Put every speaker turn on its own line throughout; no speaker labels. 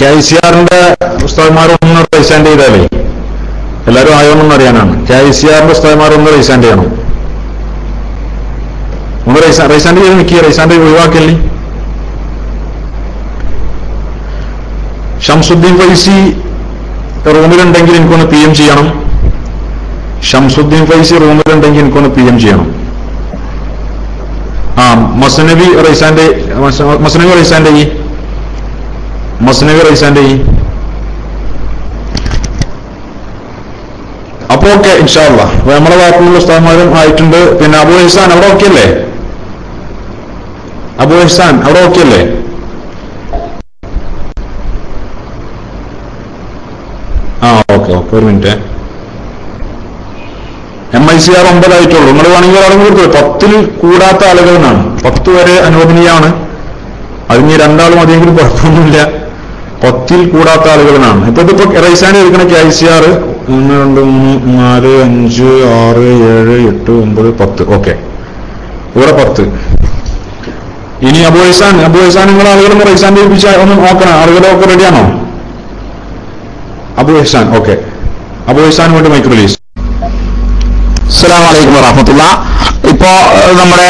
KICR-ന്റെ ഉസ്താദ്മാരൊന്ന് റൈസാൻഡ് ചെയ്താലേ എല്ലാവരും ആയോന്നൊന്നും അറിയാനാണ്. KICR-ന്റെ ഉസ്താദ്മാരൊന്ന് റൈസാൻഡ് ചെയ്യണം. ഒന്ന് റൈസാൻഡ് ചെയ്ത് നിൽക്കുക, റൈസാൻഡ് ഒഴിവാക്കല്ലേ. ഷംസുദ്ദീൻ ഫൈസി റൂമിലുണ്ടെങ്കിൽ എനിക്കൊന്ന് PM ചെയ്യണം. ഷംസുദ്ദീൻ ഫൈസി റൂമിലുണ്ടെങ്കിൽ എനിക്കൊന്ന് PM ചെയ്യണം. മസ്നവി റൈസാൻഡ് അപ്പൊ ഓക്കെ ഇൻഷാ അല്ലാഹ്. നമ്മളെ ഭാഗത്തുള്ള ഉസ്താദ്മാരും ആയിട്ടുണ്ട്. പിന്നെ അബു ഇഹ്സാൻ അവിടെ ഓക്കെ അല്ലേ? അബു ഇഹ്സാൻ അവിടെ ഓക്കെ അല്ലേ? ഓക്കെ ഒരു മിനിറ്റ്. MICR 9 ആയിട്ടുള്ളൂ. നിങ്ങൾ വേണമെങ്കിൽ ഒരാളും കൊടുത്തു. 10-ൽ കൂടാത്ത ആളുകളാണ്. 10 വരെ അനുവദനീയമാണ്. അതിന് 2 ആളും അതെങ്കിലും കുഴപ്പമൊന്നുമില്ല. 10-ൽ കൂടാത്ത ആളുകളാണ്. ഇതിപ്പോ റൈസാൻ എടുക്കണ KICR 1 2 3 4 5 6 7 8 9 10. ഓക്കെ, ഇവിടെ 10. ഇനി അബു ഇഹ്സാൻ നിങ്ങൾ ആളുകളൊന്ന് റൈസാൻ ഏൽപ്പിച്ച ഒന്ന് നോക്കണം. ആളുകളൊക്കെ റെഡിയാണോ? അബു ഇഹ്സാൻ ഓക്കെ. അബു ഇഹ്സാൻ വേണ്ടി മൈക്ക് റിലീസ്.
അസ്സലാമു അലൈക്കും വറഹ്മത്തുള്ളാഹി. ഇപ്പോ നമ്മുടെ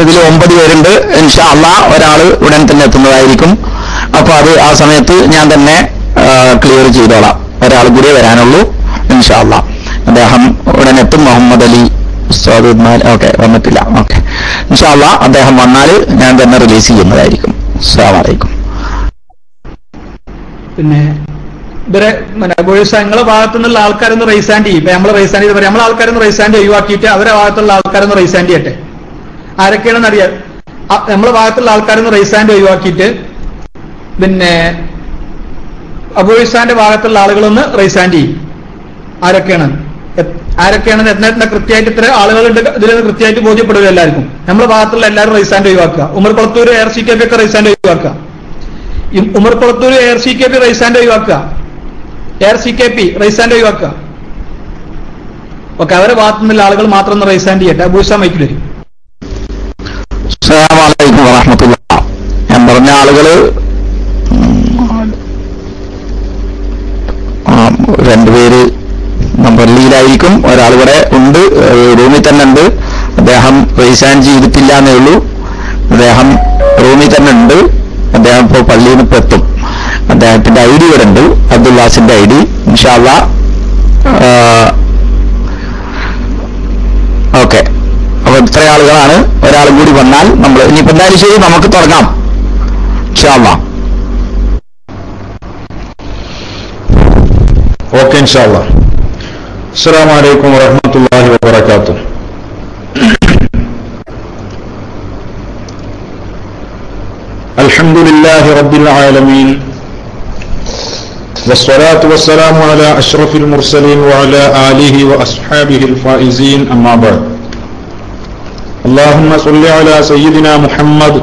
ഇതിൽ 9 പേരുണ്ട്. ഇൻഷാ അല്ലാഹ് ഒരാള് ഉടൻ തന്നെ എത്തുന്നതായിരിക്കും. അപ്പൊ അത് ആ സമയത്ത് ഞാൻ തന്നെ ക്ലിയർ ചെയ്തോളാം. ഒരാൾ കൂടി വരാനുള്ളൂ ഇൻഷാ അല്ലാഹ്. അദ്ദേഹം ഉടൻ എത്തും. മുഹമ്മദ് അലി ഉസ്താദ് ഓക്കെ വന്നിട്ടില്ല. ഓക്കെ ഇൻഷാ അല്ലാഹ് അദ്ദേഹം വന്നാൽ ഞാൻ തന്നെ റിലീസ് ചെയ്യുന്നതായിരിക്കും. അസ്സലാമു അലൈക്കും.
പിന്നെ ഇവരെ നിങ്ങളെ ഭാഗത്തു നിന്നുള്ള ആൾക്കാരൊന്ന് റൈസാൻഡ് ചെയ്യും. ഇപ്പൊ നമ്മൾ റൈസാൻഡ് ചെയ്ത് പറയാം. നമ്മളെ ആൾക്കാരൊന്ന് റൈസാൻഡ് ഒഴിവാക്കിയിട്ട് അവരെ ഭാഗത്തുള്ള ആൾക്കാരൊന്ന് റൈസാൻഡ് ചെയ്യട്ടെ. ആരൊക്കെയാണെന്ന് അറിയാം. നമ്മളെ ഭാഗത്തുള്ള ആൾക്കാരൊന്ന് റൈസാൻഡ് ഒഴിവാക്കിയിട്ട് പിന്നെ അബു ഇഹ്സാന്റെ ഭാഗത്തുള്ള ആളുകളൊന്ന് റൈസാൻഡ് ചെയ്യും. ആരൊക്കെയാണെന്ന് എന്ന കൃത്യമായിട്ട് ഇത്ര ആളുകളുണ്ട് ഇതിലൊന്ന് കൃത്യമായിട്ട് ബോധ്യപ്പെടുക എല്ലാവർക്കും. നമ്മളെ ഭാഗത്തുള്ള എല്ലാവരും റൈസാൻഡ് ഒഴിവാക്കുക. ഉമർ കൊളത്തൂർ ARCKP ഒക്കെ റൈസാൻഡ് ഒഴിവാക്കുക. ഉമർ കൊളത്തൂർ ARCKP റൈസാൻഡ് ഒഴിവാക്കുക. ARCKP റൈസാൻഡ് ഒഴിവാക്കുക. ഓക്കെ, അവരെ ഭാഗത്തു നിന്നുള്ള ആളുകൾ മാത്രം ഒന്ന് റൈസാൻഡ് ചെയ്യട്ടെ. അബു ഇഹ്സാൻ മൈക്കിൽ വരും.
അസ്സലാമു അലൈക്കും വറഹ്മത്തുള്ളാഹി. ഞാൻ പറഞ്ഞ ആളുകള് 2 പേര് നമ്പറിലായിരിക്കും. ഒരാൾ ഇവിടെ ഉണ്ട്, റൂമിൽ തന്നെ ഉണ്ട്. അദ്ദേഹം റൈസാൻ ചെയ്തിട്ടില്ല എന്നേ ഉള്ളൂ. അദ്ദേഹം റൂമിൽ തന്നെ ഉണ്ട്. അദ്ദേഹം ഇപ്പോൾ പള്ളിയിൽ നിന്ന് എത്തും. അദ്ദേഹത്തിന്റെ ID ഇവിടെ ഉണ്ട്, അബ്ദുല്ലാസിന്റെ ID. ഇൻഷാ അല്ലാഹ് ഓക്കെ. അപ്പൊ ഇത്ര ആളുകളാണ്. ഒരാളും കൂടി വന്നാൽ നമ്മൾ ഇനിയിപ്പോ എന്തായാലും ശരി നമുക്ക് തുടങ്ങാം ഇൻഷാ അല്ലാഹ്.
ഓക്കെ ഇൻഷാ അല്ലാഹ്. അസ്സലാമു അലൈക്കും വറഹ്മത്തുള്ളാഹി വബറകാതുഹു. അൽഹംദുലില്ലാഹി റബ്ബിൽ ആലമീൻ വസ്സലാത്തു വസ്സലാമു അലാ അഷ്റഫിൽ മുർസലീൻ വഅലാ ആലിഹി വഅസ്ഹാബിഹിൽ ഫായിസീൻ അമ്മാ ബഅദ്. اللهم صل على سيدنا محمد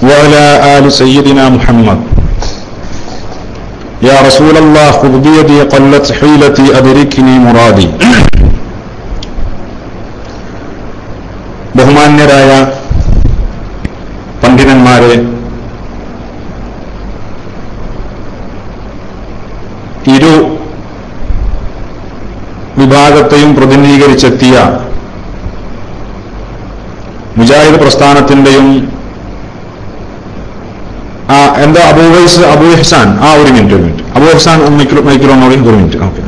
وعلى آل سيدنا محمد. يا رسول الله خذ بيدي قلت حيلتي أدركني مرادي. ബഹുമാന്യരായ പണ്ഡിതന്മാരെ, ഇരു വിഭാഗത്തെയും പ്രതിനിധീകരിച്ചെത്തിയ മുജാഹിദ് പ്രസ്ഥാനത്തിന്റെയും എന്താ അബു ഇഹ്സാൻ ഒരു മിനിറ്റ് അബു ഇഹ്സാൻ മൈക്രോണോടി 1 മിനിറ്റ്. ഓക്കെ,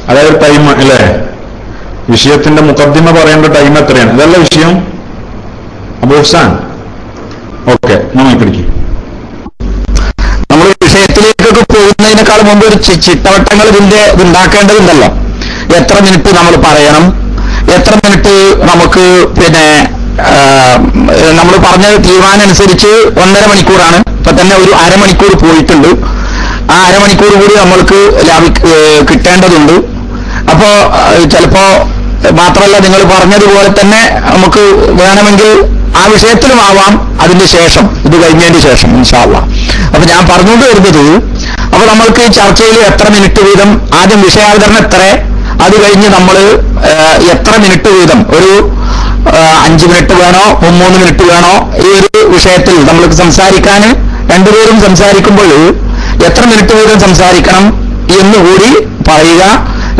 അതായത് ടൈം അല്ലേ? വിഷയത്തിന്റെ മുഖദ്ദിമ പറയേണ്ട ടൈം എത്രയാണ്? ഇതല്ല വിഷയം. അബു ഇഹ്സാൻ ഓക്കെ, പിടിക്കും.
നമ്മൾ വിഷയത്തിലേക്കൊക്കെ പോകുന്നതിനേക്കാൾ മുമ്പ് ഒരു ചിട്ടവട്ടങ്ങൾ ഇതിന്റെ ഉണ്ടാക്കേണ്ടതുണ്ടല്ലോ. എത്ര മിനിറ്റ് നമ്മൾ പറയണം, എത്ര മിനിറ്റ് നമുക്ക് പിന്നെ നമ്മൾ പറഞ്ഞ തീരുമാനം അനുസരിച്ച് 1.5 മണിക്കൂറാണ്. ഇപ്പൊ തന്നെ ഒരു അരമണിക്കൂർ പോയിട്ടുണ്ട്. ആ അരമണിക്കൂർ കൂടി നമ്മൾക്ക് കിട്ടേണ്ടതുണ്ട്. അപ്പോ ചിലപ്പോ മാത്രമല്ല, നിങ്ങൾ പറഞ്ഞതുപോലെ തന്നെ നമുക്ക് വേണമെങ്കിൽ ആ വിഷയത്തിലും ആവാം അതിന്റെ ശേഷം, ഇത് കഴിഞ്ഞതിന് ശേഷം ഇൻഷാ അല്ലാഹ്. അപ്പൊ ഞാൻ പറഞ്ഞുകൊണ്ട് വരുന്നത്, അപ്പൊ നമ്മൾക്ക് ചർച്ചയിൽ എത്ര മിനിറ്റ് വീതം, ആദ്യം വിഷയാവതരണം എത്ര, അത് കഴിഞ്ഞ് നമ്മൾ എത്ര മിനിറ്റ് വീതം, ഒരു 5 മിനിറ്റ് വേണോ 3 മിനിറ്റ് വേണോ, ഈ ഒരു വിഷയത്തിൽ നമ്മൾക്ക് സംസാരിക്കാൻ രണ്ടുപേരും സംസാരിക്കുമ്പോൾ എത്ര മിനിറ്റ് വീതം സംസാരിക്കണം എന്നുകൂടി പറയുക.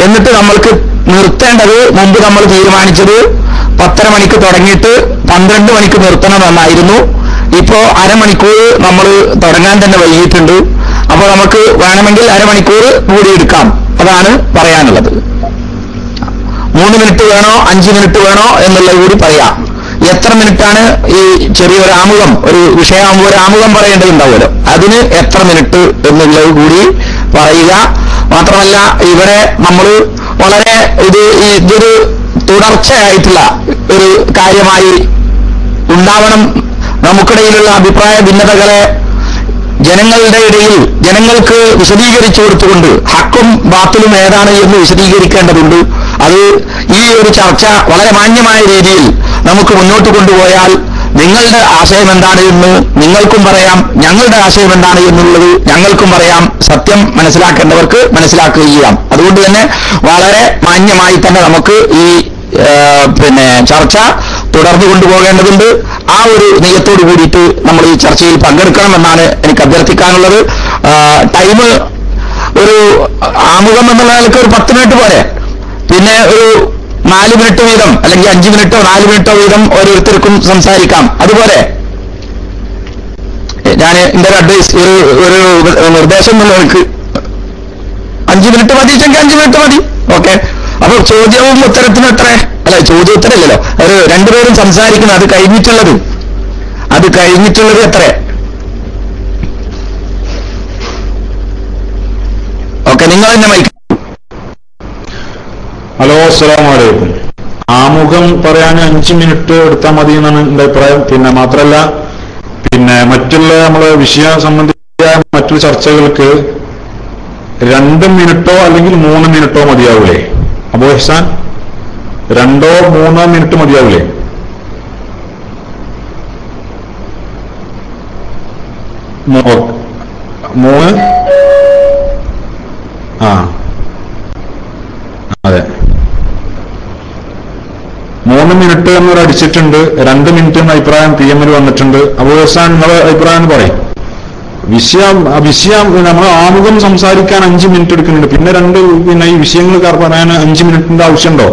എന്നിട്ട് നമ്മൾക്ക് നിർത്തേണ്ടത് മുമ്പ് നമ്മൾ തീരുമാനിച്ചത് 10:30 മണിക്ക് തുടങ്ങിയിട്ട് 12 മണിക്ക് നിർത്തണമെന്നായിരുന്നു. ഇപ്പോ അരമണിക്കൂർ നമ്മൾ തുടങ്ങാൻ തന്നെ വൈകിട്ടുണ്ട്. അപ്പോൾ നമുക്ക് വേണമെങ്കിൽ അരമണിക്കൂർ കൂടി എടുക്കാം. അതാണ് പറയാനുള്ളത്. 3 മിനിറ്റ് വേണോ 5 മിനിറ്റ് വേണോ എന്നുള്ളത് കൂടി പറയാം. എത്ര മിനിറ്റാണ് ഈ ചെറിയൊരു ആമുഖം, ഒരു വിഷയമാകുമ്പോൾ ഒരു ആമുഖം പറയേണ്ടതുണ്ടാവുമല്ലോ, അതിന് എത്ര മിനിറ്റ് എന്നുള്ളത് കൂടി പറയുക. മാത്രമല്ല ഇവിടെ നമ്മൾ വളരെ ഇതൊരു തുടർച്ചയായിട്ടുള്ള ഒരു കാര്യമായി ഉണ്ടാവണം. നമുക്കിടയിലുള്ള അഭിപ്രായ ഭിന്നതകളെ ജനങ്ങളുടെ ഇടയിൽ ജനങ്ങൾക്ക് വിശദീകരിച്ചു കൊടുത്തുകൊണ്ട് ഹക്കും ബാത്തിലും ഏതാണ് എന്ന് വിശദീകരിക്കേണ്ടതുണ്ട്. അത് ഈ ഒരു ചർച്ച വളരെ മാന്യമായ രീതിയിൽ നമുക്ക് മുന്നോട്ട് കൊണ്ടുപോയാൽ നിങ്ങളുടെ ആശയം എന്താണ് എന്ന് നിങ്ങൾക്കും പറയാം, ഞങ്ങളുടെ ആശയം എന്താണ് എന്നുള്ളത് ഞങ്ങൾക്കും പറയാം. സത്യം മനസ്സിലാക്കേണ്ടവർക്ക് മനസ്സിലാക്കുകയും ചെയ്യാം. അതുകൊണ്ട് തന്നെ വളരെ മാന്യമായി തന്നെ നമുക്ക് ഈ ചർച്ച തുടർന്നു കൊണ്ടുപോകേണ്ടതുണ്ട്. ആ ഒരു നെയ്യത്തോട് കൂടിയിട്ട് നമ്മൾ ഈ ചർച്ചയിൽ പങ്കെടുക്കണമെന്നാണ് എനിക്ക് അഭ്യർത്ഥിക്കാനുള്ളത്. ടൈം ഒരു ആമുഖം എന്നുള്ള നിലക്ക് ഒരു 10 മിനിറ്റ് പോരെ, പിന്നെ ഒരു 4 മിനിറ്റ് വീതം അല്ലെങ്കിൽ 5 മിനിറ്റോ 4 മിനിറ്റോ വീതം ഓരോരുത്തർക്കും സംസാരിക്കാം. അതുപോലെ ഞാൻ എന്റെ ഒരു അഡ്വൈസ്, ഒരു നിർദ്ദേശം എന്നുള്ളവർക്ക് 5 മിനിറ്റ് മതിച്ചെങ്കിൽ 5 മിനിറ്റ് മതി. ഓക്കെ. അപ്പൊ ചോദ്യവും ഉത്തരത്തിനും എത്ര, അല്ല ചോദ്യോത്തരമല്ലല്ലോ, ഒരു രണ്ടുപേരും സംസാരിക്കുന്നത് അത് കഴിഞ്ഞിട്ടുള്ളത് എത്ര? ഓക്കെ, നിങ്ങൾ തന്നെ മൈക്ക്.
ഹലോ, അസ്സലാമു അലൈക്കും. ആമുഖം പറയാൻ 5 മിനിറ്റ് എടുത്താൽ മതി എന്നാണ് എന്റെ അഭിപ്രായം. പിന്നെ മാത്രമല്ല, മറ്റുള്ള നമ്മളെ വിഷയം സംബന്ധിച്ച മറ്റു ചർച്ചകൾക്ക് 2 മിനിറ്റോ അല്ലെങ്കിൽ 3 മിനിറ്റോ മതിയാവൂലേ? അബൂ ഇഹ്സാൻ, 2-3 മിനിറ്റ് മതിയാവൂലേ? മൂന്ന് അതെ, 3 മിനിറ്റ് എന്നൊരു അടിച്ചിട്ടുണ്ട്. 2 മിനിറ്റ് എന്ന അഭിപ്രായം PM വന്നിട്ടുണ്ട്. അബൂ ഇഹ്സാൻ, നിങ്ങളുടെ അഭിപ്രായം പറയും. വിഷയം നമ്മൾ ആമുഖം സംസാരിക്കാൻ 5 മിനിറ്റ് എടുക്കുന്നുണ്ട്. പിന്നെ ഈ വിഷയങ്ങൾ പറയാൻ 5 മിനിറ്റിന്റെ ആവശ്യമുണ്ടോ?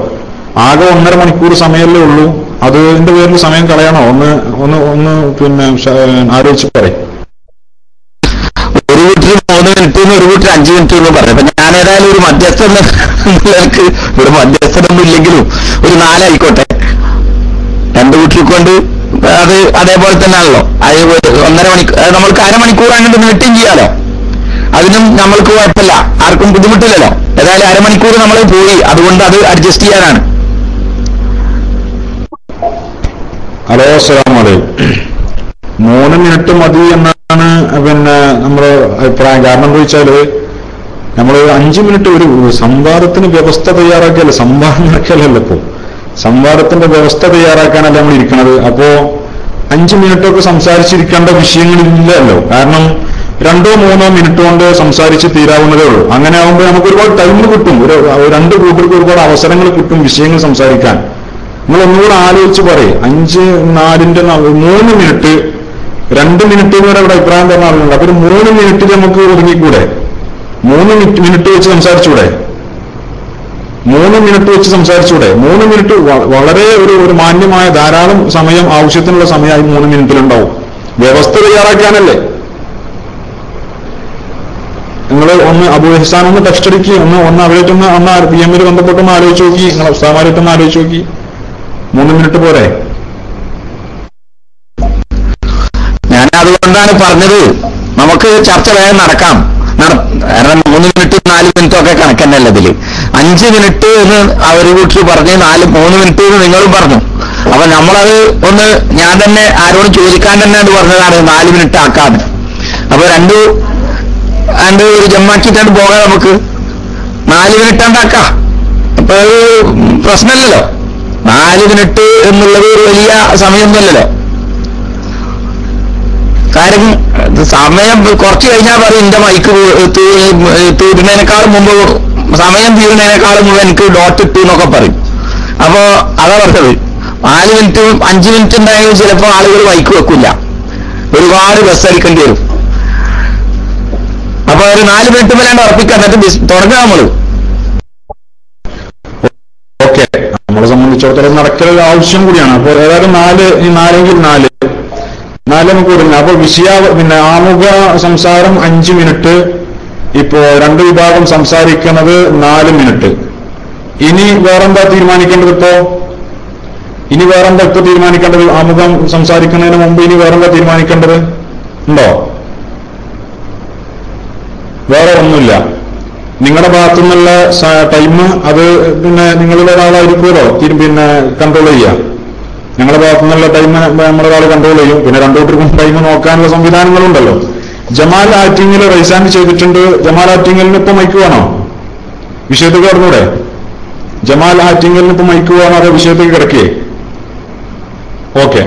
ആകെ 1.5 മണിക്കൂർ സമയമല്ലേ ഉള്ളൂ. അതിന്റെ പേരിൽ സമയം കളയണോ? ഒന്ന് ആലോചിച്ച് പറയും.
ഒരു വീട്ടിൽ 3 മിനിറ്റ് ഒരു വീട്ടിൽ 5 മിനിറ്റ് എന്ന് പറഞ്ഞു. അപ്പൊ ഞാൻ ഏതായാലും ഒരു മധ്യസ്ഥൻ നിലക്ക്, ഇവിടെ മധ്യസ്ഥനൊന്നും ഇല്ലെങ്കിലും ഒരു 4 ആയിക്കോട്ടെ. 2 വീട്ടിൽ കൊണ്ട് അത് അതേപോലെ തന്നെയാണല്ലോ. അത് 1.5 മണിക്കൂർ നമ്മൾക്ക് അരമണിക്കൂർ അങ്ങോട്ട് നീട്ടുകയും ചെയ്യാലോ. അതിനും നമ്മൾക്ക് കുഴപ്പമില്ല, ആർക്കും ബുദ്ധിമുട്ടില്ലല്ലോ. ഏതായാലും അരമണിക്കൂർ നമ്മൾ പോയി, അതുകൊണ്ട് അത് അഡ്ജസ്റ്റ് ചെയ്യാനാണ്.
ഹലോ, അസ്സലാമു അലൈക്കും. 3 മിനിറ്റ് മതി എന്നാണ് നമ്മുടെ അഭിപ്രായം. കാരണം എന്താ വെച്ചാല് നമ്മൾ 5 മിനിറ്റ് ഒരു സംവാദത്തിന് വ്യവസ്ഥ തയ്യാറാക്കിയല്ലോ, സംവാദം നടക്കലല്ലോ. ഇപ്പോ സംവാദത്തിന്റെ വ്യവസ്ഥ തയ്യാറാക്കാനല്ല നമ്മൾ ഇരിക്കുന്നത്. അപ്പോ 5 മിനിറ്റൊക്കെ സംസാരിച്ചിരിക്കേണ്ട വിഷയങ്ങളില്ലല്ലോ. കാരണം 2-3 മിനിറ്റ് കൊണ്ട് സംസാരിച്ച് തീരാവുന്നതേ ഉള്ളൂ. അങ്ങനെ ആകുമ്പോൾ നമുക്ക് ഒരുപാട് ടൈം കിട്ടും, 2 കൂട്ടർക്ക് ഒരുപാട് അവസരങ്ങൾ കിട്ടും വിഷയങ്ങൾ സംസാരിക്കാൻ. നിങ്ങൾ ഒന്നുകൂടെ ആലോചിച്ച് പറയും. 5-4ന്റെ 3 മിനിറ്റ്, 2 മിനിറ്റ് വരെ ഇവിടെ അഭിപ്രായം പറഞ്ഞ ആളുകളുണ്ട്. അപ്പൊ ഒരു 3 മിനിറ്റിൽ നമുക്ക് ഒതുങ്ങിക്കൂടെ? 3 മിനിറ്റ് വെച്ച് സംസാരിച്ചൂടെ? 3 മിനിറ്റ് വെച്ച് സംസാരിച്ചൂടെ? 3 മിനിറ്റ് വളരെ ഒരു മാന്യമായ ധാരാളം സമയം, ആവശ്യത്തിനുള്ള സമയമായി 3 മിനിറ്റിലുണ്ടാവും. വ്യവസ്ഥ തയ്യാറാക്കാനല്ലേ. നിങ്ങൾ അബൂ ഇഹ്സാൻ ടെക്സ്റ്റ് അടിക്കുക, അവരായിട്ടൊന്ന് PM ബന്ധപ്പെട്ടൊന്ന് ആലോചിച്ച് നോക്കി, നിങ്ങൾ ഉസ്താദുമാരായിട്ടൊന്ന് ആലോചിച്ച് നോക്കി. 3 മിനിറ്റ് പോരെ?
ഞാൻ അതുകൊണ്ടാണ് പറഞ്ഞത് നമുക്ക് ചർച്ച വേഗം നടക്കാം. കാരണം 3 മിനിറ്റ് 4 മിനിറ്റും ഒക്കെ കണക്കന്നല്ല ഇതില്. 5 മിനിറ്റ് എന്ന് അവര് വീട്ടിൽ പറഞ്ഞ് 3 മിനിറ്റ് എന്ന് നിങ്ങളും പറഞ്ഞു. അപ്പൊ നമ്മളത് ഞാൻ തന്നെ ആരോടും ചോദിക്കാൻ തന്നെ പറഞ്ഞതാണ് 4 മിനിറ്റ് ആക്കാന്ന്. അപ്പൊ രണ്ട് ഒരു ജമ്മാക്കിയിട്ടാണ് പോകാം. നമുക്ക് 4 മിനിറ്റ് ഉണ്ടാക്കാം. അപ്പൊ അത് പ്രശ്നമല്ലല്ലോ. 4 മിനിറ്റ് എന്നുള്ളത് ഒരു വലിയ സമയമൊന്നുമല്ലല്ലോ. കാര്യം സമയം കുറച്ച് കഴിഞ്ഞാൽ പറയും എന്റെ മൈക്ക് തീരുന്നതിനേക്കാളും മുമ്പ്, സമയം തീരുന്നതിനേക്കാളും മുമ്പ് എനിക്ക് ഡോട്ട് ഇട്ടു എന്നൊക്കെ പറയും. അപ്പോ അതാ പറഞ്ഞത്. 4 മിനിറ്റും 5 മിനിറ്റ് ഉണ്ടായെങ്കിൽ ചിലപ്പോൾ ആളുകൾ മൈക്ക് വെക്കില്ല, ഒരുപാട് ബസ് അടിക്കേണ്ടി വരും. അപ്പൊ ഒരു 4 മിനിറ്റ് മേലാണ്ട് ഉറപ്പിക്കാം, എന്നിട്ട് തുടങ്ങാം നമ്മള്.
ഓക്കെ, നമ്മളെ സംബന്ധിച്ചിടത്തോളം നടക്കൽ ആവശ്യം കൂടിയാണ്. അപ്പോൾ ഏതായാലും 4 നമുക്ക് കൊടുക്കുക. അപ്പൊ പിന്നെ ആമുഖ സംസാരം 5 മിനിറ്റ്, ഇപ്പോ 2 വിഭാഗം സംസാരിക്കുന്നത് 4 മിനിറ്റ്. ഇനി വേറെന്താ തീരുമാനിക്കേണ്ടത്? ഇനി വേറെന്താ ഇപ്പൊ തീരുമാനിക്കേണ്ടത്? ആമുഖം സംസാരിക്കുന്നതിന് മുമ്പ് ഇനി വേറെന്താ തീരുമാനിക്കേണ്ടത് ഉണ്ടോ? വേറെ ഒന്നുമില്ല. നിങ്ങളുടെ ഭാഗത്തു നിന്നുള്ള ടൈം അത് പിന്നെ നിങ്ങളുടെ ഒരാളായിരിക്കുമല്ലോ പിന്നെ കൺട്രോൾ ചെയ്യുക. ഞങ്ങളുടെ ഭാഗത്തു നിന്നുള്ള ടൈം നമ്മുടെ ഒരാൾ കൺട്രോൾ ചെയ്യും. പിന്നെ 2 കൂട്ടർക്കും ടൈം നോക്കാനുള്ള സംവിധാനങ്ങളുണ്ടല്ലോ. ജമാൽ ആറ്റിങ്ങിൽ റൈസാൻഡ് ചെയ്തിട്ടുണ്ട്. ജമാൽ ആറ്റിങ്ങലിന് ഇപ്പൊ മൈക്ക് വേണോ? വിഷയത്തിൽ കിടന്നൂടെ? ജമാൽ ആറ്റിങ്ങലിന് ഇപ്പൊ മൈക്ക് വേണോ അതോ വിഷയത്തിൽ കിടക്കേ? ഓക്കെ.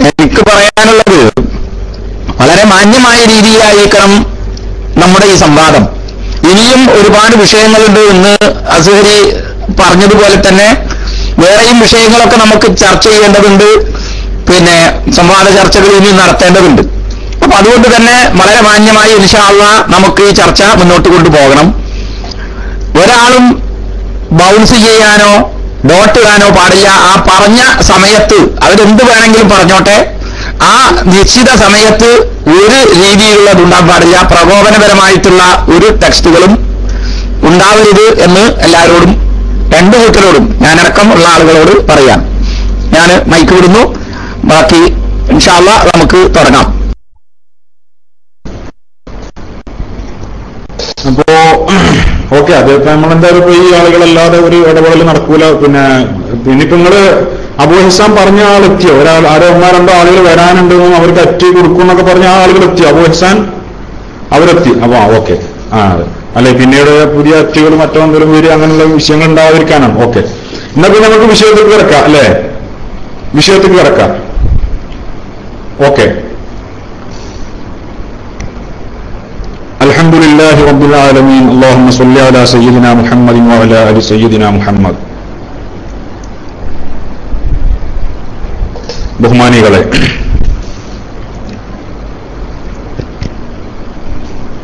എനിക്ക് പറയാനുള്ളത് വളരെ മാന്യമായ രീതിയിലായിരിക്കണം നമ്മുടെ ഈ സംവാദം. ഇനിയും ഒരുപാട് വിഷയങ്ങളുണ്ട്. ഇന്ന് അസ്ഹരി പറഞ്ഞതുപോലെ തന്നെ വേറെയും വിഷയങ്ങളൊക്കെ നമുക്ക് ചർച്ച ചെയ്യേണ്ടതുണ്ട്. പിന്നെ സംവാദ ചർച്ചകൾ ഇനി നടത്തേണ്ടതുണ്ട്. അപ്പൊ അതുകൊണ്ട് തന്നെ വളരെ മാന്യമായി ഇൻഷാ അല്ലാഹ് നമുക്ക് ഈ ചർച്ച മുന്നോട്ട് കൊണ്ടുപോകണം. ഒരാളും ബൗൺസ് ചെയ്യാനോ ഡോട്ട് ഇടാനോ പാടില്ല. ആ പറഞ്ഞ സമയത്ത് അവരെന്ത് വേണമെങ്കിലും പറഞ്ഞോട്ടെ. ആ നിശ്ചിത സമയത്ത് ഒരു രീതിയിലുള്ളത് ഉണ്ടാകാൻ പാടില്ല. പ്രകോപനപരമായിട്ടുള്ള ഒരു ടെക്സ്റ്റുകളും ഉണ്ടാവരുത് എന്ന് എല്ലാവരോടും, 2 കൂട്ടരോടും, ഞാനടക്കം ഉള്ള ആളുകളോട് പറയാം. ഞാൻ മൈക്ക് വിടുന്നു. ബാക്കി ഇൻഷാ അല്ലാഹ് നമുക്ക് തുടങ്ങാം.
അപ്പോ ഓക്കെ, അതിപ്പോ നമ്മളെന്തായാലും ഇപ്പൊ ഈ ആളുകളല്ലാതെ ഒരു ഇടപെടൽ നടക്കൂല. പിന്നെ ഇനിയിപ്പോ നിങ്ങള് അബൂ ഹിസാം പറഞ്ഞ ആളെത്തിയോ? ആരോ 1-2 ആളുകൾ വരാനുണ്ടെന്നും അവർക്ക് അറ്റി കൊടുക്കും എന്നൊക്കെ പറഞ്ഞ ആ ആളുകൾ എത്തിയോ? അബൂ ഹിസാൻ അവരെത്തി. അപ്പൊ ഓക്കെ. അല്ലെ പിന്നീട് പുതിയ അറ്റികൾ മറ്റെന്തെങ്കിലും വരും, അങ്ങനെയുള്ള വിഷയങ്ങൾ ഉണ്ടാവാതിരിക്കാനാണ്. ഓക്കെ, എന്നാ പിന്നെ നമുക്ക് വിഷയത്തിൽ കിടക്കാം അല്ലെ? വിഷയത്തിൽ കിടക്കാം. ഓക്കെ. അൽഹംദുലില്ലാഹി റബ്ബിൽ ആലമീൻ. അല്ലാഹുമ്മ സ്വല്ലി അലാ സയ്യിദിനാ മുഹമ്മദിൻ വഅലാ ആലി സയ്യിദിനാ മുഹമ്മദ്. ബഹുമാനികളെ,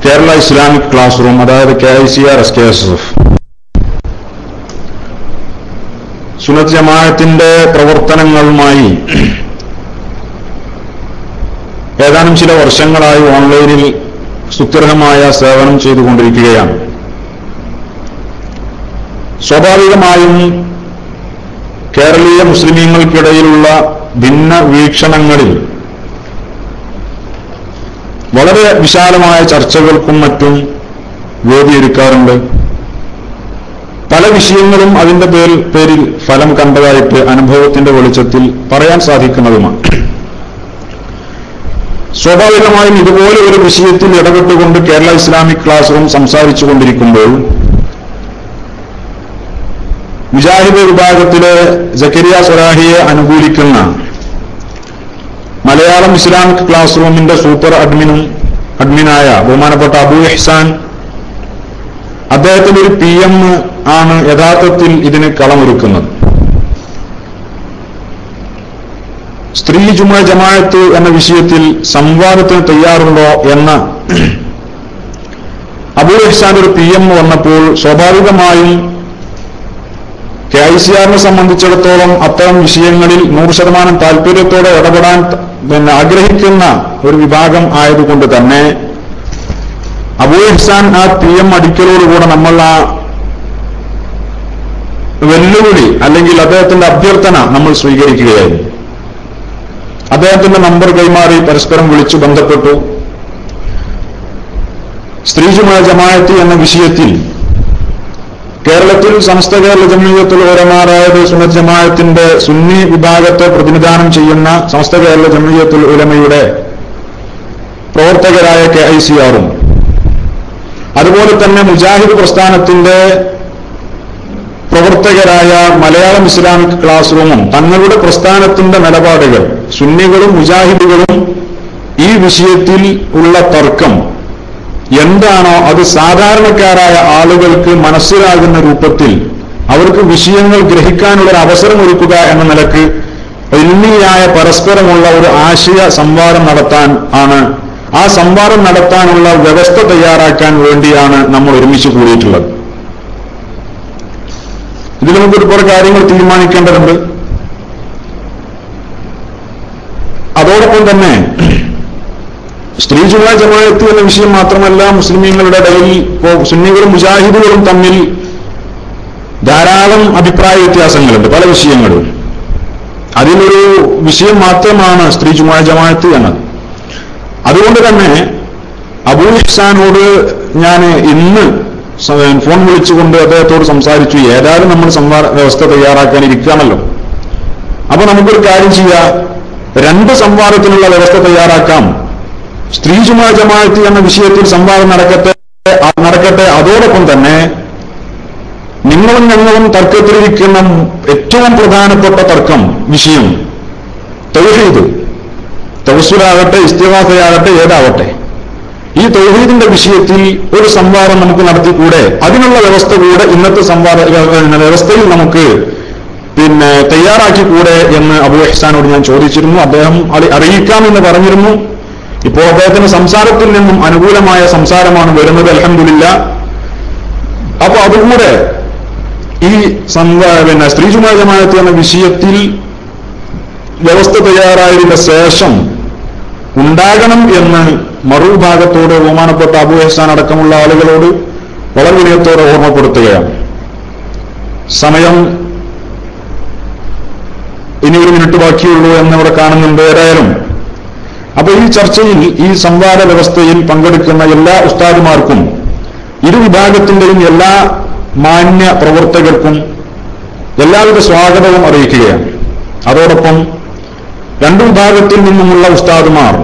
കേരള ഇസ്ലാമിക് ക്ലാസ് റൂം, അതായത് KICR SKSF സുന്നത്ത് ജമാഅത്തിന്റെ പ്രവർത്തനങ്ങളുമായി ഏതാനും ചില വർഷങ്ങളായി ഓൺലൈനിൽ സുത്യർഹമായ സേവനം ചെയ്തുകൊണ്ടിരിക്കുകയാണ്. സ്വാഭാവികമായും കേരളീയ മുസ്ലിമീങ്ങൾക്കിടയിലുള്ള ഭിന്ന വീക്ഷണങ്ങളിൽ വളരെ വിശാലമായ ചർച്ചകൾക്കും മറ്റും വേദിയൊരുക്കാറുണ്ട്. പല വിഷയങ്ങളും അതിന്റെ പേരിൽ ഫലം കണ്ടതായിട്ട് അനുഭവത്തിന്റെ വെളിച്ചത്തിൽ പറയാൻ സാധിക്കുന്നതുമാണ്. സ്വാഭാവികമായും ഇതുപോലെ ഒരു വിഷയത്തിൽ ഇടപെട്ടുകൊണ്ട് കേരള ഇസ്ലാമിക് ക്ലാസ് റൂം സംസാരിച്ചു കൊണ്ടിരിക്കുമ്പോൾ മുജാഹിദ് വിഭാഗത്തിലെ സക്കരിയ സ്വലാഹിയെ അനുകൂലിക്കുന്ന മലയാളം ഇസ്ലാമിക് ക്ലാസ് റൂമിന്റെ സൂപ്പർ അഡ്മിനായ ബഹുമാനപ്പെട്ട അബൂ ഇഹ്സാൻ, അദ്ദേഹത്തിന്റെ ഒരു PM ആണ് യഥാർത്ഥത്തിൽ ഇതിന് കളമൊരുക്കുന്നത്. സ്ത്രീ ജമാഅത്ത് എന്ന വിഷയത്തിൽ സംവാദത്തിന് തയ്യാറുണ്ടോ എന്ന അബൂ ഇഹ്സാന്റെ ഒരു PM വന്നപ്പോൾ സ്വാഭാവികമായും KICR സംബന്ധിച്ചിടത്തോളം അത്തരം വിഷയങ്ങളിൽ 100% താല്പര്യത്തോടെ ഇടപെടാൻ ആഗ്രഹിക്കുന്ന ഒരു വിഭാഗം ആയതുകൊണ്ട് തന്നെ അബൂ ഇഹ്സാൻ ആ PM അടിക്കലോടുകൂടെ നമ്മൾ ആ വെല്ലുവിളി അല്ലെങ്കിൽ അദ്ദേഹത്തിന്റെ അഭ്യർത്ഥന നമ്മൾ സ്വീകരിക്കുകയായിരുന്നു. അദ്ദേഹത്തിന്റെ നമ്പർ കൈമാറി പരസ്പരം വിളിച്ചു ബന്ധപ്പെട്ടു. സ്ത്രീ ജമാഅത്ത് എന്ന വിഷയത്തിൽ കേരളത്തിൽ സമസ്ത കേരള ജംഇയ്യത്തുൽ ഉലമാ, അതായത് സുന്നത്ത് ജമാഅത്തിന്റെ സുന്നി വിഭാഗത്തെ പ്രതിനിധാനം ചെയ്യുന്ന സമസ്ത കേരള ജംഇയ്യത്തുൽ ഉലമയുടെ പ്രവർത്തകരായ KICR-ഉം അതുപോലെ തന്നെ മുജാഹിദ് പ്രസ്ഥാനത്തിന്റെ പ്രവർത്തകരായ മലയാളം ഇസ്ലാമിക് ക്ലാസ് റൂമും തങ്ങളുടെ പ്രസ്ഥാനത്തിന്റെ നിലപാടുകൾ, സുന്നികളും മുജാഹിദുകളും ഈ വിഷയത്തിൽ ഉള്ള തർക്കം എന്താണോ അത് സാധാരണക്കാരായ ആളുകൾക്ക് മനസ്സിലാകുന്ന രൂപത്തിൽ അവർക്ക് വിഷയങ്ങൾ ഗ്രഹിക്കാനുള്ള ഒരു അവസരം ഒരുക്കുക എന്ന നിലക്ക് ഇൽമിയായ പരസ്പരമുള്ള ഒരു ആശയ സംവാദം നടത്താൻ ആണ്. ആ സംവാദം നടത്താനുള്ള വ്യവസ്ഥ തയ്യാറാക്കാൻ വേണ്ടിയാണ് നമ്മൾ ഒരുമിച്ച് കൂടിയിട്ടുള്ളത്. ഇതിൽ നമുക്ക് ഒരുപാട് കാര്യങ്ങൾ തീരുമാനിക്കേണ്ടതുണ്ട്. അതോടൊപ്പം തന്നെ സ്ത്രീ ജുമാ ജമാഅത്ത് എന്ന വിഷയം മാത്രമല്ല, മുസ്ലിമീങ്ങളുടെ ഇടയിൽ സുന്നികളും മുജാഹിദുകളും തമ്മിൽ ധാരാളം അഭിപ്രായ വ്യത്യാസങ്ങളുണ്ട് പല വിഷയങ്ങളും. അതിലൊരു വിഷയം മാത്രമാണ് സ്ത്രീ ജുമാ ജമാഅത്ത് എന്നത്. അതുകൊണ്ട് തന്നെ അബൂ ഇഹ്സാനോട് ഞാൻ ഇന്ന് ഫോൺ വിളിച്ചുകൊണ്ട് അദ്ദേഹത്തോട് സംസാരിച്ചു. ഏതായാലും നമ്മൾ വ്യവസ്ഥ തയ്യാറാക്കാൻ ഇരിക്കുകയാണല്ലോ, അപ്പൊ നമുക്കൊരു കാര്യം ചെയ്യാം, 2 സംവാദത്തിനുള്ള വ്യവസ്ഥ തയ്യാറാക്കാം. സ്ത്രീ ജുമാ ജമാഅത്ത് എന്ന വിഷയത്തിൽ സംവാദം നടക്കട്ടെ. അതോടൊപ്പം തന്നെ നിങ്ങളും ഞങ്ങളും തർക്കത്തിലിരിക്കുന്ന ഏറ്റവും പ്രധാനപ്പെട്ട വിഷയം തൗഹീദ്, തവസ്സുലാകട്ടെ ഇസ്തിഗാസയാകട്ടെ ഏതാവട്ടെ, ഈ തൗഹീദിന്റെ വിഷയത്തിൽ ഒരു സംവാദം നമുക്ക് നടത്തിക്കൂടെ? അതിനുള്ള വ്യവസ്ഥ കൂടെ ഇന്നത്തെ വ്യവസ്ഥയിൽ നമുക്ക് തയ്യാറാക്കിക്കൂടെ എന്ന് അബൂ ഇഹ്സാനോട് ഞാൻ ചോദിച്ചിരുന്നു. അദ്ദേഹം അറിയിക്കാമെന്ന് പറഞ്ഞിരുന്നു. ഇപ്പോൾ അദ്ദേഹത്തിന്റെ സംസാരത്തിൽ നിന്നും അനുകൂലമായ സംസാരമാണ് വരുന്നത്, അൽഹംദുലില്ലാ. അപ്പൊ അതുകൂടെ ഈ സ്ത്രീ ജുമാ ജമാഅത്ത് എന്ന വിഷയത്തിൽ വ്യവസ്ഥ തയ്യാറായതിന്റെ ശേഷം ഉണ്ടാകണം എന്ന് മറുഭാഗത്തോട് ബഹുമാനപ്പെട്ട അബൂ ഇഹ്സാൻ അടക്കമുള്ള ആളുകളോട് വളരെ വിനയത്തോടെ ഓർമ്മപ്പെടുത്തുകയാണ്. സമയം ഇനി 1 മിനിറ്റ് ബാക്കിയുള്ളൂ എന്നിവിടെ കാണുന്നുണ്ട്. ഏതായാലും അപ്പൊ ഈ ചർച്ചയിൽ, ഈ സംവാദ വ്യവസ്ഥയിൽ പങ്കെടുക്കുന്ന എല്ലാ ഉസ്താദുമാർക്കും, ഇരുവിഭാഗത്തിന്റെയും എല്ലാ മാന്യ പ്രവർത്തകർക്കും എല്ലാവിധ സ്വാഗതവും അറിയിക്കുകയാണ്. അതോടൊപ്പം 2 വിഭാഗത്തിൽ നിന്നുമുള്ള ഉസ്താദുമാർ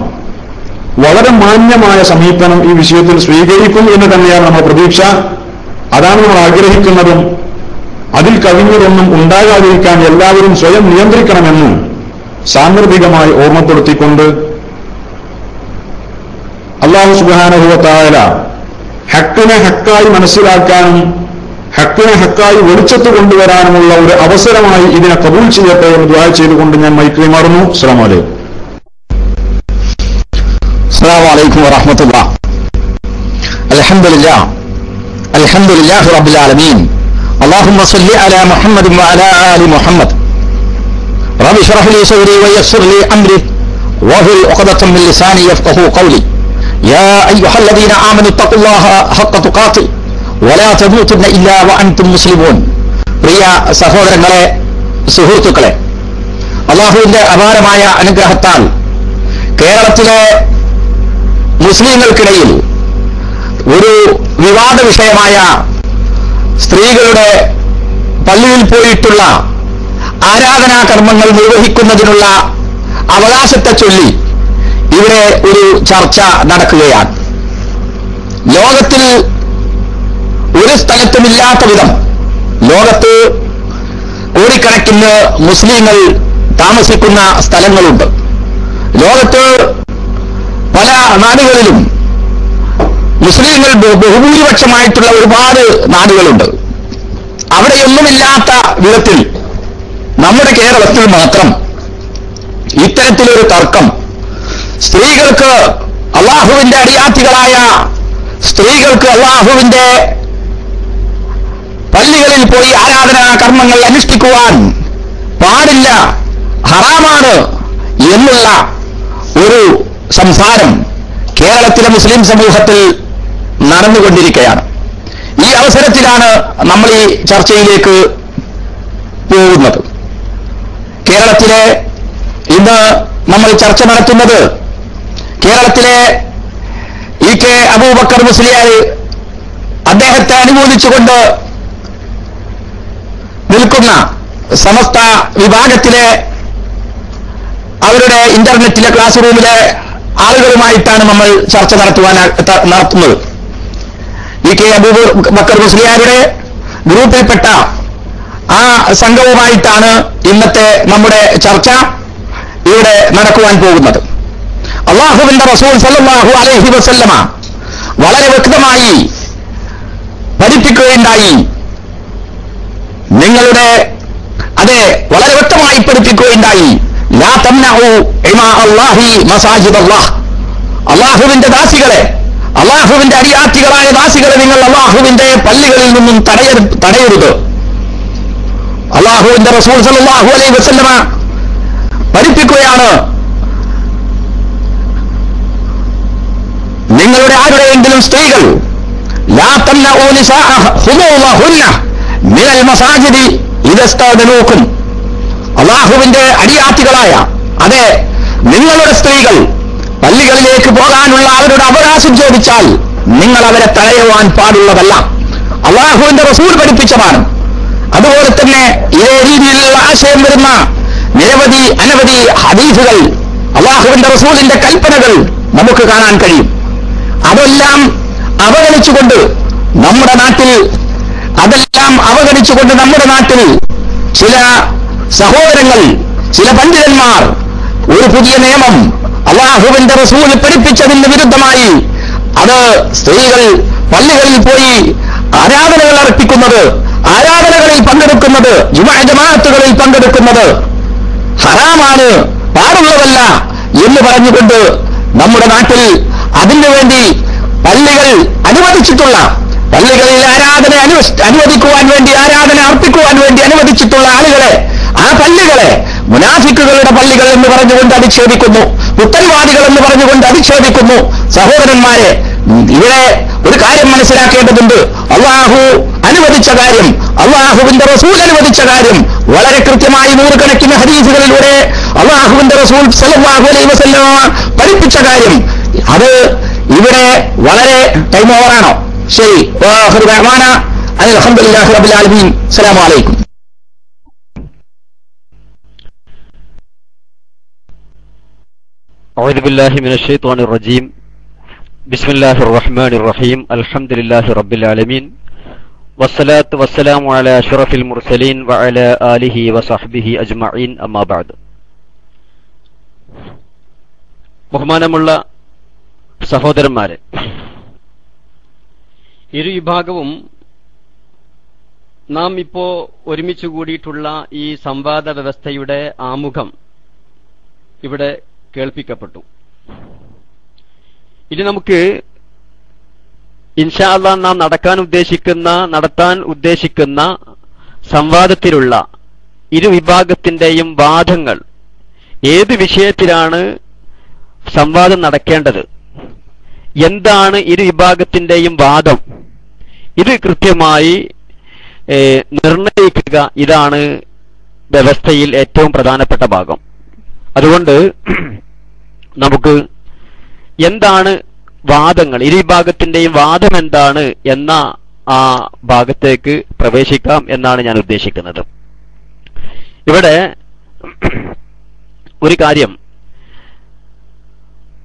വളരെ മാന്യമായ സമീപനം ഈ വിഷയത്തിൽ സ്വീകരിക്കും എന്ന് തന്നെയാണ് നമ്മുടെ പ്രതീക്ഷ. അതാണ് നമ്മൾ ആഗ്രഹിക്കുന്നതും. അതിൽ കവിഞ്ഞതൊന്നും ഉണ്ടാകാതിരിക്കാൻ എല്ലാവരും സ്വയം നിയന്ത്രിക്കണമെന്ന് സാന്ദർഭികമായി ഓർമ്മപ്പെടുത്തിക്കൊണ്ട് അല്ലാഹു സുബ്ഹാനഹു വ തആല ഹക്കിനെ ഹക്കായി മനസ്സിലാക്കാനും ഹക്കിനെ ഹക്കായി വെളിച്ചത്ത് കൊണ്ടുവരാനുമുള്ള ഒരു അവസരമായി ഇതിനെ കബൂൽ ചെയ്യട്ടെ എന്ന് ദുആ ചെയ്തുകൊണ്ട് ഞാൻ മൈക്ക് കൈമാറുന്നു. അസ്സലാമു അലൈക്കും.
അസ്സലാമു അലൈക്കും വറഹ്മത്തുള്ളാഹി. അൽഹംദുലില്ലാഹി റബ്ബിൽ ആലമീൻ. اللهم صل على محمد وعلى آل محمد. رب اشرح لي صدري ويسر لي أمري واحلل عقدة من لساني يفقهوا قولي. يا أيها الذين آمنوا اتقوا الله حق تقاته ولا تموتن إلا وأنتم مسلمون. പ്രിയ സഹോദരങ്ങളെ, സുഹൃത്തുക്കളെ, അല്ലാഹുവിന്റെ അപാരമായ അനുഗ്രഹത്താൽ കേരളത്തിലെ മുസ്ലിങ്ങൾക്കിടയിൽ ഒരു വിവാദ വിഷയമായ സ്ത്രീകളുടെ പള്ളിയിൽ പോയിട്ടുള്ള ആരാധനാ കർമ്മങ്ങൾ നിർവഹിക്കുന്നതിനുള്ള അവകാശത്തെ ചൊല്ലി ഇവിടെ ഒരു ചർച്ച നടക്കുകയാണ്. ലോകത്തിൽ ഒരു സ്ഥലത്തുമില്ലാത്ത വിധം ലോകത്ത് കോടിക്കണക്കിന് മുസ്ലിങ്ങൾ താമസിക്കുന്ന സ്ഥലങ്ങളുണ്ട്. ലോകത്ത് പല നാടുകളിലും മുസ്ലിങ്ങൾ ബഹുഭൂരിപക്ഷമായിട്ടുള്ള ഒരുപാട് നാടുകളുണ്ട്. അവിടെയൊന്നുമില്ലാത്ത വിധത്തിൽ നമ്മുടെ കേരളത്തിൽ മാത്രം ഇത്തരത്തിലൊരു തർക്കം, സ്ത്രീകൾക്ക് അള്ളാഹുവിന്റെ അടിയാത്തികളായ സ്ത്രീകൾക്ക് അള്ളാഹുവിന്റെ പള്ളികളിൽ പോയി ആരാധനാ കർമ്മങ്ങൾ അനുഷ്ഠിക്കുവാൻ പാടില്ല, ഹറാമാണ് എന്നുള്ള ഒരു സംസാരം കേരളത്തിലെ മുസ്ലിം സമൂഹത്തിൽ നടന്നുകൊണ്ടിരിക്കുകയാണ്. ഈ അവസരത്തിലാണ് നമ്മൾ ഈ ചർച്ചയിലേക്ക് പോകുന്നത്. കേരളത്തിലെ ഇന്ന് നമ്മൾ ചർച്ച നടത്തുന്നത് കേരളത്തിലെ ഇ കെ അബൂബക്കർ മുസ്ലിയാർ അദ്ദേഹത്തെ അനുമോദിച്ചുകൊണ്ട് നിൽക്കുന്ന സമസ്ത വിഭാഗത്തിലെ അവരുടെ ഇന്റർനെറ്റിലെ ക്ലാസ് റൂമിലെ ആളുകളുമായിട്ടാണ് നമ്മൾ ചർച്ച നടത്തുന്നത്. ഇ കെ അബൂബക്കർ മുസ്ലിയാരുടെ ഗ്രൂപ്പിൽപ്പെട്ട ആ സംഘവുമായിട്ടാണ് ഇന്നത്തെ നമ്മുടെ ചർച്ച ഇവിടെ നടക്കുവാൻ പോകുന്നത്. അല്ലാഹുവിന്റെ റസൂൽ സല്ലല്ലാഹു അലൈഹി വസല്ലമ വളരെ വ്യക്തമായി പഠിപ്പിക്കുകയുണ്ടായി. വളരെ വ്യക്തമായി പഠിപ്പിക്കുകയുണ്ടായി, ലാ തംനഉ ഇമാ അല്ലാഹി മസാജിദ് അല്ലാഹ്, അള്ളാഹുവിന്റെ ദാസികളെ, അള്ളാഹുവിന്റെ അടിയാറ്റികളായ ദാസികളെ നിങ്ങൾ അള്ളാഹുവിന്റെ പള്ളികളിൽ നിന്നും തടയരുത്. അള്ളാഹുവിന്റെ റസൂൽ സല്ലല്ലാഹു അലൈഹി വസല്ലമ പഠിപ്പിക്കുകയാണ്, നിങ്ങളുടെ ആരുടെയെങ്കിലും സ്ത്രീകൾ ലാ തംനഉ നിസാഅ ഖുദൂഹുന്ന മിനൽ മസാജിദി ഇദസ്തഅദനൂകും, അള്ളാഹുവിന്റെ അടിയാറ്റികളായ, അതെ, നിങ്ങളുടെ സ്ത്രീകൾ പള്ളികളിലേക്ക് പോകാനുള്ള അവരുടെ അവകാശം ചോദിച്ചാൽ നിങ്ങൾ അവരെ തടയുവാൻ പാടുള്ളതല്ല. അള്ളാഹുവിന്റെ റസൂൽ പഠിപ്പിച്ചതാണ്. അതുപോലെ തന്നെ ഇതേ രീതിയിലുള്ള ആശയം വരുന്ന നിരവധി അനവധി ഹദീസുകൾ, അള്ളാഹുവിന്റെ റസൂലിന്റെ കൽപ്പനകൾ നമുക്ക് കാണാൻ കഴിയും. അതെല്ലാം അവഗണിച്ചുകൊണ്ട് നമ്മുടെ നാട്ടിൽ ചില സഹോദരങ്ങൾ, ചില പണ്ഡിതന്മാർ ഒരു പുതിയ നിയമം അള്ളാഹുവിന്റെ റസൂൽ പഠിപ്പിച്ചതിന് വിരുദ്ധമായി, അത് സ്ത്രീകൾ പള്ളികളിൽ പോയി ആരാധനകൾ അർപ്പിക്കുന്നത്, ആരാധനകളിൽ പങ്കെടുക്കുന്നത്, ജമാഅത്തുകളിൽ പങ്കെടുക്കുന്നത് ഹറാമാണ്, പാടുള്ളതല്ല എന്ന് പറഞ്ഞുകൊണ്ട് നമ്മുടെ നാട്ടിൽ അതിനുവേണ്ടി പള്ളികൾ അനുവദിച്ചിട്ടുള്ള, പള്ളികളിൽ ആരാധന അനുവദിക്കുവാൻ വേണ്ടി, ആരാധന അർപ്പിക്കുവാൻ വേണ്ടി അനുവദിച്ചിട്ടുള്ള ആളുകളെ, ആ പള്ളികളെ മുനാഫിക്കുകളുടെ പള്ളികൾ എന്ന് പറഞ്ഞുകൊണ്ട് അധിക്ഷേപിക്കുന്നു, പുത്തൻവാദികൾ എന്ന് പറഞ്ഞുകൊണ്ട് അധിക്ഷേപിക്കുന്നു. സഹോദരന്മാരെ, ഇവിടെ ഒരു കാര്യം മനസ്സിലാക്കേണ്ടതുണ്ട്. അള്ളാഹു അനുവദിച്ച കാര്യം, അള്ളാഹുവിന്റെ റസൂൽ അനുവദിച്ച കാര്യം വളരെ കൃത്യമായി നൂറുകണക്കിന് ഹദീസുകളിലൂടെ അള്ളാഹുവിന്റെ റസൂൽ സല്ലല്ലാഹു അലൈഹി വസല്ലം പഠിപ്പിച്ച കാര്യം, അത് ഇവിടെ വളരെ ടൈം ഓവറാണോ? ശരി, അൽഹംദുലില്ലാഹി റബ്ബിൽ ആലമീൻ. അസ്സലാമു അലൈക്കും.
أعوذ بالله من الشيطان الرجيم. بسم الله الرحمن الرحيم. الحمد لله رب العالمين والصلاة والسلام على أشرف المرسلين وعلى آله وصحبه أجمعين. أما بعد. ബഹുമാനമുള്ള സഹോദരന്മാരെ, ഇരു വിഭാഗവും നാം ഇപ്പോ ഒരുമിച്ച് കൂടിയിട്ടുള്ള ഈ സംവാദ വ്യവസ്ഥയുടെ ആമുഖം ഇവിടെ കേൾപ്പിക്കപ്പെട്ടു. ഇനി നമുക്ക് ഇൻഷാ അല്ലാഹ് നാം നടത്താൻ ഉദ്ദേശിക്കുന്ന സംവാദത്തിലുള്ള ഇരു വിഭാഗത്തിന്റെയും വാദങ്ങൾ, ഏത് വിഷയത്തിലാണ് സംവാദം നടക്കേണ്ടത്, എന്താണ് ഇരു വിഭാഗത്തിന്റെയും വാദം, ഇത് കൃത്യമായി നിർണയിക്കുക, ഇതാണ് വ്യവസ്ഥയിൽ ഏറ്റവും പ്രധാനപ്പെട്ട ഭാഗം. അതുകൊണ്ട് നമുക്ക് എന്താണ് വാദങ്ങൾ, ഇരു വിഭാഗത്തിന്റെയും വാദം എന്താണ് എന്ന ആ ഭാഗത്തേക്ക് പ്രവേശിക്കാം എന്നാണ് ഞാൻ ഉദ്ദേശിക്കുന്നത്. ഇവിടെ ഒരു കാര്യം,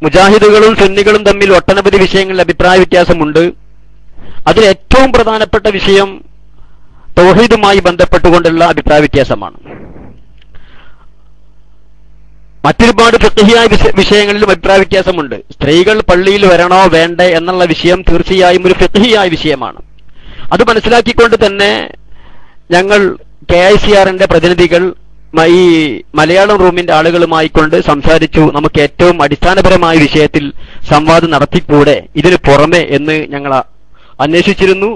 മുജാഹിദുകളും സുന്നികളും തമ്മിൽ ഒട്ടനവധി വിഷയങ്ങളിൽ അഭിപ്രായ വ്യത്യാസമുണ്ട്. അതിൽ ഏറ്റവും പ്രധാനപ്പെട്ട വിഷയം തൗഹീദുമായി ബന്ധപ്പെട്ടുകൊണ്ടുള്ള അഭിപ്രായ വ്യത്യാസമാണ്. മറ്റൊരുപാട് ഫിഖ്ഹിയായ വിഷയങ്ങളിലും അഭിപ്രായ വ്യത്യാസമുണ്ട്. സ്ത്രീകൾ പള്ളിയിൽ വരണോ വേണ്ടേ എന്നുള്ള വിഷയം തീർച്ചയായും ഒരു ഫിഖ്ഹിയായ വിഷയമാണ്. അത് മനസ്സിലാക്കിക്കൊണ്ട് തന്നെ ഞങ്ങൾ KICRന്റെ പ്രതിനിധികൾ ഈ മലയാളം റൂമിന്റെ ആളുകളുമായി കൊണ്ട് സംസാരിച്ചു. നമുക്ക് ഏറ്റവും അടിസ്ഥാനപരമായ വിഷയത്തിൽ സംവാദം നടത്തിക്കൂടെ ഇതിന് പുറമെ എന്ന് ഞങ്ങൾ അന്വേഷിച്ചിരുന്നു.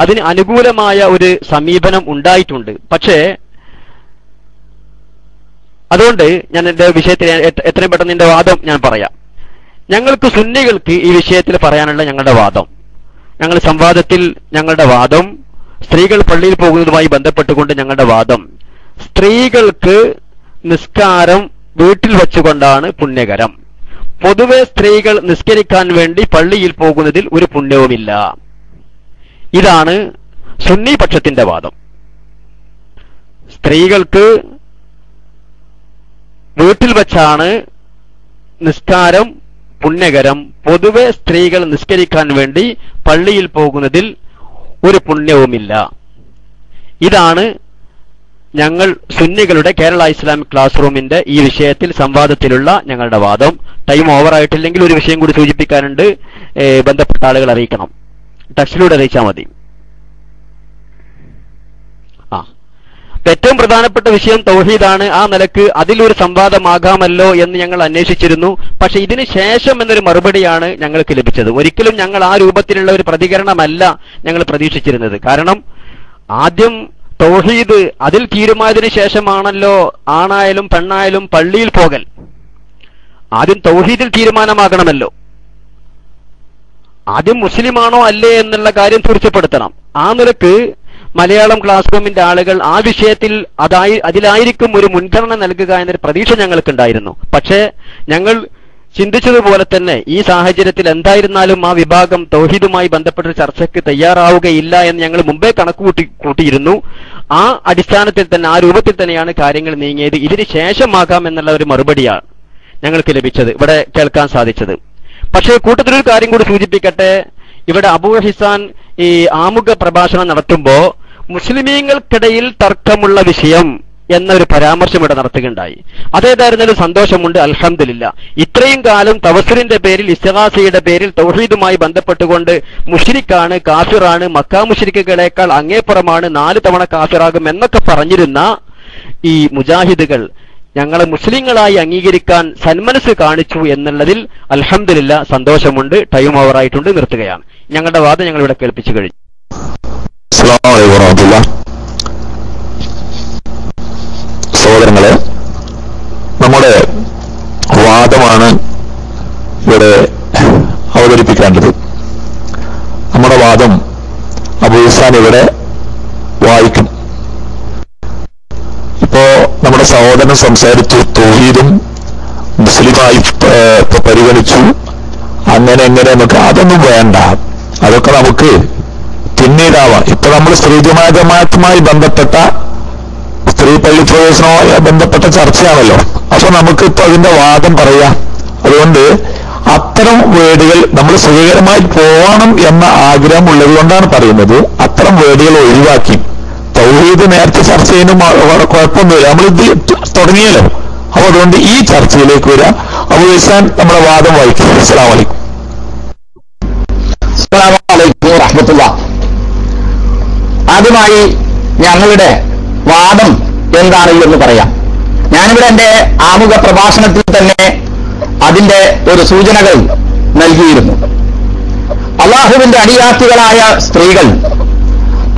അതിന് അനുകൂലമായ ഒരു സമീപനം ഉണ്ടായിട്ടുണ്ട്. പക്ഷേ അതുകൊണ്ട് ഞാൻ എന്റെ വിഷയത്തിൽ എത്രയും പെട്ടെന്ന് എന്റെ വാദം ഞാൻ പറയാം. ഞങ്ങൾക്ക് സുന്നികൾക്ക് ഈ വിഷയത്തിൽ പറയാനുള്ള ഞങ്ങളുടെ വാദം, ഞങ്ങൾ സംവാദത്തിൽ ഞങ്ങളുടെ വാദം, സ്ത്രീകൾ പള്ളിയിൽ പോകുന്നതുമായി ബന്ധപ്പെട്ടുകൊണ്ട് ഞങ്ങളുടെ വാദം, സ്ത്രീകൾക്ക് നിസ്കാരം വീട്ടിൽ വെച്ചുകൊണ്ടാണ് പുണ്യകരം. പൊതുവെ സ്ത്രീകൾ നിസ്കരിക്കാൻ വേണ്ടി പള്ളിയിൽ പോകുന്നതിൽ ഒരു പുണ്യവുമില്ല. ഇതാണ് സുന്നി പക്ഷത്തിന്റെ വാദം. സ്ത്രീകൾക്ക് വീട്ടിൽ വെച്ചാണ് നിസ്കാരം പുണ്യകരം. പൊതുവെ സ്ത്രീകൾ നിസ്കരിക്കാൻ വേണ്ടി പള്ളിയിൽ പോകുന്നതിൽ ഒരു പുണ്യവുമില്ല. ഇതാണ് ഞങ്ങൾ സുന്നികളുടെ കേരള ഇസ്ലാമിക് ക്ലാസ് റൂമിന്റെ ഈ വിഷയത്തിൽ സംവാദത്തിലുള്ള ഞങ്ങളുടെ വാദം. ടൈം ഓവറായിട്ടില്ലെങ്കിൽ ഒരു വിഷയം കൂടി സൂചിപ്പിക്കാനുണ്ട്, ബന്ധപ്പെട്ട ആളുകൾ അറിയിക്കണം. ടെക്സ്റ്റിലൂടെ അറിയിച്ചാൽ മതി. ഏറ്റവും പ്രധാനപ്പെട്ട വിഷയം തൗഹീദാണ്. ആ നിലക്ക് അതിലൊരു സംവാദമാകാമല്ലോ എന്ന് ഞങ്ങൾ അന്വേഷിച്ചിരുന്നു. പക്ഷെ ഇതിന് ശേഷം എന്നൊരു മറുപടിയാണ് ഞങ്ങൾക്ക് ലഭിച്ചത്. ഒരിക്കലും ഞങ്ങൾ ആ രൂപത്തിലുള്ള ഒരു പ്രതികരണമല്ല ഞങ്ങൾ പ്രതീക്ഷിച്ചിരുന്നത്. കാരണം ആദ്യം തൗഹീദ് അതിൽ തീരുമാനത്തിന് ശേഷമാണല്ലോ ആണായാലും പെണ്ണായാലും പള്ളിയിൽ പോകൽ. ആദ്യം തൗഹീദിൽ തീരുമാനമാകണമല്ലോ. ആദ്യം മുസ്ലിമാണോ അല്ലേ എന്നുള്ള കാര്യം തീർച്ചപ്പെടുത്തണം. ആ നിലക്ക് മലയാളം ക്ലാസ് റൂമിന്റെ ആളുകൾ ആ വിഷയത്തിൽ അതിലായിരിക്കും ഒരു മുൻഗണന നൽകുക എന്നൊരു പ്രതീക്ഷ ഞങ്ങൾക്കുണ്ടായിരുന്നു. പക്ഷേ ഞങ്ങൾ ചിന്തിച്ചതുപോലെ തന്നെ ഈ സാഹചര്യത്തിൽ എന്തായിരുന്നാലും ആ വിഭാഗം തൗഹീദുമായി ബന്ധപ്പെട്ട ചർച്ചയ്ക്ക് തയ്യാറാവുകയില്ല എന്ന് ഞങ്ങൾ മുമ്പേ കൂട്ടിയിരുന്നു. ആ അടിസ്ഥാനത്തിൽ തന്നെ ആ രൂപത്തിൽ തന്നെയാണ് കാര്യങ്ങൾ നീങ്ങിയത്. ഇതിന് ശേഷമാകാം എന്നുള്ള ഒരു മറുപടിയാണ് ഞങ്ങൾക്ക് ലഭിച്ചത്, ഇവിടെ കേൾക്കാൻ സാധിച്ചത്. പക്ഷേ കൂട്ടത്തിലൊരു കാര്യം കൂടി സൂചിപ്പിക്കട്ടെ. ഇവിടെ അബൂ ഹിസാൻ ഈ ആമുഖ പ്രഭാഷണം നടത്തുമ്പോ മുസ്ലിമീങ്ങൾക്കിടയിൽ തർക്കമുള്ള വിഷയം എന്നൊരു പരാമർശം ഇവിടെ നടത്തുകയുണ്ടായി. അതേതായിരുന്നാലും സന്തോഷമുണ്ട്, അൽഹംദുലില്ലാ. ഇത്രയും കാലം തവസ്സുലിന്റെ പേരിൽ, ഇസ്തിഗാസയുടെ പേരിൽ തൗഹീദുമായി ബന്ധപ്പെട്ടുകൊണ്ട് മുശ്രിക്കാണ്, കാഫിറാണ്, മക്കാ മുശ്രിക്കുകളേക്കാൾ അങ്ങേപ്പുറമാണ്, 4 തവണ കാഫിറാകും എന്നൊക്കെ പറഞ്ഞിരുന്ന ഈ മുജാഹിദുകൾ ഞങ്ങളെ മുസ്ലിങ്ങളായി അംഗീകരിക്കാൻ സന്മനസ് കാണിച്ചു എന്നുള്ളതിൽ അൽഹംദുലില്ലാ സന്തോഷമുണ്ട്. ടൈം ഓവറായിട്ടുണ്ട്, നിർത്തുകയാണ്. ഞങ്ങളുടെ വാദം ഞങ്ങൾ ഇവിടെ കേൾപ്പിച്ചു കഴിഞ്ഞു.
സഹോദരങ്ങളെ, നമ്മുടെ വാദമാണ് ഇവിടെ അവതരിപ്പിക്കേണ്ടത്. നമ്മുടെ വാദം അബൂ ഹിസാൻ ഇവിടെ വായിക്കും. ഇപ്പോ നമ്മുടെ സഹോദരൻ സംസാരിച്ചു, തൗഹീദും മുസ്ലിമായി പരിഗണിച്ചു, അങ്ങനെ എങ്ങനെ നമുക്ക് അതൊന്നും വേണ്ട, അതൊക്കെ നമുക്ക് പിന്നീടാവാം. ഇപ്പൊ നമ്മൾ സ്ത്രീ ജമാഅത്തുമായി ബന്ധപ്പെട്ട സ്ത്രീ പള്ളി പ്രവേശനവുമായി ബന്ധപ്പെട്ട ചർച്ചയാണല്ലോ. അപ്പൊ നമുക്ക് ഇപ്പൊ അതിന്റെ വാദം പറയാം. അതുകൊണ്ട് അത്തരം വേടുകൾ നമ്മൾ സുഖകരമായി പോകണം എന്ന ആഗ്രഹം ഉള്ളത് കൊണ്ടാണ് പറയുന്നത്. അത്തരം വേടുകൾ ഒഴിവാക്കി തൗഹീദ് നേരത്തെ ചർച്ച ചെയ്യുന്ന കുഴപ്പമൊന്നുമില്ല, നമ്മളിത് തുടങ്ങിയല്ലോ. അപ്പൊ അതുകൊണ്ട് ഈ ചർച്ചയിലേക്ക് വരാം. അബൂ ഹിസാൻ നമ്മുടെ വാദം വായിക്കും. അസ്സലാമു അലൈക്കും.
അസ്സലാമു അലൈക്കും വറഹ്മത്തുള്ളാഹി. ആദ്യമായി ഞങ്ങളുടെ വാദം എന്താണ് എന്ന് പറയാം. ഞാനിവിടെ എന്റെ ആമുഖ പ്രഭാഷണത്തിൽ തന്നെ അതിന്റെ ഒരു സൂചനകൾ നൽകിയിരുന്നു. അള്ളാഹുവിന്റെ അടിയാത്തികളായ സ്ത്രീകൾ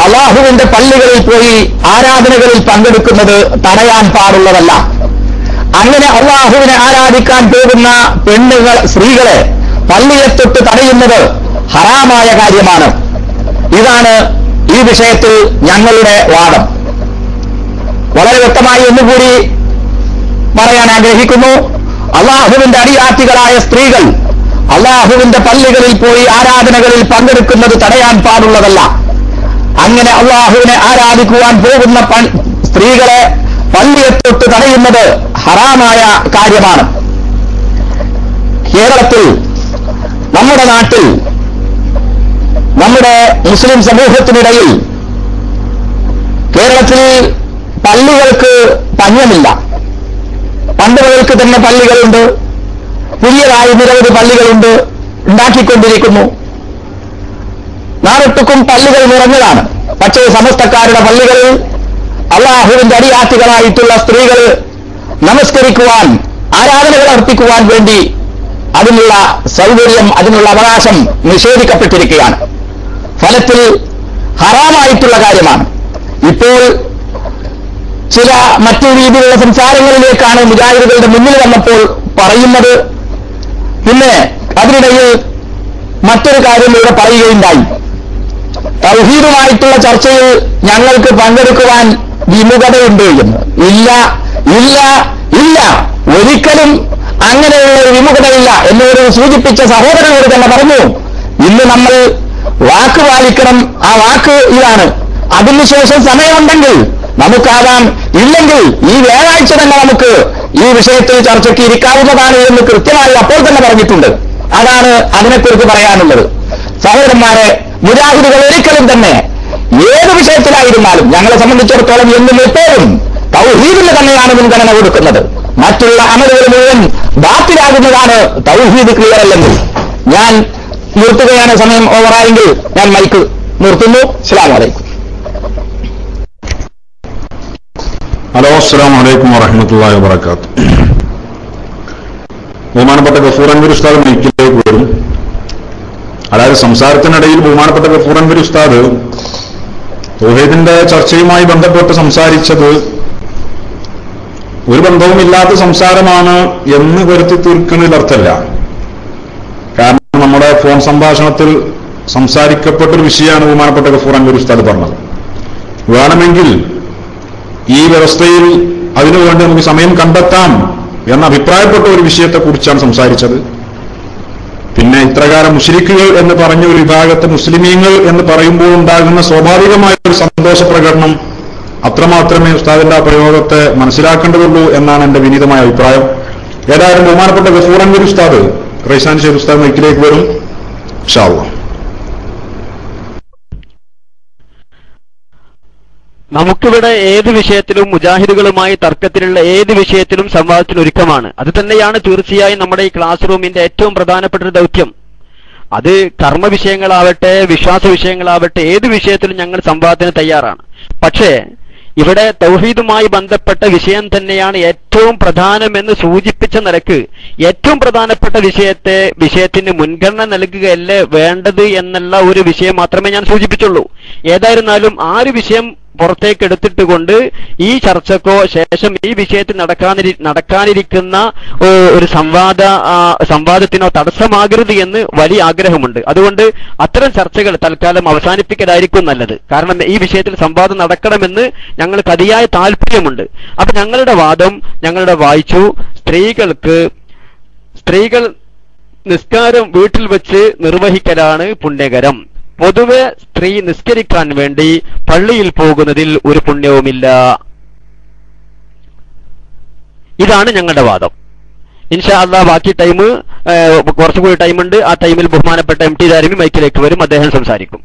അള്ളാഹുവിന്റെ പള്ളികളിൽ പോയി ആരാധനകളിൽ പങ്കെടുക്കുന്നത് തടയാൻ പാടുള്ളതല്ല. അങ്ങനെ അള്ളാഹുവിനെ ആരാധിക്കാൻ പോകുന്ന പെണ്ണുങ്ങൾ, സ്ത്രീകളെ പള്ളിയെ തൊട്ട് തടയുന്നത് ഹറാമായ കാര്യമാണ്. ഇതാണ് ഈ വിഷയത്തിൽ ഞങ്ങളുടെ വാദം. വളരെ വ്യക്തമായി ഒന്നുകൂടി പറയാൻ ആഗ്രഹിക്കുന്നു. അള്ളാഹുവിന്റെ അടിയാത്തികളായ സ്ത്രീകൾ അള്ളാഹുവിന്റെ പള്ളികളിൽ പോയി ആരാധനകളിൽ പങ്കെടുക്കുന്നത് തടയാൻ പാടുള്ളതല്ല. അങ്ങനെ അള്ളാഹുവിനെ ആരാധിക്കുവാൻ പോകുന്ന സ്ത്രീകളെ പള്ളിയെ തൊട്ട് തടയുന്നത് ഹറാമായ കാര്യമാണ്. കേരളത്തിൽ, നമ്മുടെ നാട്ടിൽ, നമ്മുടെ മുസ്ലിം സമൂഹത്തിനിടയിൽ കേരളത്തിൽ പള്ളികൾക്ക് പഞ്ഞമില്ല. പണ്ട് മുതൽക്ക് തന്നെ പള്ളികളുണ്ട്. പുതിയതായി നിരവധി പള്ളികളുണ്ട്, ഉണ്ടാക്കിക്കൊണ്ടിരിക്കുന്നു. നാടൊട്ടുക്കും പള്ളികൾ നിറഞ്ഞതാണ്. പക്ഷേ സമസ്തക്കാരുടെ പള്ളികളിൽ അള്ളാഹുവിന്റെ അടിയാത്തികളായിട്ടുള്ള സ്ത്രീകൾ നമസ്കരിക്കുവാൻ, ആരാധനകൾ അർപ്പിക്കുവാൻ വേണ്ടി അതിനുള്ള സൗകര്യം, അതിനുള്ള അവകാശം നിഷേധിക്കപ്പെട്ടിരിക്കുകയാണ്. ഫലത്തിൽ ഹറാമായിട്ടുള്ള കാര്യമാണ്. ഇപ്പോൾ ചില മറ്റു രീതിയിലുള്ള സംസാരങ്ങളിലേക്കാണ് മുജാഹിദുകളുടെ മുന്നിൽ വന്നപ്പോൾ പറയുന്നത്. പിന്നെ അതിനിടയിൽ മറ്റൊരു കാര്യം ഇവിടെ പറയുകയുണ്ടായി. തൗഹീദുമായിട്ടുള്ള ചർച്ചയിൽ ഞങ്ങൾക്ക് പങ്കെടുക്കുവാൻ വിമുഖതയുണ്ട് എന്ന്. ഇല്ല ഇല്ല ഇല്ല, ഒരിക്കലും അങ്ങനെയുള്ള ഒരു വിമുഖതയില്ല എന്നോട് സൂചിപ്പിച്ച സഹോദരനോട് തന്നെ പറഞ്ഞു. ഇന്ന് നമ്മൾ വാക്ക് പാലിക്കണം. ആ വാക്ക് ഇതാണ്. അതിനുശേഷം സമയമുണ്ടെങ്കിൽ നമുക്കാകാം, ഇല്ലെങ്കിൽ ഈ വ്യാഴാഴ്ച തന്നെ നമുക്ക് ഈ വിഷയത്തിൽ ചർച്ചയ്ക്ക് ഇരിക്കാവുന്നതാണ് എന്ന് കൃത്യമായി അപ്പോൾ തന്നെ പറഞ്ഞിട്ടുണ്ട്. അതാണ് അതിനെക്കുറിച്ച് പറയാനുള്ളത്. സഹോദരന്മാരെ, മുജാഹിദുകൾ ഒരിക്കലും തന്നെ ഏത് വിഷയത്തിലായിരുന്നാലും ഞങ്ങളെ സംബന്ധിച്ചിടത്തോളം എന്നും എപ്പോഴും തൗഹീദിന് തന്നെയാണ് മുൻഗണന കൊടുക്കുന്നത്. മറ്റുള്ള അമലുകൾ മുഴുവൻ ബാത്തിലാകുന്നതാണ് തൗഹീദ് ക്ലിയർ അല്ലെങ്കിൽ. ഞാൻ നിർത്തുകയാണ്. സമയം ഓവറായെങ്കിൽ ഞാൻ മൈക്ക് നിർത്തുന്നു. അസ്സലാമു അലൈക്കും.
ഹലോ, അസ്സലാമു അലൈക്കും വറഹ്മത്തുള്ളാഹി വബറകാതുഹു. ബഹുമാനപ്പെട്ട ഗഫൂർ അൻവർ ഉസ്താദ് മൈക്കിലേക്ക് വരും. അതായത് സംസാരത്തിനിടയിൽ ബഹുമാനപ്പെട്ട ഗഫൂർ അൻവർ ഉസ്താദ് തൗഹീദിന്റെ ചർച്ചയുമായി ബന്ധപ്പെട്ട് സംസാരിച്ചത് ഒരു ബന്ധവുമില്ലാത്ത സംസാരമാണ് എന്ന് വരുത്തി തീർക്കുന്നതിൽ അർത്ഥമില്ല. കാരണം നമ്മുടെ ഫോൺ സംഭാഷണത്തിൽ സംസാരിക്കപ്പെട്ടൊരു വിഷയമാണ് ബഹുമാനപ്പെട്ട ഗഫൂർ അൻവർ ഉസ്താദ് പറഞ്ഞത്. വേണമെങ്കിൽ ഈ വ്യവസ്ഥയിൽ അതിനുവേണ്ടി നമുക്ക് സമയം കണ്ടെത്താം എന്ന അഭിപ്രായപ്പെട്ട ഒരു വിഷയത്തെക്കുറിച്ചാണ് സംസാരിച്ചത്. പിന്നെ ഇത്രകാലം മുശ്രിക്കുകൾ എന്ന് പറഞ്ഞ ഒരു വിഭാഗത്തെ മുസ്ലിമീങ്ങൾ എന്ന് പറയുമ്പോൾ ഉണ്ടാകുന്ന സ്വാഭാവികമായ ഒരു സന്തോഷ പ്രകടനം അത്രമാത്രമേ ഉസ്താദിന്റെ ആ പ്രയോഗത്തെ മനസ്സിലാക്കേണ്ടതുള്ളൂ എന്നാണ് എന്റെ വിനീതമായ അഭിപ്രായം. ഏതായാലും ബഹുമാനപ്പെട്ട ഗഫൂർ അൻവർ ഉസ്താദ് റൈസാൻ ഷെയ്ഖ് ഉസ്താദ് മൈക്കിലേക്ക് വരും. ഇൻഷാ അല്ലാഹ്.
നമുക്കിവിടെ ഏത് വിഷയത്തിലും മുജാഹിദുകളുമായി തർക്കത്തിലുള്ള ഏത് വിഷയത്തിലും സംവാദത്തിന് ഒരുക്കമാണ്. അത് തന്നെയാണ് തീർച്ചയായും നമ്മുടെ ഈ ക്ലാസ് റൂമിന്റെ ഏറ്റവും പ്രധാനപ്പെട്ട ഒരു ദൗത്യം. അത് കർമ്മ വിഷയങ്ങളാവട്ടെ, വിശ്വാസ വിഷയങ്ങളാവട്ടെ, ഏത് വിഷയത്തിലും ഞങ്ങൾ സംവാദത്തിന് തയ്യാറാണ്. പക്ഷേ ഇവിടെ തൗഹീദുമായി ബന്ധപ്പെട്ട വിഷയം തന്നെയാണ് ഏറ്റവും പ്രധാനമെന്ന് സൂചിപ്പിച്ച നിലക്ക് ഏറ്റവും പ്രധാനപ്പെട്ട വിഷയത്തിന് മുൻഗണന നൽകുകയല്ലേ വേണ്ടത് എന്നുള്ള ഒരു വിഷയം മാത്രമേ ഞാൻ സൂചിപ്പിച്ചുള്ളൂ. ഏതായിരുന്നാലും ആ ഒരു വിഷയം പുറത്തേക്ക് എടുത്തിട്ടുകൊണ്ട് ഈ ചർച്ചക്കോ ശേഷം ഈ വിഷയത്തിൽ നടക്കാനിരിക്കുന്ന ഒരു സംവാദത്തിനോ തടസ്സമാകരുത് എന്ന് വലിയ ആഗ്രഹമുണ്ട്. അതുകൊണ്ട് അത്തരം ചർച്ചകൾ തൽക്കാലം അവസാനിപ്പിക്കലായിരിക്കും നല്ലത്. കാരണം ഈ വിഷയത്തിൽ സംവാദം നടക്കണമെന്ന് ഞങ്ങൾക്ക് അതിയായ താല്പര്യമുണ്ട്. അപ്പൊ ഞങ്ങളുടെ വാദം ഞങ്ങളുടെ വായിച്ചു. സ്ത്രീകൾ നിസ്കാരം വീട്ടിൽ വെച്ച് നിർവഹിക്കലാണ് പുണ്യകരം. പൊതുവെ സ്ത്രീ നിസ്കരിക്കാൻ വേണ്ടി പള്ളിയിൽ പോകുന്നതിൽ ഒരു പുണ്യവുമില്ല. ഇതാണ് ഞങ്ങളുടെ വാദം. ഇൻഷാ അല്ലാഹ് ബാക്കി ടൈം കുറച്ചുകൂടി ടൈമുണ്ട്. ആ ടൈമിൽ ബഹുമാനപ്പെട്ട MT ദാരിമി മൈക്കിലേക്ക് വരും. അദ്ദേഹം സംസാരിക്കും.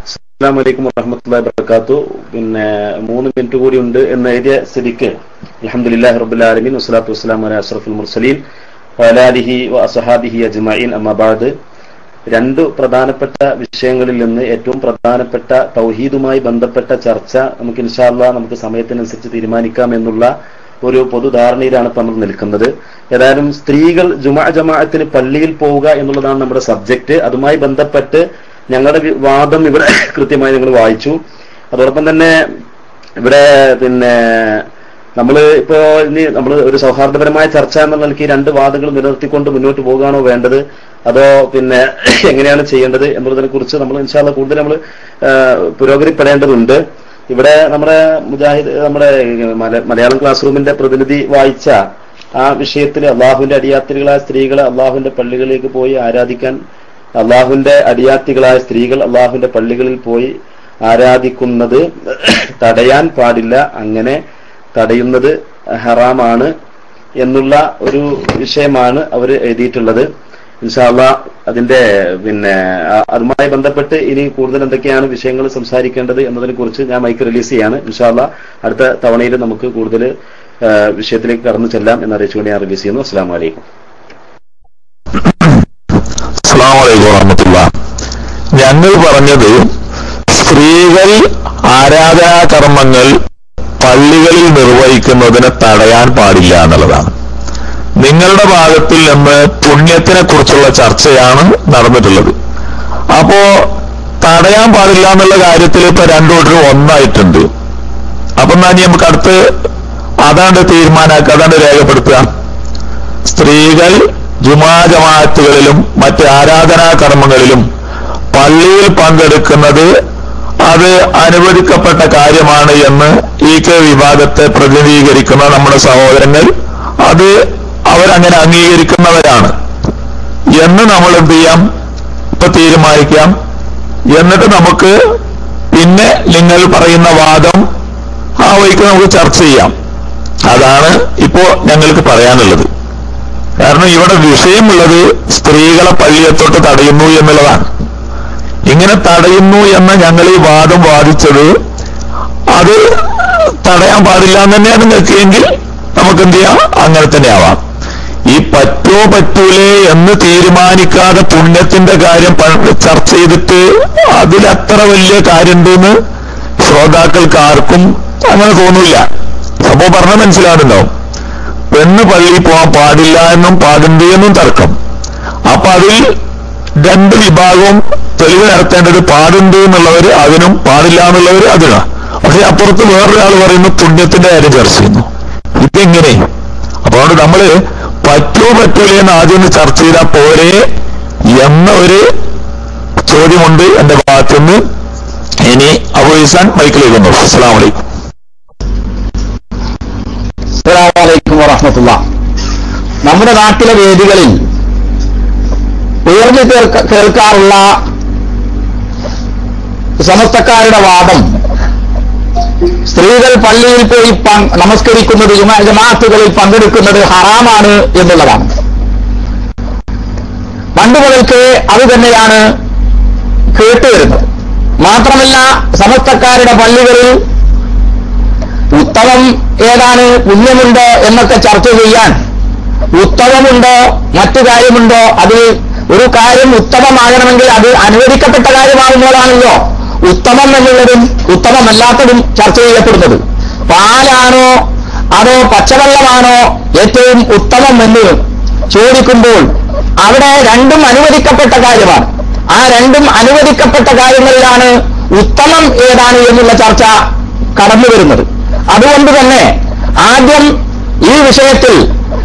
അസ്സലാമു അലൈക്കും വറഹ്മത്തുള്ളാഹി വബറകാതുഹു. പിന്നെ 3 മിനിറ്റ് കൂടി ഉണ്ട് എന്ന് എഴുതിയ സ്ഥിതിക്ക് അൽഹംദുലില്ലാഹി റബ്ബിൽ ആലമീൻ വസ്സലാത്തു വസ്സലാമു അലാ അഷ്റഫിൽ മുർസലീൻ വഅലാ ആലിഹി വഅസ്ഹാബിഹി അജ്മഈൻ. അമ്മാ ബഅദ്. 2 പ്രധാനപ്പെട്ട വിഷയങ്ങളിൽ നിന്ന് ഏറ്റവും പ്രധാനപ്പെട്ട തൗഹീദുമായി ബന്ധപ്പെട്ട ചർച്ച നമുക്ക് ഇൻഷാ അല്ലാഹ് നമുക്ക് സമയത്തിനനുസരിച്ച് തീരുമാനിക്കാം എന്നുള്ള ഒരു പൊതുധാരണയിലാണ് ഇപ്പം നമ്മൾ നിൽക്കുന്നത്. ഏതായാലും സ്ത്രീകൾ ജമാഅത്തിന് പള്ളിയിൽ പോവുക എന്നുള്ളതാണ് നമ്മുടെ സബ്ജക്ട്. അതുമായി ബന്ധപ്പെട്ട് ഞങ്ങളുടെ വാദം ഇവിടെ കൃത്യമായി ഞങ്ങൾ വായിച്ചു. അതോടൊപ്പം തന്നെ ഇവിടെ പിന്നെ നമ്മൾ ഒരു സൗഹാർദ്ദപരമായ ചർച്ച എന്നുള്ള നിലയ്ക്ക് 2 വാദങ്ങൾ നിലനിർത്തിക്കൊണ്ട് മുന്നോട്ട് പോകുകയാണോ വേണ്ടത്, അതോ പിന്നെ എങ്ങനെയാണ് ചെയ്യേണ്ടത് എന്നുള്ളതിനെ കുറിച്ച് നമ്മൾ ഇൻഷാ അല്ലാഹ് കൂടുതൽ നമ്മൾ പുരോഗതിപ്പെടേണ്ടതുണ്ട്. ഇവിടെ നമ്മുടെ മലയാളം ക്ലാസ് റൂമിന്റെ പ്രതിനിധി വായിച്ച ആ വിഷയത്തിൽ അള്ളാഹുവിന്റെ അടിയാത്തികളായ സ്ത്രീകളെ അള്ളാഹുവിന്റെ പള്ളികളിലേക്ക് പോയി ആരാധിക്കാൻ, അള്ളാഹുവിന്റെ അടിയാത്തികളായ സ്ത്രീകൾ അള്ളാഹുവിന്റെ പള്ളികളിൽ പോയി ആരാധിക്കുന്നത് തടയാൻ പാടില്ല, അങ്ങനെ തടയുന്നത് ഹറാമാണ് എന്നുള്ള ഒരു വിഷയമാണ് അവർ എഴുതിയിട്ടുള്ളത്. ഇൻഷാ അല്ലാഹ് അതിന്റെ പിന്നെ അതുമായി ബന്ധപ്പെട്ട് ഇനി കൂടുതൽ എന്തൊക്കെയാണ് വിഷയങ്ങൾ സംസാരിക്കേണ്ടത് എന്നതിനെ കുറിച്ച് ഞാൻ മൈക്ക് റിലീസ് ചെയ്യാണ്. ഇൻഷാ അല്ലാഹ് അടുത്ത തവണയിൽ നമുക്ക് കൂടുതൽ വിഷയത്തിലേക്ക് കടന്നു ചെല്ലാം എന്നറിയിച്ചുകൊണ്ട് ഞാൻ റിലീസ് ചെയ്യുന്നു. അസ്സലാമു അലൈക്കും.
അസ്സലാമു അലൈക്കും വറഹ്മത്തുള്ളാഹി. ഞങ്ങൾ പറഞ്ഞത് സ്ത്രീകൾ ആരാധനാ കർമ്മങ്ങൾ പള്ളികളിൽ നിർവഹിക്കുന്നതിനെ തടയാൻ പാടില്ല എന്നുള്ളതാണ്. നിങ്ങളുടെ ഭാഗത്തിൽ നിന്ന് പുണ്യത്തിനെ കുറിച്ചുള്ള ചർച്ചയാണ് നടന്നിട്ടുള്ളത്. അപ്പോ തടയാൻ പാടില്ല എന്നുള്ള കാര്യത്തിൽ ഇപ്പൊ 2 കൂട്ടരും ഒന്നായിട്ടുണ്ട്. അപ്പൊ എന്നാ നമുക്ക് അടുത്ത് അതാണ്ട് തീരുമാനാക്കുക, അതാണ്ട് രേഖപ്പെടുത്തുക. സ്ത്രീകൾ ജമാഅത്തുകളിലും മറ്റ് ആരാധനാ കർമ്മങ്ങളിലും പള്ളിയിൽ പങ്കെടുക്കുന്നത് അത് അനുവദിക്കപ്പെട്ട കാര്യമാണ് എന്ന് വിഭാഗത്തെ പ്രതിനിധീകരിക്കുന്ന നമ്മുടെ സഹോദരങ്ങൾ അത് അവരങ്ങനെ അംഗീകരിക്കുന്നവരാണ് എന്ന് നമ്മൾ എന്ത് ചെയ്യാം, ഇപ്പൊ തീരുമാനിക്കാം. എന്നിട്ട് നമുക്ക് പിന്നെ നിങ്ങൾ പറയുന്ന വാദം ആ വഴിക്ക് നമുക്ക് ചർച്ച ചെയ്യാം. അതാണ് ഇപ്പോ ഞങ്ങൾക്ക് പറയാനുള്ളത്. കാരണം ഇവിടെ വിഷയമുള്ളത് സ്ത്രീകളെ പള്ളിയെത്തൊട്ട് തടയുന്നു എന്നുള്ളതാണ്. ഇങ്ങനെ തടയുന്നു എന്ന് ഞങ്ങൾ ഈ വാദം വാദിച്ചത് അത് തടയാൻ പാടില്ല എന്ന് തന്നെയാണ് നിൽക്കുകയെങ്കിൽ നമുക്ക് എന്ത് ചെയ്യാം, അങ്ങനെ തന്നെ ആവാം. ഈ പറ്റൂലേ എന്ന് തീരുമാനിക്കാതെ പുണ്യത്തിന്റെ കാര്യം ചർച്ച ചെയ്തിട്ട് അതിലത്ര വലിയ കാര്യമുണ്ടെന്ന് ശ്രോതാക്കൾക്ക് ആർക്കും അങ്ങനെ തോന്നില്ല. സംഭവം പറഞ്ഞാൽ മനസ്സിലാവുന്നുണ്ടാവും. പെണ്ണ് പള്ളിയിൽ പോകാൻ പാടില്ല എന്നും പാടുണ്ട് എന്നും തർക്കം. അപ്പൊ അതിൽ രണ്ട് വിഭാഗവും തെളിവ് നടത്തേണ്ടത് പാടുണ്ട് എന്നുള്ളവര് അതിനും പാടില്ല എന്നുള്ളവര് അതിനാ. പക്ഷെ അപ്പുറത്ത് വേറൊരാൾ പറയുന്നു പുണ്യത്തിന്റെ കാര്യം ചർച്ച ചെയ്യുന്നു. ഇതെങ്ങനെ? അപ്പൊ അതുകൊണ്ട് നമ്മള് പറ്റോ പറ്റൂലേ എന്ന് ആദ്യം ഒന്ന് ചർച്ച ചെയ്താൽ പോരെ എന്ന ഒരു ചോദ്യമുണ്ട് എന്റെ ഭാഗത്തുനിന്ന്. ഇനി അബൂ ഇഹ്സാൻ മൈക്കിലേക്ക് വന്നു. അസ്സലാമു അലൈക്കും.
അസ്സലാമു അലൈക്കും വറഹ്മത്തുള്ളാഹി. നമ്മുടെ നാട്ടിലെ വേദികളിൽ ഉയർന്നു കേൾക്കാറുള്ള സമസ്തക്കാരുടെ വാദം സ്ത്രീകൾ പള്ളിയിൽ പോയി നമസ്കരിക്കുന്നത്, ജമാഅത്തുകളിൽ പങ്കെടുക്കുന്നത് ഹറാമാണ് എന്നുള്ളതാണ്. പണ്ട് മുതൽക്ക് അത് തന്നെയാണ് കേട്ടുവരുന്നത്. മാത്രമല്ല, സമസ്തക്കാരുടെ പള്ളികളിൽ ഉത്തമം ഏതാണ്, പുണ്യമുണ്ടോ എന്നൊക്കെ ചർച്ച ചെയ്യാൻ ഉത്തമമുണ്ടോ മറ്റു കാര്യമുണ്ടോ, അതിൽ ഒരു കാര്യം ഉത്തമമാകണമെങ്കിൽ അത് അനുവദിക്കപ്പെട്ട കാര്യമാകുമ്പോഴാണല്ലോ ഉത്തമം എന്നുള്ളതും ഉത്തമമല്ലാത്തതും ചർച്ച ചെയ്യപ്പെടുന്നത്. പാലാണോ അതോ പച്ചവെള്ളമാണോ ഏറ്റവും ഉത്തമം എന്ന് ചോദിക്കുമ്പോൾ അവിടെ രണ്ടും അനുവദിക്കപ്പെട്ട കാര്യമാണ്. ആ രണ്ടും അനുവദിക്കപ്പെട്ട കാര്യങ്ങളിലാണ് ഉത്തമം ഏതാണ് എന്നുള്ള ചർച്ച കടന്നു വരുന്നത്. അതുകൊണ്ട് തന്നെ ആദ്യം ഈ വിഷയത്തിൽ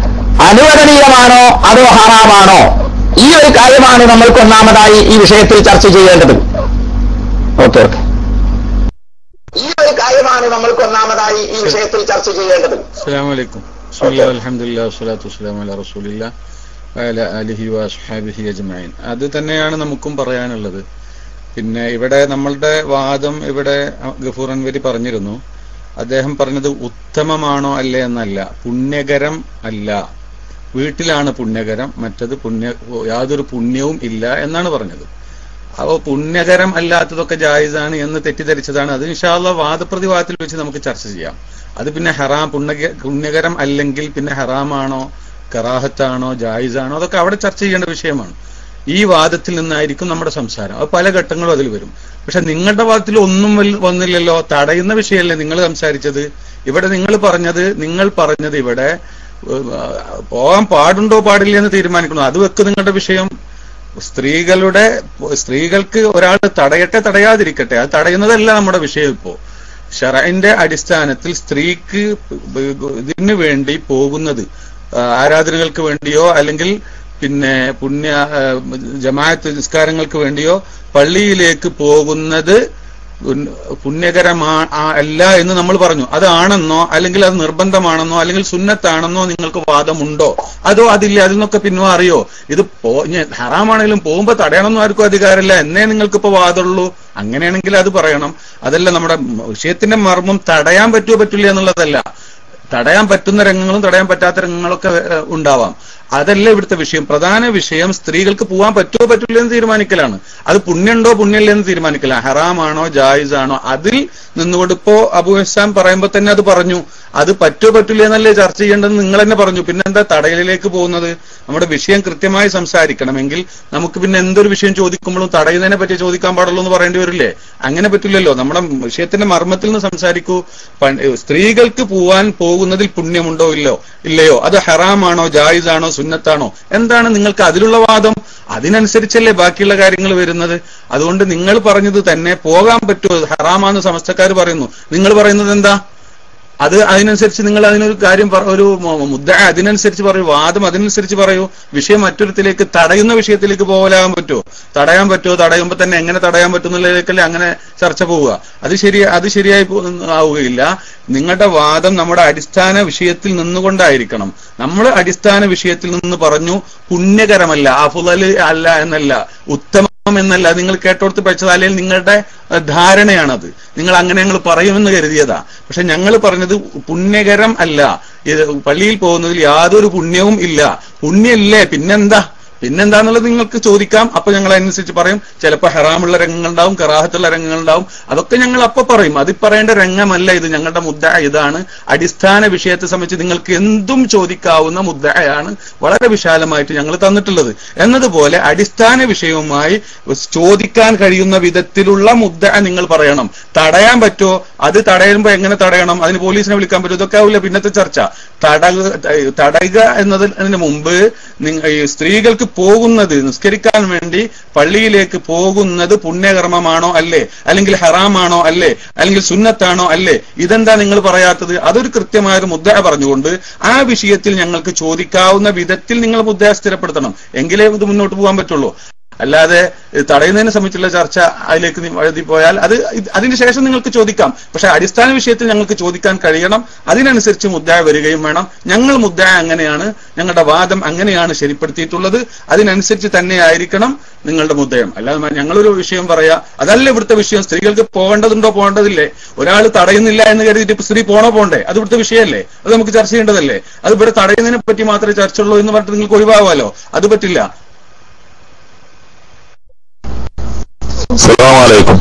അനുവദനീയമാണോ അതോ ഹറാമാണോ, ഈ ഒരു കാര്യമാണ് നമ്മൾക്ക് ഒന്നാമതായി ഈ വിഷയത്തിൽ ചർച്ച ചെയ്യേണ്ടത്. ഓക്കെ, ഈ ഒരു കാര്യമാണ് നമ്മൾക്ക് ഒന്നാമതായി ഈ വിഷയത്തിൽ ചർച്ച ചെയ്യേണ്ടത്.
അസ്സലാമു അലൈക്കും. ബിസ്മില്ലാഹി അൽഹംദുലില്ലാഹി വസ്സലാത്തു വസ്സലാമു അലാ റസൂലില്ലാഹി വഅലാ ആലിഹി വഅസ്ഹാബിഹി അജ്മഈൻ. അത് തന്നെയാണ് നമുക്കും പറയാനുള്ളത്. പിന്നെ ഇവിടെ നമ്മളുടെ വാദം ഇവിടെ ഗഫൂർ അൻവരി പറഞ്ഞിരുന്നു. അദ്ദേഹം പറഞ്ഞത് ഉത്തമമാണോ അല്ലേ എന്നല്ല, പുണ്യകരം അല്ല. വീട്ടിലാണ് പുണ്യകരം, മറ്റത് യാതൊരു പുണ്യവും ഇല്ല എന്നാണ് പറഞ്ഞത്. അപ്പോൾ പുണ്യകരം അല്ലാത്തതൊക്കെ ജായിസാണ് എന്ന് തെറ്റിദ്ധരിച്ചതാണ്. അത് ഇൻഷാ അല്ലാഹ് വാദപ്രതിവാദത്തിൽ വെച്ച് നമുക്ക് ചർച്ച ചെയ്യാം. അത് പിന്നെ ഹറാം പുണ്യകരം അല്ലെങ്കിൽ പിന്നെ ഹറാമാണോ കറാഹത്താണോ ജായിസാണോ അതൊക്കെ അവിടെ ചർച്ച ചെയ്യേണ്ട വിഷയമാണ്. ഈ വാദത്തിൽ നിന്നായിരിക്കും നമ്മുടെ സംസാരം. അത് പല ഘട്ടങ്ങളും അതിൽ വരും. പക്ഷെ നിങ്ങളുടെ വാദത്തിൽ ഒന്നും വന്നില്ലല്ലോ. തടയുന്ന വിഷയമല്ലേ നിങ്ങൾ സംസാരിച്ചത്. ഇവിടെ നിങ്ങൾ പറഞ്ഞത് ഇവിടെ പോകാൻ പാടുണ്ടോ പാടില്ല എന്ന് തീരുമാനിക്കണം. അത് വെക്ക് നിങ്ങളുടെ വിഷയം. സ്ത്രീകൾക്ക് ഒരാൾ തടയാതിരിക്കട്ടെ, അത് തടയുന്നതല്ല നമ്മുടെ വിഷയം. ഇപ്പോ ശറഇന്റെ അടിസ്ഥാനത്തിൽ സ്ത്രീക്ക് ഇതിനു വേണ്ടി പോകുന്നത്, ആരാധനകൾക്ക് വേണ്ടിയോ അല്ലെങ്കിൽ പിന്നെ ജമാഅത്ത് നിസ്കാരങ്ങൾക്ക് വേണ്ടിയോ പള്ളിയിലേക്ക് പോകുന്നത് പുണ്യകരമല്ല എന്ന് നമ്മൾ പറഞ്ഞു. അതാണെന്നോ അല്ലെങ്കിൽ അത് നിർബന്ധമാണെന്നോ അല്ലെങ്കിൽ സുന്നത്താണെന്നോ നിങ്ങൾക്ക് വാദമുണ്ടോ? അതോ അതില്ല, അതിൽ നിന്നൊക്കെ പിന്മാറിയോ? ഇത് ഹറാമാണെങ്കിലും പോകുമ്പോ തടയണമെന്നും ആർക്കും അധികാരമില്ല എന്നേ നിങ്ങൾക്കിപ്പോ വാദമുള്ളൂ. അങ്ങനെയാണെങ്കിൽ അത് പറയണം. അതല്ല നമ്മുടെ വിഷയത്തിന്റെ മർമ്മം. തടയാൻ പറ്റുമോ പറ്റില്ല എന്നുള്ളതല്ല. തടയാൻ പറ്റുന്ന രംഗങ്ങളും തടയാൻ പറ്റാത്ത രംഗങ്ങളൊക്കെ ഉണ്ടാവാം. അതല്ല ഇവിടുത്തെ വിഷയം. പ്രധാന വിഷയം സ്ത്രീകൾക്ക് പോകാൻ പറ്റുമോ പറ്റില്ല എന്ന് തീരുമാനിക്കലാണ്. അത് പുണ്യമുണ്ടോ പുണ്യമില്ല എന്ന് തീരുമാനിക്കല. ഹറാമാണോ ജായിസാണോ അതിൽ നിന്നുകൊണ്ട് ഇപ്പോ അബൂ ഇഹ്സാൻ പറയുമ്പോ തന്നെ അത് പറഞ്ഞു. അത് പറ്റുമോ പറ്റില്ല എന്നല്ലേ ചർച്ച ചെയ്യേണ്ടത് നിങ്ങൾ തന്നെ പറഞ്ഞു. പിന്നെന്താ തടയലിലേക്ക് പോകുന്നത്? നമ്മുടെ വിഷയം കൃത്യമായി സംസാരിക്കണമെങ്കിൽ നമുക്ക് പിന്നെ എന്തൊരു വിഷയം ചോദിക്കുമ്പോഴും തടയുന്നതിനെ പറ്റി ചോദിക്കാൻ പാടുള്ളൂ എന്ന് പറയേണ്ടി വരില്ലേ? അങ്ങനെ പറ്റില്ലല്ലോ. നമ്മുടെ വിഷയത്തിന്റെ മർമ്മത്തിൽ നിന്ന് സംസാരിക്കൂ. സ്ത്രീകൾക്ക് പോകുന്നതിൽ പുണ്യമുണ്ടോ ഇല്ലയോ, അത് ഹറാമാണോ ജായിസാണോ സുന്നത്താണോ, എന്താണ് നിങ്ങൾക്ക് അതിലുള്ള വാദം? അതിനനുസരിച്ചല്ലേ ബാക്കിയുള്ള കാര്യങ്ങൾ വരുന്നത്. അതുകൊണ്ട് നിങ്ങൾ പറഞ്ഞത് തന്നെ പോകാൻ പറ്റുമോ ഹറാമാന്ന് സമസ്തക്കാർ പറയുന്നു. നിങ്ങൾ പറയുന്നത് എന്താ? അത് അതിനനുസരിച്ച് നിങ്ങൾ അതിനൊരു കാര്യം ഒരു മുദ്ദ അതിനനുസരിച്ച് പറയൂ, വാദം അതിനനുസരിച്ച് പറയൂ. വിഷയം മറ്റൊരുത്തിലേക്ക് തടയുന്ന വിഷയത്തിലേക്ക് പോകാൻ പറ്റുമോ? തടയാൻ പറ്റുമോ? തടയുമ്പോൾ തന്നെ എങ്ങനെ തടയാൻ പറ്റുന്നതിലേക്കല്ലേ അങ്ങനെ ചർച്ച പോവുക. അത് ശരിയായി ആവുകയില്ല. നിങ്ങളുടെ വാദം നമ്മുടെ അടിസ്ഥാന വിഷയത്തിൽ നിന്നുകൊണ്ടായിരിക്കണം. നമ്മൾ അടിസ്ഥാന വിഷയത്തിൽ നിന്ന് പറഞ്ഞു പുണ്യകരമല്ല, അഫ്ളൽ അല്ല എന്നല്ല, ഉത്തമം എന്നല്ല. നിങ്ങൾ കേട്ടോടുത്ത് പഠിച്ചത്, അല്ലെങ്കിൽ നിങ്ങളുടെ ധാരണയാണത്. നിങ്ങൾ അങ്ങനെ ഞങ്ങൾ പറയുമെന്ന് കരുതിയതാ. പക്ഷെ ഞങ്ങൾ പറഞ്ഞത് പുണ്യകരം അല്ല. പള്ളിയിൽ പോകുന്നതിൽ യാതൊരു പുണ്യവും ഇല്ല. പുണ്യമില്ലേ പിന്നെന്താന്നുള്ളത് നിങ്ങൾക്ക് ചോദിക്കാം. അപ്പൊ ഞങ്ങൾ അതിനനുസരിച്ച് പറയും. ചിലപ്പോൾ ഹറാമുള്ള രംഗങ്ങളുണ്ടാവും, കറാഹത്തുള്ള രംഗങ്ങളുണ്ടാവും. അതൊക്കെ ഞങ്ങൾ അപ്പൊ പറയും. അത് പറയേണ്ട രംഗമല്ല ഇത്. ഞങ്ങളുടെ മുദ്ദ ഇതാണ്. അടിസ്ഥാന വിഷയത്തെ സംബന്ധിച്ച് നിങ്ങൾക്ക് എന്തും ചോദിക്കാവുന്ന മുദ്ദയാണ് വളരെ വിശാലമായിട്ട് ഞങ്ങൾ തന്നിട്ടുള്ളത്. എന്നതുപോലെ അടിസ്ഥാന വിഷയവുമായി ചോദിക്കാൻ കഴിയുന്ന വിധത്തിലുള്ള മുദ്ദ നിങ്ങൾ പറയണം. തടയാൻ പറ്റുമോ?
അത് തടയുമ്പോ എങ്ങനെ തടയണം, അതിന് പോലീസിനെ വിളിക്കാൻ പറ്റും, ഇതൊക്കെ ആവില്ല പിന്നത്തെ ചർച്ച. തടയുക എന്നതിന് മുമ്പ് സ്ത്രീകൾക്ക് പോകുന്നത്, നിസ്കരിക്കാൻ വേണ്ടി പള്ളിയിലേക്ക് പോകുന്നത് പുണ്യകർമ്മമാണോ അല്ലേ, അല്ലെങ്കിൽ ഹറാമാണോ അല്ലേ, അല്ലെങ്കിൽ സുന്നത്താണോ അല്ലേ, ഇതെന്താ നിങ്ങൾ പറയാത്തത്? അതൊരു കൃത്യമായ ഒരു മുദ്ദ പറഞ്ഞുകൊണ്ട് ആ വിഷയത്തിൽ ഞങ്ങൾക്ക് ചോദിക്കാവുന്ന വിധത്തിൽ നിങ്ങൾ മുദ്ദ സ്ഥിരപ്പെടുത്തണം, എങ്കിലേ ഇത് മുന്നോട്ട് പോകാൻ പറ്റുള്ളൂ. അല്ലാതെ തടയുന്നതിനെ സംബന്ധിച്ചുള്ള ചർച്ച അതിലേക്ക് വഴുതി പോയാൽ അതിന് ശേഷം നിങ്ങൾക്ക് ചോദിക്കാം. പക്ഷെ അടിസ്ഥാന വിഷയത്തിൽ ഞങ്ങൾക്ക് ചോദിക്കാൻ കഴിയണം. അതിനനുസരിച്ച് മുദ്ദ വരികയും വേണം. ഞങ്ങൾ മുദ്ദ അങ്ങനെയാണ്, ഞങ്ങളുടെ വാദം അങ്ങനെയാണ് ശരിപ്പെടുത്തിയിട്ടുള്ളത്, അതിനനുസരിച്ച് തന്നെ ആയിരിക്കണം നിങ്ങളുടെ മുദ്ദയം. അല്ലാതെ ഞങ്ങളൊരു വിഷയം പറയാ, അതല്ല ഇവിടുത്തെ വിഷയം. സ്ത്രീകൾക്ക് പോകേണ്ടതുണ്ടോ പോകേണ്ടതില്ലേ? ഒരാൾ തടയുന്നില്ല എന്ന് കരുതിയിട്ട് സ്ത്രീ പോണ്ടേ? അത് ഇവിടുത്തെ വിഷയമല്ലേ? അത് നമുക്ക് ചർച്ച ചെയ്യേണ്ടതല്ലേ? അത് ഇവിടെ തടയുന്നതിനെ പറ്റി മാത്രമേ ചർച്ച ഉള്ളൂ എന്ന് പറഞ്ഞിട്ട് നിങ്ങൾക്ക് ഒഴിവാകാമല്ലോ. അത് പറ്റില്ല.
അസ്സലാമു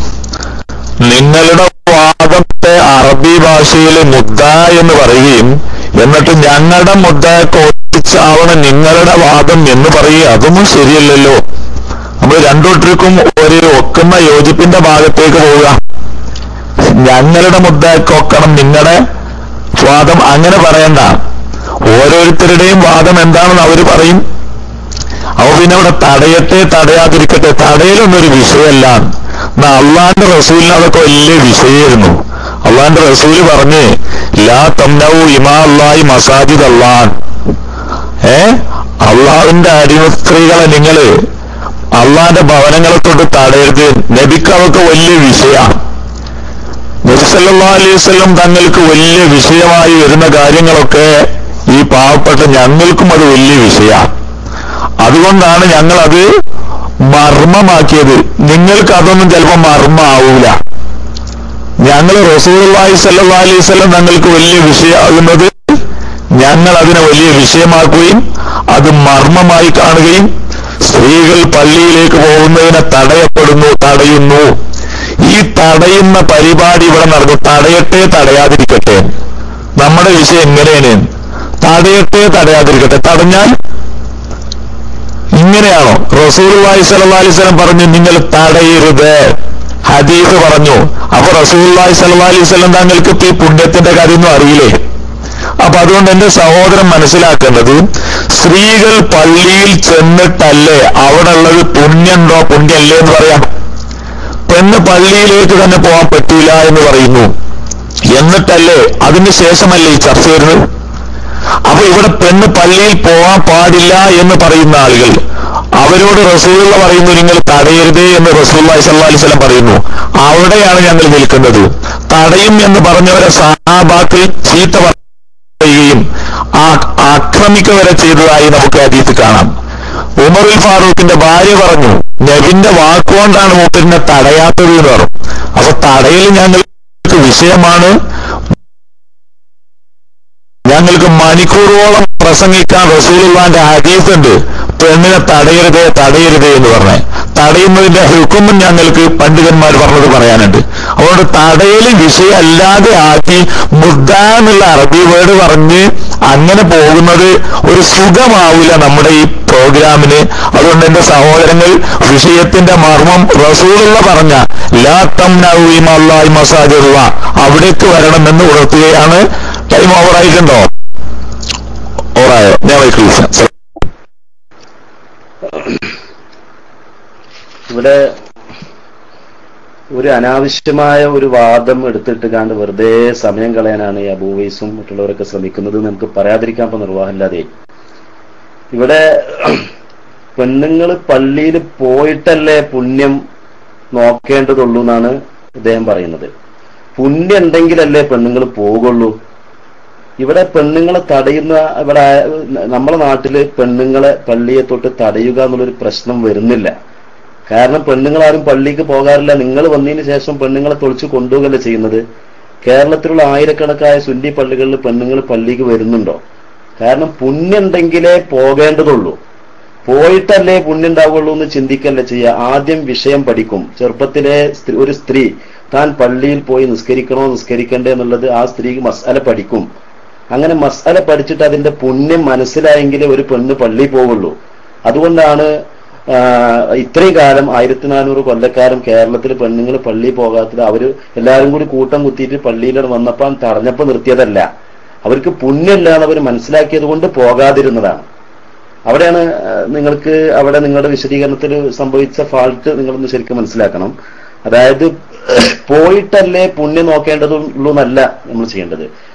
നിങ്ങളുടെ വാദത്തെ അറബി ഭാഷയിൽ മുദ്ദ എന്ന് പറയുകയും എന്നിട്ട് ഞങ്ങളുടെ മുദ്ദയൊക്കെ ഒട്ടിച്ചാവണം നിങ്ങളുടെ വാദം എന്ന് പറയുക, അതൊന്നും ശരിയല്ലല്ലോ. നമ്മൾ രണ്ടൂട്ടർക്കും ഒരു ഒക്കുന്ന യോജിപ്പിന്റെ ഭാഗത്തേക്ക് പോവുക. ഞങ്ങളുടെ മുദ്ദയൊക്കെ ഒക്കണം നിങ്ങളുടെ വാദം, അങ്ങനെ പറയണ്ട. ഓരോരുത്തരുടെയും വാദം എന്താണെന്ന് അവർ പറയും. അപ്പൊ പിന്നെ അവിടെ തടയട്ടെ തടയാതിരിക്കട്ടെ, തടയലൊന്നൊരു വിഷയമല്ല. എന്നാ അള്ളാന്റെ റസൂലിന് അതൊക്കെ വലിയ വിഷയമായിരുന്നു. അള്ളാന്റെ റസൂല് പറഞ്ഞ് ലാ തംനഉ ഇമാ അല്ലാഹി മസാജിദ് അല്ലാഹ്, അള്ളാഹുവിന്റെ അടിമ സ്ത്രീകളെ നിങ്ങള് അള്ളാന്റെ ഭവനങ്ങളെ തൊട്ട് തടയരുത്. നബിക്ക് അതൊക്കെ വലിയ വിഷയമാണ്. നബി സല്ലല്ലാഹു അലൈഹി വസല്ലം തങ്ങൾക്ക് വലിയ വിഷയമായി വരുന്ന കാര്യങ്ങളൊക്കെ ഈ പാവപ്പെട്ട ഞങ്ങൾക്കും അത് വലിയ വിഷയമാണ്. അതുകൊണ്ടാണ് ഞങ്ങളത് മർമ്മമാക്കിയത്. നിങ്ങൾക്ക് അതൊന്നും ചിലപ്പോൾ മർമ്മമാവൂല. ഞങ്ങൾ റസൂലുള്ളാഹി സ്വല്ലല്ലാഹു അലൈഹി വസല്ലം തങ്ങൾക്ക് വലിയ വിഷയമാകുന്നത് ഞങ്ങൾ അതിനെ വലിയ വിഷയമാക്കുകയും അത് മർമ്മമായി കാണുകയും സ്ത്രീകൾ പള്ളിയിലേക്ക് പോകുന്നതിനെ തടയുന്നു. ഈ തടയുന്ന പരിപാടി ഇവിടെ നടന്നു. തടയട്ടെ തടയാതിരിക്കട്ടെ, നമ്മുടെ വിഷയം എങ്ങനെയാണ്? തടയട്ടെ തടയാതിരിക്കട്ടെ. തടഞ്ഞാൽ ഇങ്ങനെയാണോ? റസൂലുള്ളാഹി സ്വല്ലല്ലാഹു അലൈഹി വസല്ലം പറഞ്ഞു നിങ്ങൾ തടയരുത്, ഹദീസ് പറഞ്ഞു. അപ്പൊ റസൂലുള്ളാഹി സ്വല്ലല്ലാഹു അലൈഹി വസല്ലം താങ്കൾക്ക് ഈ പുണ്യത്തിന്റെ കാര്യമൊന്നും അറിയില്ലേ? അപ്പൊ അതുകൊണ്ട് എന്റെ സഹോദരൻ മനസ്സിലാക്കേണ്ടത്, സ്ത്രീകൾ പള്ളിയിൽ ചെന്നിട്ടല്ലേ അവിടെ ഉള്ളത് പുണ്യണ്ടോ പുണ്യല്ലേ എന്ന് പറയാം. പെണ്ണ് പള്ളിയിലേക്ക് തന്നെ പോകാൻ പറ്റൂല എന്ന് പറയുന്നു, എന്നിട്ടല്ലേ അതിന് ശേഷമല്ലേ ഈ ചർച്ച വരുന്നത്? അപ്പൊ ഇവിടെ പെണ്ണ് പള്ളിയിൽ പോകാൻ പാടില്ല എന്ന് പറയുന്ന ആളുകൾ, അവരോട് റസൂലുള്ള പറയുന്നു നിങ്ങൾ തടയരുതേ എന്ന് റസൂലുള്ളാഹി സ്വല്ലല്ലാഹു അലൈഹി വസല്ലം പറയുന്നു. അവിടെയാണ് ഞങ്ങൾ നിൽക്കുന്നത്. തടയും എന്ന് പറഞ്ഞവരെ സഹാബാക്കൾ ചീത്ത പറയുകയും ആക്രമിക്കുക വരെ ചെയ്തതായി നമുക്ക് ഹദീസിൽ കാണാം. ഉമറുൽ ഫാറൂഖിന്റെ ഭാര്യ പറഞ്ഞു നബിന്റെ വാക്കുകൊണ്ടാണ് മൂപ്പരിനെ തടയാത്തത് എന്ന് പറഞ്ഞു. അപ്പൊ തടയൽ ഞങ്ങൾക്ക് വിഷയമാണ്. ഞങ്ങൾക്ക് മണിക്കൂറോളം പ്രസംഗിക്കാൻ റസൂലുള്ളാഹിന്റെ ഹദീസ് ഉണ്ട്, പെണ്ണിനെ തടയരുതേ എന്ന് പറഞ്ഞേ. തടയുന്നതിന്റെ ഹുക്കുമും ഞങ്ങൾക്ക് പണ്ഡിതന്മാർ പറഞ്ഞത് പറയാനുണ്ട്. അതുകൊണ്ട് തടയൽ വിഷയമല്ലാതെ ആക്കി മുദ്ദ എന്നുള്ള അറബി വേർഡ് പറഞ്ഞ് അങ്ങനെ പോകുന്നത് ഒരു സുഖമാവില്ല നമ്മുടെ ഈ പ്രോഗ്രാമിന്. അതുകൊണ്ട് എന്റെ സഹോദരങ്ങൾ, വിഷയത്തിന്റെ മർമ്മം റസൂലുള്ള പറഞ്ഞ ലാ തംനഉ ഇമാ അല്ലാഹി മസാജിദ് അവിടേക്ക് വരണമെന്ന് ഉണർത്തുകയാണ്. ടൈം ഓവറായിട്ടുണ്ടോ? ഓവറായോ? ഞാൻ വൈകിട്ട്
ഇവിടെ ഒരു അനാവശ്യമായ ഒരു വാദം എടുത്തിട്ട് കണ്ട് വെറുതെ സമയം കളയാനാണ് ഈ അബൂവൈസും മറ്റുള്ളവരൊക്കെ ശ്രമിക്കുന്നത്. നമുക്ക് പറയാതിരിക്കാൻ ഇപ്പൊ നിർവാഹമില്ലാതെ. ഇവിടെ പെണ്ണുങ്ങൾ പള്ളിയിൽ പോയിട്ടല്ലേ പുണ്യം നോക്കേണ്ടതുള്ളൂ എന്നാണ് ഇദ്ദേഹം പറയുന്നത്. പുണ്യം ഉണ്ടെങ്കിലല്ലേ പെണ്ണുങ്ങൾ പോകുള്ളൂ. ഇവിടെ പെണ്ണുങ്ങളെ തടയുന്ന, ഇവിടെ നമ്മളെ നാട്ടില് പെണ്ണുങ്ങളെ പള്ളിയെ തൊട്ട് തടയുക എന്നുള്ളൊരു പ്രശ്നം വരുന്നില്ല. കാരണം പെണ്ണുങ്ങളാരും പള്ളിക്ക് പോകാറില്ല. നിങ്ങൾ വന്നതിന് ശേഷം പെണ്ണുങ്ങളെ തൊളിച്ച് കൊണ്ടുപോകല്ലേ ചെയ്യുന്നത്. കേരളത്തിലുള്ള ആയിരക്കണക്കായ സുന്നി പള്ളികളിൽ പെണ്ണുങ്ങൾ പള്ളിക്ക് വരുന്നുണ്ടോ? കാരണം പുണ്യം ഉണ്ടെങ്കിലേ പോകേണ്ടതുള്ളൂ. പോയിട്ടല്ലേ പുണ്യം ഉണ്ടാവുള്ളൂ എന്ന് ചിന്തിക്കല്ലേ ചെയ്യുക. ആദ്യം വിഷയം പഠിക്കും. ചെറുപ്പത്തിലെ ഒരു സ്ത്രീ താൻ പള്ളിയിൽ പോയി നിസ്കരിക്കണോ നിസ്കരിക്കണ്ടേ എന്നുള്ളത് ആ സ്ത്രീക്ക് മസ്അല പഠിക്കും. അങ്ങനെ മസ്അല പഠിച്ചിട്ട് അതിന്റെ പുണ്യം മനസ്സിലായെങ്കിലേ ഒരു പെണ്ണ് പള്ളിയിൽ പോവുള്ളൂ. അതുകൊണ്ടാണ് ഇത്രയും കാലം 1400 കൊല്ലക്കാലം കേരളത്തിൽ പെണ്ണുങ്ങൾ പള്ളി പോകാത്തത് അവര് എല്ലാവരും കൂടി കൂട്ടം കുത്തിയിട്ട് പള്ളിയിലാണ് വന്നപ്പോൾ തടഞ്ഞപ്പോൾ നിർത്തിയതല്ല. അവർക്ക് പുണ്യമില്ല എന്ന് അവർ മനസ്സിലാക്കിയത് കൊണ്ട് പോകാതിരുന്നതാണ്. അവിടെയാണ് നിങ്ങൾക്ക് അവിടെ നിങ്ങളുടെ വിശദീകരണത്തിൽ സംഭവിച്ച ഫാൾട്ട് നിങ്ങളൊന്ന് ശരിക്കും മനസ്സിലാക്കണം. അതായത് പോയിട്ടല്ലേ പുണ്യം നോക്കേണ്ടതുള്ളൂ എന്നല്ല നമ്മൾ ചെയ്യേണ്ടത്.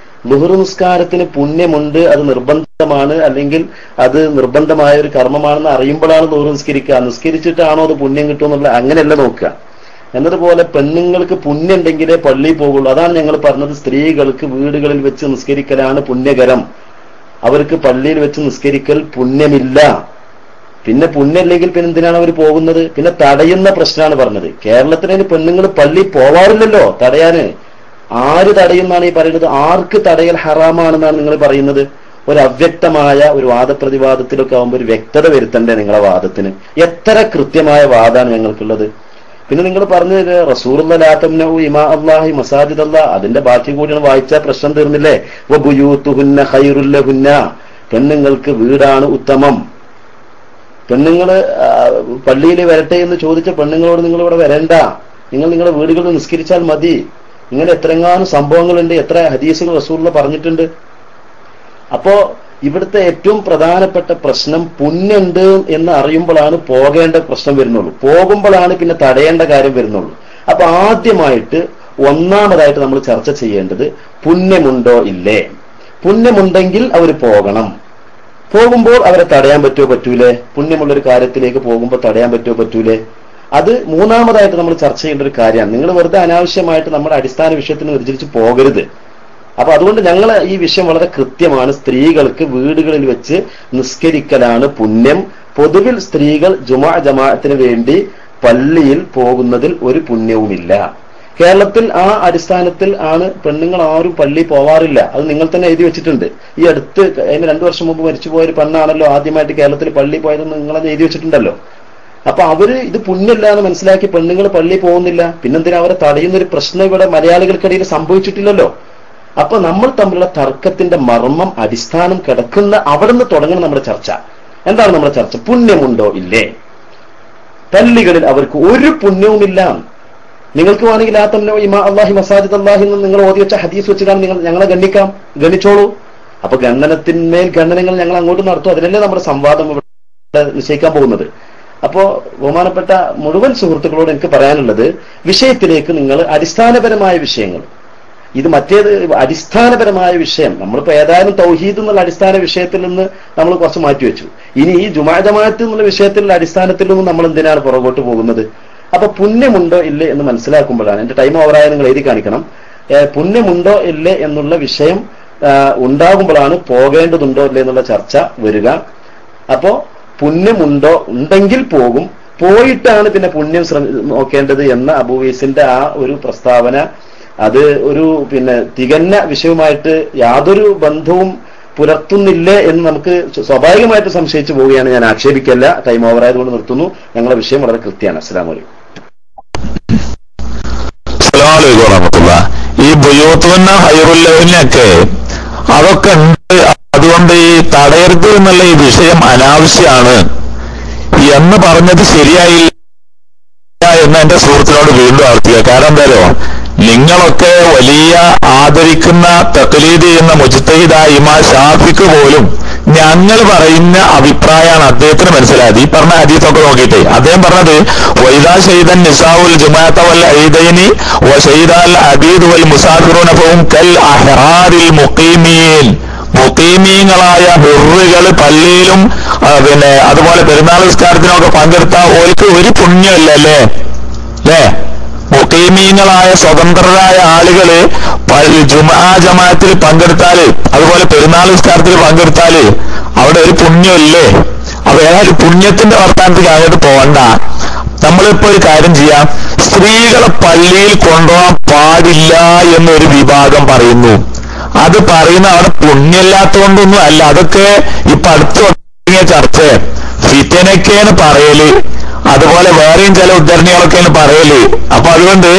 ളുഹർ നിസ്കാരത്തിന് പുണ്യമുണ്ട്, അത് നിർബന്ധമാണ്, അല്ലെങ്കിൽ അത് നിർബന്ധമായ ഒരു കർമ്മമാണെന്ന് അറിയുമ്പോഴാണ് ളുഹർ നിസ്കരിക്കുക. നിസ്കരിച്ചിട്ടാണോ അത് പുണ്യം കിട്ടുമെന്നുള്ള അങ്ങനെയല്ല നോക്കുക. എന്നതുപോലെ പെണ്ണുങ്ങൾക്ക് പുണ്യം ഉണ്ടെങ്കിലേ പള്ളിയിൽ പോകുള്ളൂ. അതാണ് ഞങ്ങൾ പറഞ്ഞത്, സ്ത്രീകൾക്ക് വീടുകളിൽ വെച്ച് നിസ്കരിക്കലാണ് പുണ്യകരം. അവർക്ക് പള്ളിയിൽ വെച്ച് നിസ്കരിക്കൽ പുണ്യമില്ല. പിന്നെ പുണ്യമില്ലെങ്കിൽ പിന്നെ എന്തിനാണ് അവർ പോകുന്നത്? പിന്നെ തടയുന്ന പ്രശ്നമാണ് പറഞ്ഞത്. കേരളത്തിലെ പെണ്ണുങ്ങൾ പള്ളി പോവാറില്ലല്ലോ തടയാന്. ആര് തടയുന്നാണ് ഈ പറയുന്നത്? ആർക്ക് തടയൽ ഹറാമാണെന്നാണ് നിങ്ങൾ പറയുന്നത്? ഒരു അവ്യക്തമായ ഒരു വാദപ്രതിവാദത്തിലൊക്കെ ആവുമ്പോൾ ഒരു വ്യക്തത വരുത്തണ്ടേ നിങ്ങളെ വാദത്തിന്? എത്ര കൃത്യമായ വാദമാണ് ഞങ്ങൾക്കുള്ളത്. പിന്നെ നിങ്ങൾ പറഞ്ഞത് റസൂലുള്ളാഹി ലാ തംനഉ ഇമാ അല്ലാഹി മസാജിദ് അല്ലാഹ്, അതിന്റെ ബാക്കി കൂടിയാണ് വായിച്ചാൽ പ്രശ്നം തീർന്നില്ലേ? വബുയൂതുഹുന്ന ഖൈറുൽ ലഹുന്ന, പെണ്ണുങ്ങൾക്ക് വീടാണ് ഉത്തമം. പെണ്ണുങ്ങള് പള്ളിയിൽ വരട്ടെ എന്ന് ചോദിച്ച പെണ്ണുങ്ങളോട് നിങ്ങൾ ഇവിടെ വരണ്ട, നിങ്ങൾ നിങ്ങളുടെ വീടുകളിൽ നിസ്കരിച്ചാൽ മതി. ഇങ്ങനെ എത്രങ്ങാനും സംഭവങ്ങളുണ്ട്, എത്ര ഹദീസുകൾ റസൂലുള്ളാഹി പറഞ്ഞിട്ടുണ്ട്. അപ്പോ ഇവിടുത്തെ ഏറ്റവും പ്രധാനപ്പെട്ട പ്രശ്നം പുണ്യുണ്ട് എന്ന് അറിയുമ്പോഴാണ് പോകേണ്ട പ്രശ്നം വരുന്നുള്ളൂ. പോകുമ്പോഴാണ് പിന്നെ തടയേണ്ട കാര്യം വരുന്നുള്ളൂ. അപ്പൊ ആദ്യമായിട്ട് ഒന്നാമതായിട്ട് നമ്മൾ ചർച്ച ചെയ്യേണ്ടത് പുണ്യമുണ്ടോ ഇല്ലേ. പുണ്യമുണ്ടെങ്കിൽ അവർ പോകണം. പോകുമ്പോൾ അവരെ തടയാൻ പറ്റുമോ പറ്റൂലേ? പുണ്യമുള്ളൊരു കാര്യത്തിലേക്ക് പോകുമ്പോൾ തടയാൻ പറ്റുമോ പറ്റൂലേ? അത് മൂന്നാമതായിട്ട് നമ്മൾ ചർച്ച ചെയ്യേണ്ട ഒരു കാര്യമാണ്. നിങ്ങൾ വെറുതെ അനാവശ്യമായിട്ട് നമ്മുടെ അടിസ്ഥാന വിഷയത്തിന് വ്യതിചലിച്ച് പോകരുത്. അപ്പൊ അതുകൊണ്ട് ഞങ്ങൾ ഈ വിഷയം വളരെ കൃത്യമാണ്. സ്ത്രീകൾക്ക് വീടുകളിൽ വെച്ച് നിസ്കരിക്കലാണ് പുണ്യം. പൊതുവിൽ സ്ത്രീകൾ ജമാഅത്തിന് വേണ്ടി പള്ളിയിൽ പോകുന്നതിൽ ഒരു പുണ്യവുമില്ല. കേരളത്തിൽ ആ അടിസ്ഥാനത്തിൽ ആണ് പെണ്ണുങ്ങൾ ആരും പള്ളി പോവാറില്ല. അത് നിങ്ങൾ തന്നെ എഴുതി വെച്ചിട്ടുണ്ട്. ഈ അടുത്ത് അതിന് 2 വർഷം മുമ്പ് മരിച്ചുപോയൊരു പെണ്ണാണല്ലോ ആദ്യമായിട്ട് കേരളത്തിൽ പള്ളി പോയതെന്ന് നിങ്ങളത് എഴുതി വെച്ചിട്ടുണ്ടല്ലോ. അപ്പൊ അവര് ഇത് പുണ്യമില്ല എന്ന് മനസ്സിലാക്കി പെണ്ണുങ്ങൾ പള്ളി പോകുന്നില്ല. പിന്നെന്തിനാ അവരെ തടയുന്നൊരു പ്രശ്നം ഇവിടെ മലയാളികൾക്കിടയിൽ സംഭവിച്ചിട്ടില്ലല്ലോ. അപ്പൊ നമ്മൾ തമ്മിലുള്ള തർക്കത്തിന്റെ മർമ്മം അടിസ്ഥാനം കിടക്കുന്ന അവിടെ നിന്ന് തുടങ്ങണം നമ്മുടെ ചർച്ച. എന്താണ് നമ്മുടെ ചർച്ച? പുണ്യമുണ്ടോ ഇല്ലേ? പള്ളികളിൽ അവർക്ക് ഒരു പുണ്യവുമില്ല. നിങ്ങൾക്ക് വേണമെങ്കിൽ ആ തമ്മിലോ ഇമാ അല്ലാഹി മസാജിദ് അല്ലാഹി എന്ന് നിങ്ങൾ ഓതി വെച്ച ഹദീസ് വെച്ചിട്ടാണ് നിങ്ങൾ ഞങ്ങളെ ഗണിച്ചോളൂ. അപ്പൊ ഗണനത്തിന്മേൽ ഗണനങ്ങൾ ഞങ്ങൾ അങ്ങോട്ട് നടത്തും. അതിനല്ലേ നമ്മുടെ സംവാദം ഇവിടെ നിശ്ചയിക്കാൻ പോകുന്നത്. അപ്പോ ബഹുമാനപ്പെട്ട മുഴുവൻ സുഹൃത്തുക്കളോട് എനിക്ക് പറയാനുള്ളത്, വിഷയത്തിലേക്ക് നിങ്ങൾ അടിസ്ഥാനപരമായ വിഷയങ്ങൾ, ഇത് മറ്റേത് അടിസ്ഥാനപരമായ വിഷയം നമ്മളിപ്പോ ഏതായാലും തൗഹീദ് എന്നുള്ള അടിസ്ഥാന വിഷയത്തിൽ നിന്ന് നമ്മൾ കുറച്ച് മാറ്റിവെച്ചു. ഇനി ഈ ജമാഅത്ത് എന്നുള്ള വിഷയത്തിലുള്ള അടിസ്ഥാനത്തിൽ നിന്നും നമ്മൾ എന്തിനാണ് പുറകോട്ട് പോകുന്നത്? അപ്പൊ പുണ്യമുണ്ടോ ഇല്ലേ എന്ന് മനസ്സിലാക്കുമ്പോഴാണ്, എന്റെ ടൈം ഓവറായ നിങ്ങൾ എഴുതി കാണിക്കണം, പുണ്യമുണ്ടോ ഇല്ലേ എന്നുള്ള വിഷയം ഉണ്ടാകുമ്പോഴാണ് പോകേണ്ടതുണ്ടോ ഇല്ലേ എന്നുള്ള ചർച്ച വരിക. അപ്പോ പുണ്യമുണ്ടോ ഉണ്ടെങ്കിൽ പോകും, പോയിട്ടാണ് പിന്നെ പുണ്യം നോക്കേണ്ടത് എന്ന അബൂവൈസിന്റെ ആ ഒരു പ്രസ്താവന, അത് ഒരു തികഞ്ഞ വിഷയവുമായിട്ട് യാതൊരു ബന്ധവും പുലർത്തുന്നില്ലേ എന്ന് നമുക്ക് സ്വാഭാവികമായിട്ട് സംശയിച്ചു പോവുകയാണ്. ഞാൻ ആക്ഷേപിക്കല്ല, ടൈം ഓവർ ആയതുകൊണ്ട് നിർത്തുന്നു. ഞങ്ങളുടെ വിഷയം വളരെ കൃത്യമാണ്. അസ്സലാമു അലൈക്കും.
ഈ ബുയൂത്തുന്ന ഹൈറുല്ലവിനൊക്കെ അതൊക്കെ ഉണ്ട്. അതുകൊണ്ട് ഈ തടയരുത് എന്നുള്ള ഈ വിഷയം അനാവശ്യമാണ് എന്ന് പറഞ്ഞത് ശരിയായില്ല എന്ന് എന്റെ സുഹൃത്തിനോട് വീണ്ടും ആവർത്തിക്കുക. കാരണം എന്തായാലോ, നിങ്ങളൊക്കെ വലിയ ആദരിക്കുന്ന തഖ്ലീദ് ചെയ്യുന്ന മുജ്തഹിദായ ഇമാം ഷാഫിക്ക് പോലും ഞങ്ങൾ പറയുന്ന അഭിപ്രായമാണ് അദ്ദേഹത്തിന് മനസ്സിലായത്. ഈ പറഞ്ഞ ഹദീസൊക്കെ നോക്കിയിട്ട് അദ്ദേഹം പറഞ്ഞത്, വൈദാ ഷഹീദൻ നിസാഉൽ ജുമാഅത വൽ ഈദൈനി വശഹീദൽ അബീദ് വൽ മുസാഫിറൂന ഫഹും കൽ അഹ്റാരിൽ മുഖീമീൻ. മുഖീമീങ്ങളായ ഹുറുകൾ പള്ളിയിലും അതുപോലെ പെരുന്നാൾ നിസ്കാരത്തിനൊക്കെ പങ്കെടുത്താൽ ഓർക്ക് ഒരു പുണ്യമല്ലേ അല്ലേ? മുഖീമീങ്ങളായ സ്വതന്ത്രരായ ആളുകള് ജമാഅത്തിൽ പങ്കെടുത്താല്, അതുപോലെ പെരുന്നാൾ നിസ്കാരത്തിൽ പങ്കെടുത്താല് അവിടെ ഒരു പുണ്യമല്ലേ? അപ്പൊ ഏതായാലും പുണ്യത്തിന്റെ വർത്താനത്തേക്ക് അങ്ങോട്ട് പോകണ്ട. നമ്മളിപ്പോ ഒരു കാര്യം ചെയ്യാം, സ്ത്രീകളെ പള്ളിയിൽ കൊണ്ടുപോകാൻ പാടില്ല എന്നൊരു വിഭാഗം പറയുന്നു. അത് പറയുന്ന അവിടെ പുണ്യമില്ലാത്തതുകൊണ്ടൊന്നും അല്ല, അതൊക്കെ ഇപ്പൊ അടുത്ത് തുടങ്ങിയ ചർച്ച. ഫിത്തനൊക്കെയാണ് പറയല്, അതുപോലെ വേറെയും ചില ഉദ്ധരണികളൊക്കെയാണ് പറയല്. അപ്പൊ അതുകൊണ്ട്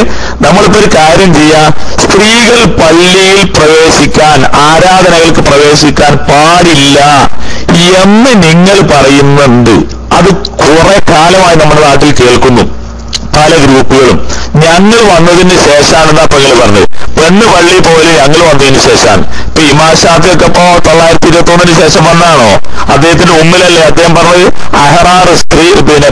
നമ്മളിപ്പോ ഒരു കാര്യം ചെയ്യാം, സ്ത്രീകൾ പള്ളിയിൽ പ്രവേശിക്കാൻ, ആരാധനകൾക്ക് പ്രവേശിക്കാൻ പാടില്ല എന്ന് നിങ്ങൾ പറയുന്നുണ്ട്. അത് കുറെ കാലം നാട്ടിൽ കേൾക്കുന്നു പല ഗ്രൂപ്പുകളും. ഞങ്ങൾ വന്നതിന് ശേഷമാണെന്നാ പെങ്ങൾ പറഞ്ഞത്. പെണ്ണ് പള്ളി പോലെ ഞങ്ങൾ വന്നതിന് ശേഷമാണ്. ഇപ്പൊ ഇമാം ഷാഫിയൊക്കെ ഇപ്പോ 921 ശേഷം വന്നാണോ? അദ്ദേഹത്തിന്റെ ഉമ്മിലല്ലേ അദ്ദേഹം പറഞ്ഞത് അഹറാർ സ്ത്രീ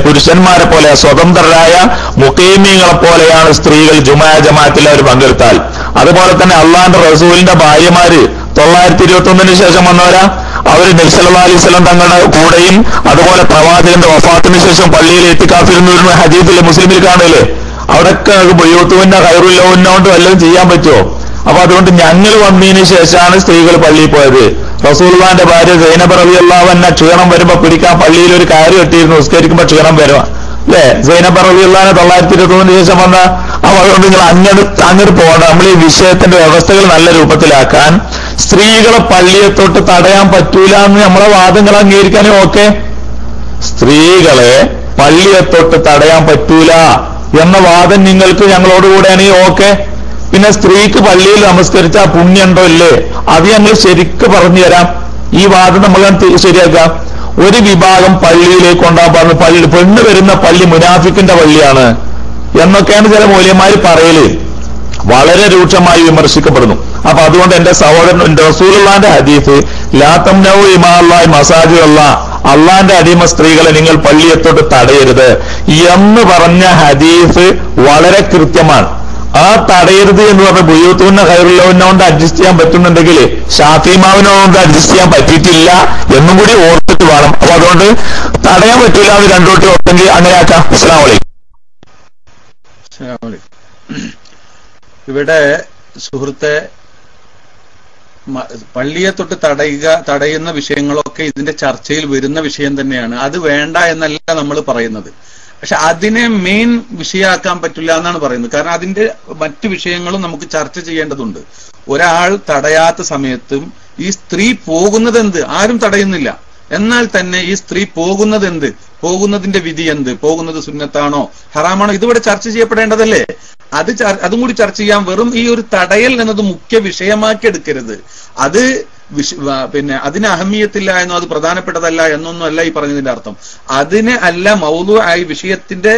പുരുഷന്മാരെ പോലെ സ്വതന്ത്രരായ മുഖീമീങ്ങളെ പോലെയാണ് സ്ത്രീകൾ ജുമാ ജമാഅത്തിൽ അവർ പങ്കെടുത്താൽ. അതുപോലെ തന്നെ അള്ളാന്റെ റസൂലിന്റെ ഭാര്യമാര് 921 ശേഷം വന്നവരാ. അവര് നബി സല്ലല്ലാഹു അലൈഹി വസല്ലം തങ്ങളുടെ കൂടെയും അതുപോലെ പ്രവാചകന്റെ വഫാത്തിന് ശേഷം പള്ളിയിൽ ഇത്തികാഫിരുന്ന ഹദീസിലെ മുസ്ലിമിൽ കാണുമല്ലേ. അവിടെയൊക്കെ ബുയൂത്തുവിന്റെ ഖൈറുല്ലഹുന്ന കൊണ്ട് വല്ലതും ചെയ്യാൻ പറ്റുമോ? അപ്പൊ അതുകൊണ്ട് ഞങ്ങൾ വന്നതിന് ശേഷമാണ് സ്ത്രീകൾ പള്ളിയിൽ പോയത്. റസൂലുള്ളാഹിന്റെ ഭാര്യ സൈനബ് റളിയല്ലാഹു അൻഹ ക്ഷീണം വരുമ്പോ പിടിക്കാൻ പള്ളിയിൽ ഒരു കാര്യം ഇട്ടിരുന്നു, നിസ്കരിക്കുമ്പോ ക്ഷീണം വരും അല്ലേ. സൈനബ് റളിയല്ലാഹു 921 ശേഷം വന്ന. അപ്പൊ അതുകൊണ്ട് നിങ്ങൾ അങ്ങോട്ട് പോകണം. നമ്മൾ ഈ വിഷയത്തിന്റെ വ്യവസ്ഥകൾ നല്ല രൂപത്തിലാക്കാൻ സ്ത്രീകളെ പള്ളിയെ തൊട്ട് തടയാൻ പറ്റൂല എന്ന് നമ്മളെ വാദങ്ങൾ അംഗീകരിക്കാനേ ഓക്കെ. സ്ത്രീകളെ പള്ളിയെ തൊട്ട് തടയാൻ പറ്റൂല എന്ന വാദം നിങ്ങൾക്ക് ഞങ്ങളോടുകൂടെയാണെങ്കിൽ ഓക്കെ. പിന്നെ സ്ത്രീക്ക് പള്ളിയിൽ നമസ്കരിച്ചാൽ പുണ്യമുണ്ടോ ഇല്ലേ അത് ഞങ്ങൾ ശരിക്ക് പറഞ്ഞു തരാം. ഈ വാദം നമ്മൾ ശരിയാക്കാം. ഒരു വിഭാഗം പള്ളിയിലേക്ക് കൊണ്ടാൻ പറഞ്ഞു പെണ്ണ് വരുന്ന പള്ളി മുനാഫിക്കിന്റെ പള്ളിയാണ് എന്നൊക്കെയാണ് ചില മൗലവിമാര് പറയല്. വളരെ രൂക്ഷമായി വിമർശിക്കപ്പെടുന്നു. അപ്പൊ അതുകൊണ്ട് എന്റെ സഹോദരൻ റസൂലുള്ളാഹിന്റെ ഹദീസ് ലാ തംനഉ ഇമാഅല്ലാഹി മസാജിദല്ലാഹ്, അള്ളാന്റെ അടിമ സ്ത്രീകളെ നിങ്ങൾ പള്ളിയെ തൊട്ട് തടയരുത് എന്ന് പറഞ്ഞ ഹദീസ് വളരെ കൃത്യമാണ്. ആ തടയരുത് എന്ന് പറഞ്ഞ ബുയൂത്തുന്ന ഖൈറുല്ലഹുന്നോണ്ട് അഡ്ജസ്റ്റ് ചെയ്യാൻ പറ്റുന്നുണ്ടെങ്കിൽ ഷാഫിമാവിനോട് അഡ്ജസ്റ്റ് ചെയ്യാൻ പറ്റിയിട്ടില്ല എന്നും കൂടി ഓർത്തിട്ട് വേണം. അപ്പൊ അതുകൊണ്ട് തടയാൻ പറ്റില്ല എന്ന് രണ്ടോട്ട് ഓർത്തെങ്കിൽ അങ്ങനെ ആക്കാം. അസ്സലാമു അലൈക്കും.
ഇവിടെ സുഹൃത്തെ പള്ളിയെ തൊട്ട് തടയുന്ന വിഷയങ്ങളൊക്കെ ഇതിന്റെ ചർച്ചയിൽ വരുന്ന വിഷയം തന്നെയാണ്. അത് വേണ്ട എന്നല്ല നമ്മൾ പറയുന്നത്. പക്ഷെ അതിനെ മെയിൻ വിഷയമാക്കാൻ പറ്റില്ല എന്നാണ് പറയുന്നത്. കാരണം അതിന്റെ മറ്റു വിഷയങ്ങളും നമുക്ക് ചർച്ച ചെയ്യേണ്ടതുണ്ട്. ഒരാൾ തടയാത്ത സമയത്തും ഈ സ്ത്രീ പോകുന്നത് എന്ത് ആരും തടയുന്നില്ല. എന്നാൽ തന്നെ ഈ സ്ത്രീ പോകുന്നത് എന്ത്, പോകുന്നതിന്റെ വിധി എന്ത്, പോകുന്നത് സുന്നത്താണോ ഹറാമാണോ, ഇതിവിടെ ചർച്ച ചെയ്യപ്പെടേണ്ടതല്ലേ. അതും കൂടി ചർച്ച ചെയ്യാൻ വെറും ഈ ഒരു തടയൽ എന്നത് മുഖ്യ വിഷയമാക്കി എടുക്കരുത്. അത് പിന്നെ അതിന് അഹമ്മിയത്തില്ല എന്നോ അത് പ്രധാനപ്പെട്ടതല്ല എന്നൊന്നും അല്ല ഈ പറഞ്ഞതിന്റെ അർത്ഥം. അതിനെ അല്ല മൗദൂ ആയി വിഷയത്തിന്റെ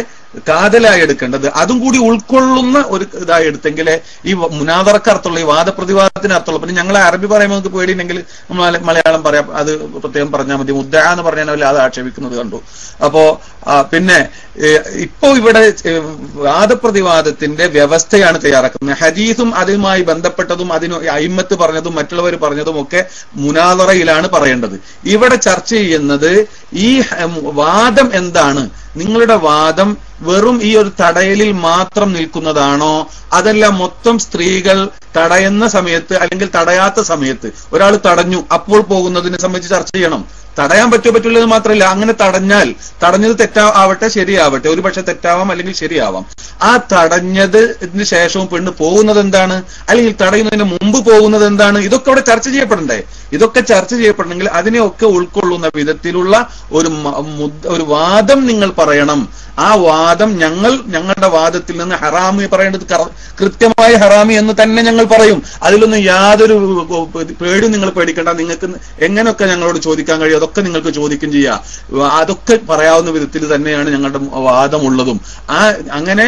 കാതലായി എടുക്കേണ്ടത്. അതും കൂടി ഉൾക്കൊള്ളുന്ന ഒരു ഇതായി എടുത്തെങ്കിലേ ഈ മുനാദറക്ക് അർത്ഥമുള്ള ഈ വാദപ്രതിവാദത്തിന് അർത്ഥമുള്ളൂ. പിന്നെ ഞങ്ങളെ അറബി പറയുമ്പോൾ നമുക്ക് പേടിയുണ്ടെങ്കിൽ മലയാളം പറയാം, അത് പ്രത്യേകം പറഞ്ഞാൽ മതി. മുദ്ദ എന്ന് പറഞ്ഞാൽ അത് ആക്ഷേപിക്കുന്നത് കണ്ടു. അപ്പോ പിന്നെ ഇപ്പോ ഇവിടെ വാദപ്രതിവാദത്തിന്റെ വ്യവസ്ഥയാണ് തയ്യാറാക്കുന്നത്. ഹദീസും അതുമായി ബന്ധപ്പെട്ടതും അതിന് അയിമ്മത്ത് പറഞ്ഞതും മറ്റുള്ളവർ പറഞ്ഞതും ഒക്കെ മുനാദറയിലാണ് പറയേണ്ടത്. ഇവിടെ ചർച്ച ചെയ്യുന്നത് ഈ വാദം എന്താണ്, നിങ്ങളുടെ വാദം വെറും ഈ ഒരു തടയലിൽ മാത്രം നിൽക്കുന്നതാണോ, അതല്ല മൊത്തം സ്ത്രീകൾ തടയുന്ന സമയത്ത് അല്ലെങ്കിൽ തടയാത്ത സമയത്ത് ഒരാൾ തടഞ്ഞു അപ്പോൾ പോകുന്നതിനെ സംബന്ധിച്ച് ചർച്ച ചെയ്യണം. തടയാൻ പറ്റുള്ളത് മാത്രമല്ല, അങ്ങനെ തടഞ്ഞത് തെറ്റാവട്ടെ ശരിയാവട്ടെ, ഒരു പക്ഷെ തെറ്റാവാം അല്ലെങ്കിൽ ശരിയാവാം. ആ തടഞ്ഞതിന് ശേഷവും പെണ്ണ് പോകുന്നത് എന്താണ്, അല്ലെങ്കിൽ തടയുന്നതിന് മുമ്പ് പോകുന്നത് എന്താണ്, ഇതൊക്കെ അവിടെ ചർച്ച ചെയ്യപ്പെടണ്ടേ. ഇതൊക്കെ ചർച്ച ചെയ്യപ്പെടണമെങ്കിൽ അതിനെയൊക്കെ ഉൾക്കൊള്ളുന്ന വിധത്തിലുള്ള ഒരു വാദം നിങ്ങൾ പറയണം. ആ വാദം ഞങ്ങളുടെ വാദത്തിൽ നിന്ന് ഹറാമി പറയേണ്ടത് കൃത്യമായി ഹറാമി എന്ന് തന്നെ ഞങ്ങൾ പറയും. അതിലൊന്നും യാതൊരു പേടിയും നിങ്ങൾ പേടിക്കേണ്ട. നിങ്ങൾക്ക് എങ്ങനെയൊക്കെ ഞങ്ങളോട് ചോദിക്കാൻ കഴിയും അതൊക്കെ നിങ്ങൾക്ക് ചോദിക്കും ചെയ്യാം. അതൊക്കെ പറയാവുന്ന വിധത്തിൽ തന്നെയാണ് ഞങ്ങളുടെ വാദമുള്ളതും. അങ്ങനെ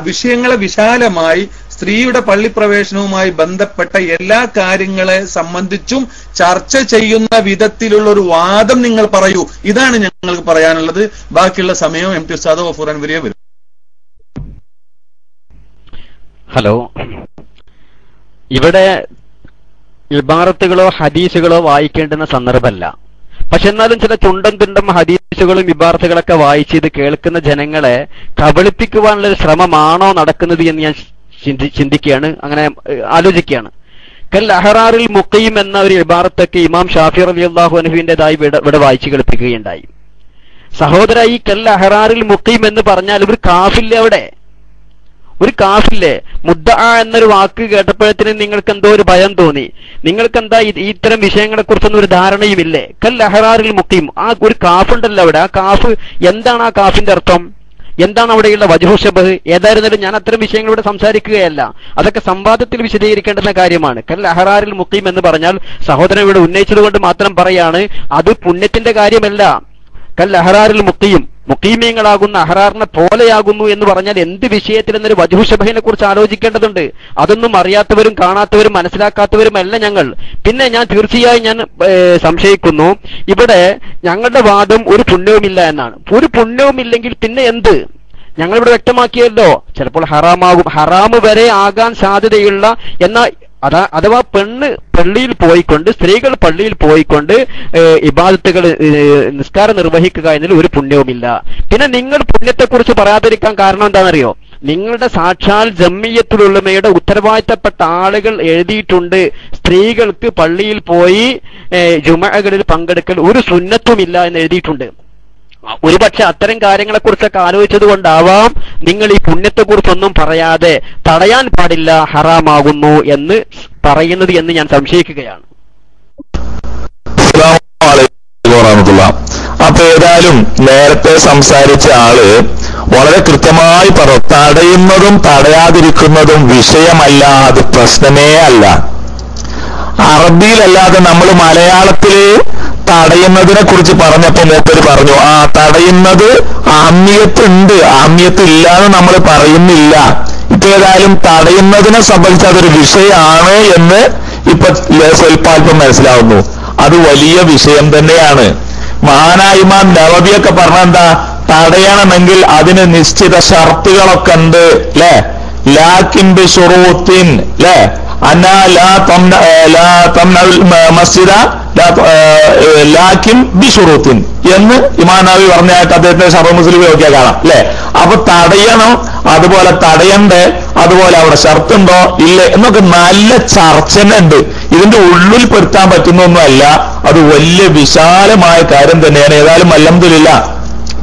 വിഷയങ്ങളെ വിശാലമായി സ്ത്രീയുടെ പള്ളിപ്രവേശനവുമായി ബന്ധപ്പെട്ട എല്ലാ കാര്യങ്ങളെ സംബന്ധിച്ചും ചർച്ച ചെയ്യുന്ന വിധത്തിലുള്ള ഒരു വാദം നിങ്ങൾ പറയൂ. ഇതാണ് ഞങ്ങൾക്ക് പറയാനുള്ളത്. ബാക്കിയുള്ള സമയം എം ടി ഉസ്താദ് ഗഫൂർ അൻവരിയെ വരും.
ഹലോ, ഇവിടെ ഇബാറത്തുകളോ ഹദീസുകളോ വായിക്കേണ്ടുന്ന സന്ദർഭമല്ല. പക്ഷെ എന്നാലും ചില തുണ്ടം ഹദീസുകളും ഇബാറത്തുകളൊക്കെ വായിച്ച് ഇത് കേൾക്കുന്ന ജനങ്ങളെ കബളിപ്പിക്കുവാനുള്ള ഒരു ശ്രമമാണോ നടക്കുന്നത് എന്ന് ഞാൻ ചിന്തിക്കുകയാണ്, അങ്ങനെ ആലോചിക്കുകയാണ്. കൽ അഹറാറിൽ മുഖീം എന്ന ഒരു ഇബാറത്തൊക്കെ ഇമാം ഷാഫി റളിയല്ലാഹു അൻഹുവിന്റേതായി ഇവിടെ വായിച്ചു കേൾപ്പിക്കുകയുണ്ടായി. സഹോദര, ഈ കൽ അഹറാറിൽ മുഖീം എന്ന് പറഞ്ഞാൽ ഒരു കാഫില്ലേ, അവിടെ ഒരു കാഫില്ലേ. മുദ്ദ എന്നൊരു വാക്ക് കേട്ടപ്പോഴത്തിന് നിങ്ങൾക്ക് എന്തോ ഒരു ഭയം തോന്നി. നിങ്ങൾക്കെന്താ ഇത്തരം വിഷയങ്ങളെ കുറിച്ചൊന്നും ഒരു ധാരണയുമില്ലേ? കൽ അഹറാറിൽ മുഖീം, ആ ഒരു കാഫുണ്ടല്ലോ അവിടെ. ആ കാഫ് എന്താണ്? ആ കാഫിന്റെ അർത്ഥം എന്താണ്? അവിടെയുള്ള വജ്ഹു ശബഹ് ഏതായിരുന്നാലും ഞാൻ അത്തരം വിഷയങ്ങൾ ഇവിടെ സംസാരിക്കുകയല്ല. അതൊക്കെ സംവാദത്തിൽ വിശദീകരിക്കേണ്ടുന്ന കാര്യമാണ്. കൽ അഹറാറിൽ മുഖീം എന്ന് പറഞ്ഞാൽ സഹോദരൻ ഇവിടെ ഉന്നയിച്ചത് കൊണ്ട് മാത്രം പറയാണ്, അത് പുണ്യത്തിന്റെ കാര്യമല്ല. കൽ അഹറാറിൽ മുഖീം മുഖീമീങ്ങളാകുന്ന അഹ്റാറിനെ പോലെയാകുന്നു എന്ന് പറഞ്ഞാൽ എന്ത് വിഷയത്തിൽ എന്നൊരു വജൂഷബഹിനെ കുറിച്ച് ആലോചിക്കേണ്ടതുണ്ട്. അതൊന്നും അറിയാത്തവരും കാണാത്തവരും മനസ്സിലാക്കാത്തവരുമല്ല ഞങ്ങൾ. പിന്നെ ഞാൻ തീർച്ചയായും ഞാൻ സംശയിക്കുന്നു, ഇവിടെ ഞങ്ങളുടെ വാദം ഒരു പുണ്യവുമില്ല എന്നാണ്. ഒരു പുണ്യവുമില്ലെങ്കിൽ പിന്നെ എന്ത്? ഞങ്ങളിവിടെ വ്യക്തമാക്കിയല്ലോ, ചിലപ്പോൾ ഹറാമാകും, ഹറാമ് വരെ ആകാൻ സാധ്യതയുള്ള അഥവാ സ്ത്രീകൾ പള്ളിയിൽ പോയിക്കൊണ്ട് ഇബാദത്തുകൾ നിസ്കാരം നിർവഹിക്കുക എന്നതിൽ ഒരു പുണ്യവുമില്ല. പിന്നെ നിങ്ങൾ പുണ്യത്തെക്കുറിച്ച് പറയാതിരിക്കാൻ കാരണം എന്താണെന്നറിയോ? നിങ്ങളുടെ സാക്ഷാൽ ജമ്മിയത്തുലുലമയുടെ ഉത്തരവാദിത്തപ്പെട്ട ആളുകൾ എഴുതിയിട്ടുണ്ട്, സ്ത്രീകൾക്ക് പള്ളിയിൽ പോയി ജുമഅകളിൽ പങ്കെടുക്കൽ ഒരു സുന്നത്തുമില്ല എന്ന് എഴുതിയിട്ടുണ്ട്. ഒരുപക്ഷെ അത്തരം കാര്യങ്ങളെക്കുറിച്ചൊക്കെ ആലോചിച്ചത് കൊണ്ടാവാം നിങ്ങൾ ഈ പുണ്യത്തെക്കുറിച്ചൊന്നും പറയാതെ തടയാൻ പാടില്ല, ഹറാമാകുന്നു എന്ന് പറയുന്നത് എന്ന് ഞാൻ സംശയിക്കുകയാണ്.
അപ്പൊ ഏതായാലും നേരത്തെ സംസാരിച്ച ആള് വളരെ കൃത്യമായി പറഞ്ഞു, തടയുന്നതും തടയാതിരിക്കുന്നതും വിഷയമല്ല, അത് പ്രശ്നമേ അല്ല. അറബിയിലല്ലാതെ നമ്മൾ മലയാളത്തില് തടയുന്നതിനെ കുറിച്ച് പറഞ്ഞപ്പോ മൂപ്പര് പറഞ്ഞു, ആ തടയുന്നത് ആമ്യത്തുണ്ട്, ആമ്യത്ത് ഇല്ലാന്ന് നമ്മൾ പറയുന്നില്ല. ഇപ്പൊ ഏതായാലും തടയുന്നതിനെ സംബന്ധിച്ച് അതൊരു വിഷയമാണ് എന്ന് ഇപ്പൊ സ്വൽപ്പാൽപ്പം മനസ്സിലാവുന്നു. അത് വലിയ വിഷയം തന്നെയാണ്. മഹാനായ ഇമാം നവവിയൊക്കെ പറഞ്ഞെന്താ, തടയണമെങ്കിൽ അതിന് നിശ്ചിത ഷർത്തുകളൊക്കെ ഉണ്ട് അല്ലെ. ലാക്കിൻ ബിശുറൂത്തിൻ അല്ലെ, അന്നാ ലാ തംനഉൽ മസ്ജിദ ലാക്കിൻ ബിശുറൂത്തിൻ എന്ന് ഇമാം നവവി പറഞ്ഞായിട്ട് അദ്ദേഹത്തെ ശർഹ് മുസ്ലിം നോക്കിയാൽ കാണാം അല്ലെ. അപ്പൊ തടയണം, അതുപോലെ തടയണ്ടേ, അതുപോലെ അവിടെ ഷർത്തുണ്ടോ ഇല്ലേ എന്നൊക്കെ നല്ല ചർച്ച ഉണ്ട്. ഇതിന്റെ ഉള്ളിൽ പെടുത്താൻ പറ്റുന്നൊന്നുമല്ല, അത് വലിയ വിശാലമായ കാര്യം തന്നെയാണ്. ഏതായാലും അൽഹംദുലില്ലാഹ്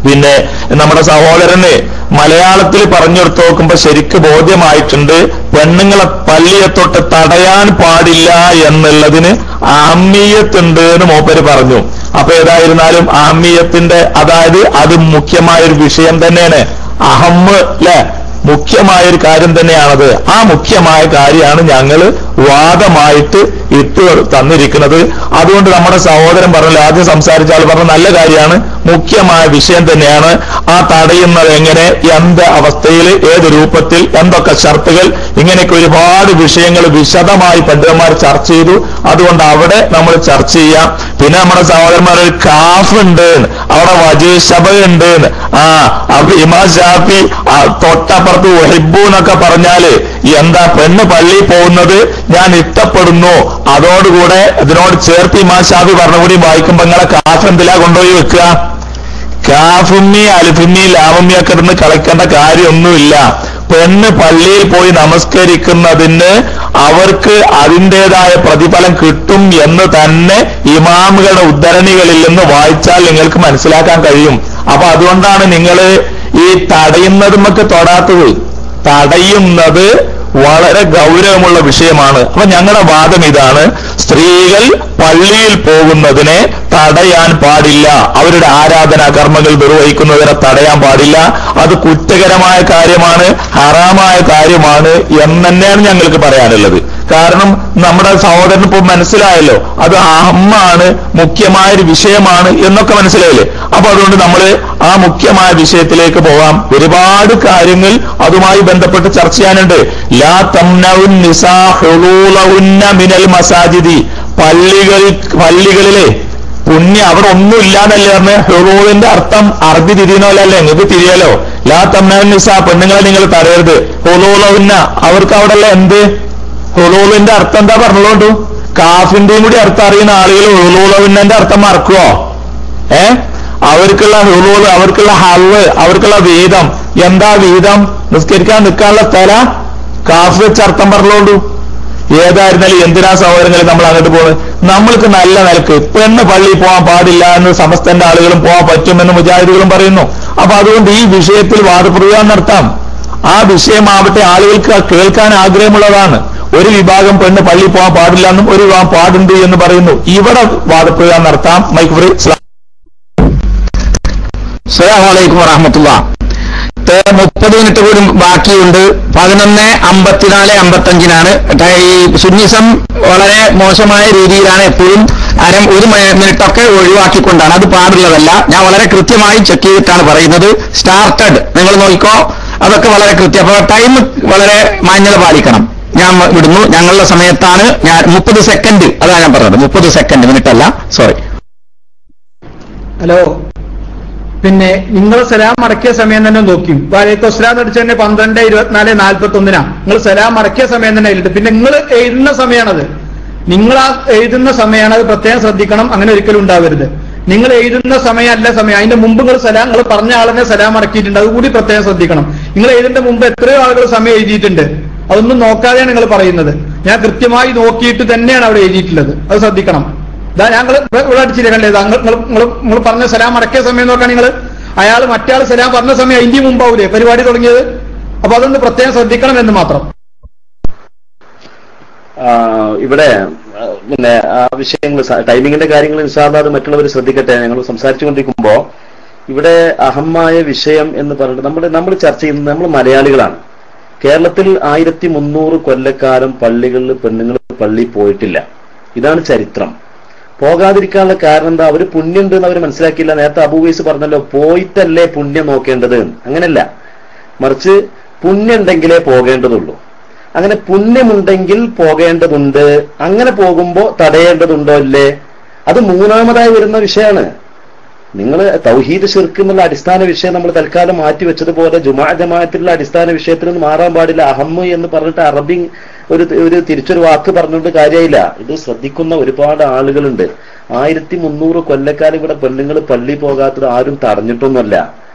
പിന്നെ നമ്മുടെ സഹോദരന് മലയാളത്തിൽ പറഞ്ഞെടുത്ത് നോക്കുമ്പോ ശരിക്ക് ബോധ്യമായിട്ടുണ്ട്, പെണ്ണുങ്ങളെ പള്ളിയെ തൊട്ട് തടയാൻ പാടില്ല എന്നുള്ളതിന് ആമ്മിയത്തുണ്ട് എന്ന് മൂപ്പര് പറഞ്ഞു. അപ്പൊ ഏതായിരുന്നാലും ആമ്മിയത്തിന്റെ അതായത് അത് മുഖ്യമായൊരു വിഷയം തന്നെയാണ്. അഹമ്മ് അല്ലെ, മുഖ്യമായൊരു കാര്യം തന്നെയാണത്. ആ മുഖ്യമായ കാര്യമാണ് ഞങ്ങൾ വാദമായിട്ട് ഇട്ട് തന്നിരിക്കുന്നത്. അതുകൊണ്ട് നമ്മുടെ സഹോദരൻ പറഞ്ഞല്ലോ, ആദ്യം സംസാരിച്ച ആൾ പറഞ്ഞ നല്ല കാര്യമാണ്, മുഖ്യമായ വിഷയം തന്നെയാണ്. ആ തടയുന്നത് എങ്ങനെ, എന്ത് അവസ്ഥയിൽ, ഏത് രൂപത്തിൽ, എന്തൊക്കെ ഷർത്തുകൾ, ഇങ്ങനെയൊക്കെ ഒരുപാട് വിഷയങ്ങൾ വിശദമായി പണ്ഡിതന്മാർ ചർച്ച ചെയ്തു. അതുകൊണ്ട് അവിടെ നമ്മൾ ചർച്ച ചെയ്യാം. പിന്നെ നമ്മുടെ സഹോദരന്മാർ ഒരു കാഫ് ഉണ്ട്, അവിടെ വജീഷബ ഉണ്ട്. അപ്പൊ ഇമാം ഷാഫി തൊട്ടപ്പുറത്ത് ഒഹിബു എന്നൊക്കെ പറഞ്ഞാല് എന്താ, പെണ്ണ് പള്ളിയിൽ പോകുന്നത് ഞാൻ ഇഷ്ടപ്പെടുന്നു, അതോടുകൂടെ അതിനോട് ചേർത്ത് ഇമാം ഷാഫി പറഞ്ഞുകൂടി വായിക്കുമ്പോ നിങ്ങളെ കാഫ് എന്തിലാ കൊണ്ടുപോയി വെക്കുക? കാഫുമ്മി അലിഫുമ്മി ലാവുമ്മി ഒക്കെ ഇടുന്ന് കളിക്കേണ്ട കാര്യമൊന്നുമില്ല. പെണ്ണ് പള്ളിയിൽ പോയി നമസ്കരിക്കുന്നതിന് അവർക്ക് അതിൻ്റെതായ പ്രതിഫലം കിട്ടും എന്ന് തന്നെ ഇമാമുകളുടെ ഉദ്ധരണികളിൽ നിന്ന് വായിച്ചാൽ നിങ്ങൾക്ക് മനസ്സിലാക്കാൻ കഴിയും. അപ്പൊ അതുകൊണ്ടാണ് നിങ്ങൾ ഈ തടയുന്നതുമൊക്കെ തൊടാത്തത്. തടയുന്നത് വളരെ ഗൗരവമുള്ള വിഷയമാണ്. അപ്പൊ ഞങ്ങളുടെ വാദം ഇതാണ്, സ്ത്രീകൾ പള്ളിയിൽ പോകുന്നതിനെ തടയാൻ പാടില്ല, അവരുടെ ആരാധനാ കർമ്മങ്ങൾ നിർവഹിക്കുന്നതിനെ തടയാൻ പാടില്ല. അത് കുറ്റകരമായ കാര്യമാണ്, ഹറാമായ കാര്യമാണ് എന്ന് തന്നെയാണ് ഞങ്ങൾക്ക് പറയാനുള്ളത്. കാരണം നമ്മുടെ സഹോദരന് ഇപ്പൊ മനസ്സിലായല്ലോ, അത് അഹമ്മാണ്, മുഖ്യമായൊരു വിഷയമാണ് എന്നൊക്കെ മനസ്സിലായില്ലേ. അപ്പൊ അതുകൊണ്ട് നമ്മൾ ആ മുഖ്യമായ വിഷയത്തിലേക്ക് പോകാം. ഒരുപാട് കാര്യങ്ങൾ അതുമായി ബന്ധപ്പെട്ട് ചർച്ച ചെയ്യാനുണ്ട്. ലാ തംനഉൻ നിസാ ഹുലൂലഹുന്ന മിനൽ മസാജിദി, പള്ളികളിലെ പുണ്യ അവിടെ ഒന്നും ഇല്ലാന്നല്ലേ പറഞ്ഞ്. ഹുലൂലിന്റെ അർത്ഥം അറബി തിരിയണോല്ലേ, നിങ്ങൾക്ക് തിരിയാലോ. ലാ തംനഉൻ നിസാ, പെണ്ണുങ്ങളെ നിങ്ങൾ തടയരുത്. ഹുലൂലഹുന്ന, അവർക്ക് അവിടെ അല്ല എന്ത് ഹുലൂലിന്റെ അർത്ഥം എന്താ പറഞ്ഞോണ്ടു? കാഫിന്റെയും കൂടി അർത്ഥം അറിയുന്ന ആളുകൾ ഹുലൂലഹുന്നന്റെ അർത്ഥം മറക്കുവോ? അവർക്കുള്ള ഹുലൂൽ, അവർക്കുള്ള ഹല്ല്, അവർക്കുള്ള വീതം. എന്താ വീതം? നിസ്കരിക്കാൻ നിൽക്കാനുള്ള സ്ഥല കാഫ് വെച്ച് അർത്ഥം പറഞ്ഞോണ്ടു. ഏതായിരുന്നാലും എന്തിനാ സഹോദരങ്ങളിൽ നമ്മൾ അങ്ങോട്ട് പോകുന്നത്? നമ്മൾക്ക് നല്ല നിലക്ക് പെണ്ണ് പള്ളിയിൽ പോകാൻ പാടില്ല എന്ന് സമസ്തന്റെ ആളുകളും പോകാൻ പറ്റുമെന്ന് മുജാഹിദുകളും പറയുന്നു. അപ്പൊ അതുകൊണ്ട് ഈ വിഷയത്തിൽ വാദപ്രതിവാദം നടത്താം. ആ വിഷയമാവട്ടെ ആളുകൾക്ക് കേൾക്കാൻ ആഗ്രഹമുള്ളതാണ്. ഒരു വിഭാഗം പെണ്ണ് പള്ളിയിൽ പോകാൻ പാടില്ല എന്നും ഒരു വിഭാഗം പാടുണ്ട് എന്ന് പറയുന്നു. ഇവിടെ വാദപ്രതിവാദം നടത്താം. Mike free.
അസ്സലാമു അലൈക്കും വറഹ്മത്തുള്ളാഹി.
30 മിനിറ്റ് കൂടി ബാക്കിയുണ്ട്. 11:54-55 ഈ സുന്നിസം വളരെ മോശമായ രീതിയിലാണ് എപ്പോഴും 1 മിനിറ്റൊക്കെ ഒഴിവാക്കിക്കൊണ്ടാണ്. അത് പാടുള്ളതല്ല. ഞാൻ വളരെ കൃത്യമായി ചെക്ക് ചെയ്തിട്ടാണ് പറയുന്നത്. സ്റ്റാർട്ടഡ് നിങ്ങൾ നോക്കിക്കോ, അതൊക്കെ വളരെ കൃത്യം. അപ്പോൾ ടൈം വളരെ മാന്യത പാലിക്കണം. ഞാൻ വിടുന്നു. ഞങ്ങളുടെ സമയത്താണ്. ഞാൻ 30 സെക്കൻഡ് അതാണ് ഞാൻ പറഞ്ഞത്. 30 സെക്കൻഡ്, മിനിറ്റ് അല്ല, സോറി.
ഹലോ, പിന്നെ നിങ്ങൾ സലാം മടക്കിയ സമയം തന്നെ നോക്കും. വാലേക്കും അസ്സലാം അടിച്ചു തന്നെ 12:24:41 നിങ്ങൾ സലാം മടക്കിയ സമയം തന്നെ എഴുതിട്ട്. പിന്നെ നിങ്ങൾ എഴുതുന്ന സമയമാണത്. നിങ്ങൾ ആ എഴുതുന്ന സമയമാണ്, അത് പ്രത്യേകം ശ്രദ്ധിക്കണം. അങ്ങനെ ഒരിക്കലും ഉണ്ടാവരുത്. നിങ്ങൾ എഴുതുന്ന സമയമല്ല സമയം. അതിന്റെ മുമ്പ് നിങ്ങൾ പറഞ്ഞ ആളിനെ സലാം മടക്കിയിട്ടുണ്ട്. അതുകൂടി പ്രത്യേകം ശ്രദ്ധിക്കണം. നിങ്ങൾ എഴുതുന്ന മുമ്പ് എത്രയോ ആളുകൾ സമയം എഴുതിയിട്ടുണ്ട്. അതൊന്നും നോക്കാതെയാണ് നിങ്ങൾ പറയുന്നത്. ഞാൻ കൃത്യമായി നോക്കിയിട്ട് തന്നെയാണ് അവിടെ എഴുതിയിട്ടുള്ളത്. അത് ശ്രദ്ധിക്കണം. ഞങ്ങൾ ഇവിടെ അടിച്ചില്ല കണ്ടേ. നിങ്ങൾ പറഞ്ഞ സലാം മടക്കിയ സമയം നോക്കാൻ നിങ്ങൾ അയാൾ മറ്റയാൾ സലാം പറഞ്ഞ സമയം അതിന്റെ മുമ്പാവൂലേ പരിപാടി തുടങ്ങിയത്. അപ്പൊ അതൊന്ന് പ്രത്യേകം ശ്രദ്ധിക്കണം എന്ന് മാത്രം.
ഇവിടെ പിന്നെ ആ വിഷയങ്ങൾ ടൈമിങ്ങിന്റെ കാര്യങ്ങൾ ഇൻഷാല്ലാ അത് മറ്റുള്ളവർ ശ്രദ്ധിക്കട്ടെ. ഞങ്ങൾ സംസാരിച്ചുകൊണ്ടിരിക്കുമ്പോ ഇവിടെ അഹമായ വിഷയം എന്ന് പറഞ്ഞിട്ട് നമ്മൾ ചർച്ച ചെയ്യുന്നത് നമ്മൾ മലയാളികളാണ്. കേരളത്തിൽ 1300 കൊല്ലക്കാലം പള്ളികളിൽ പെണ്ണുങ്ങൾ പള്ളി പോയിട്ടില്ല. ഇതാണ് ചരിത്രം. പോകാതിരിക്കാനുള്ള കാരണം എന്താ? അവര് പുണ്യമുണ്ട് എന്ന് അവർ മനസ്സിലാക്കിയില്ല. നേരത്തെ അബൂവൈസ് പറഞ്ഞല്ലോ, പോയിട്ടല്ലേ പുണ്യം നോക്കേണ്ടത്. അങ്ങനെയല്ല, മറിച്ച് പുണ്യം ഉണ്ടെങ്കിലേ പോകേണ്ടതുള്ളൂ. അങ്ങനെ പുണ്യമുണ്ടെങ്കിൽ പോകേണ്ടതുണ്ട്. അങ്ങനെ പോകുമ്പോ തടയേണ്ടതുണ്ടോ ഇല്ലേ? അത് മൂന്നാമതായി വരുന്ന വിഷയമാണ്. നിങ്ങൾ തൗഹീദ് ശിർക്ക് എന്നുള്ള അടിസ്ഥാന വിഷയം നമ്മൾ തൽക്കാലം മാറ്റിവെച്ചതുപോലെ ജമാഅത്തിലുള്ള അടിസ്ഥാന വിഷയത്തിൽ നിന്ന് മാറാൻ പാടില്ല. അഹമ്മ് എന്ന് പറഞ്ഞിട്ട് അറബി ഒരു തിരിച്ചൊരു വാക്ക് പറഞ്ഞുകൊണ്ട് കാര്യമില്ല. ഇത് ശ്രദ്ധിക്കുന്ന ഒരുപാട് ആളുകളുണ്ട്. 1300 കൊല്ലക്കാലം ഇവിടെ പെണ്ണുങ്ങൾ പള്ളി പോകാത്തത് ആരും തടഞ്ഞിട്ടൊന്നുമല്ല.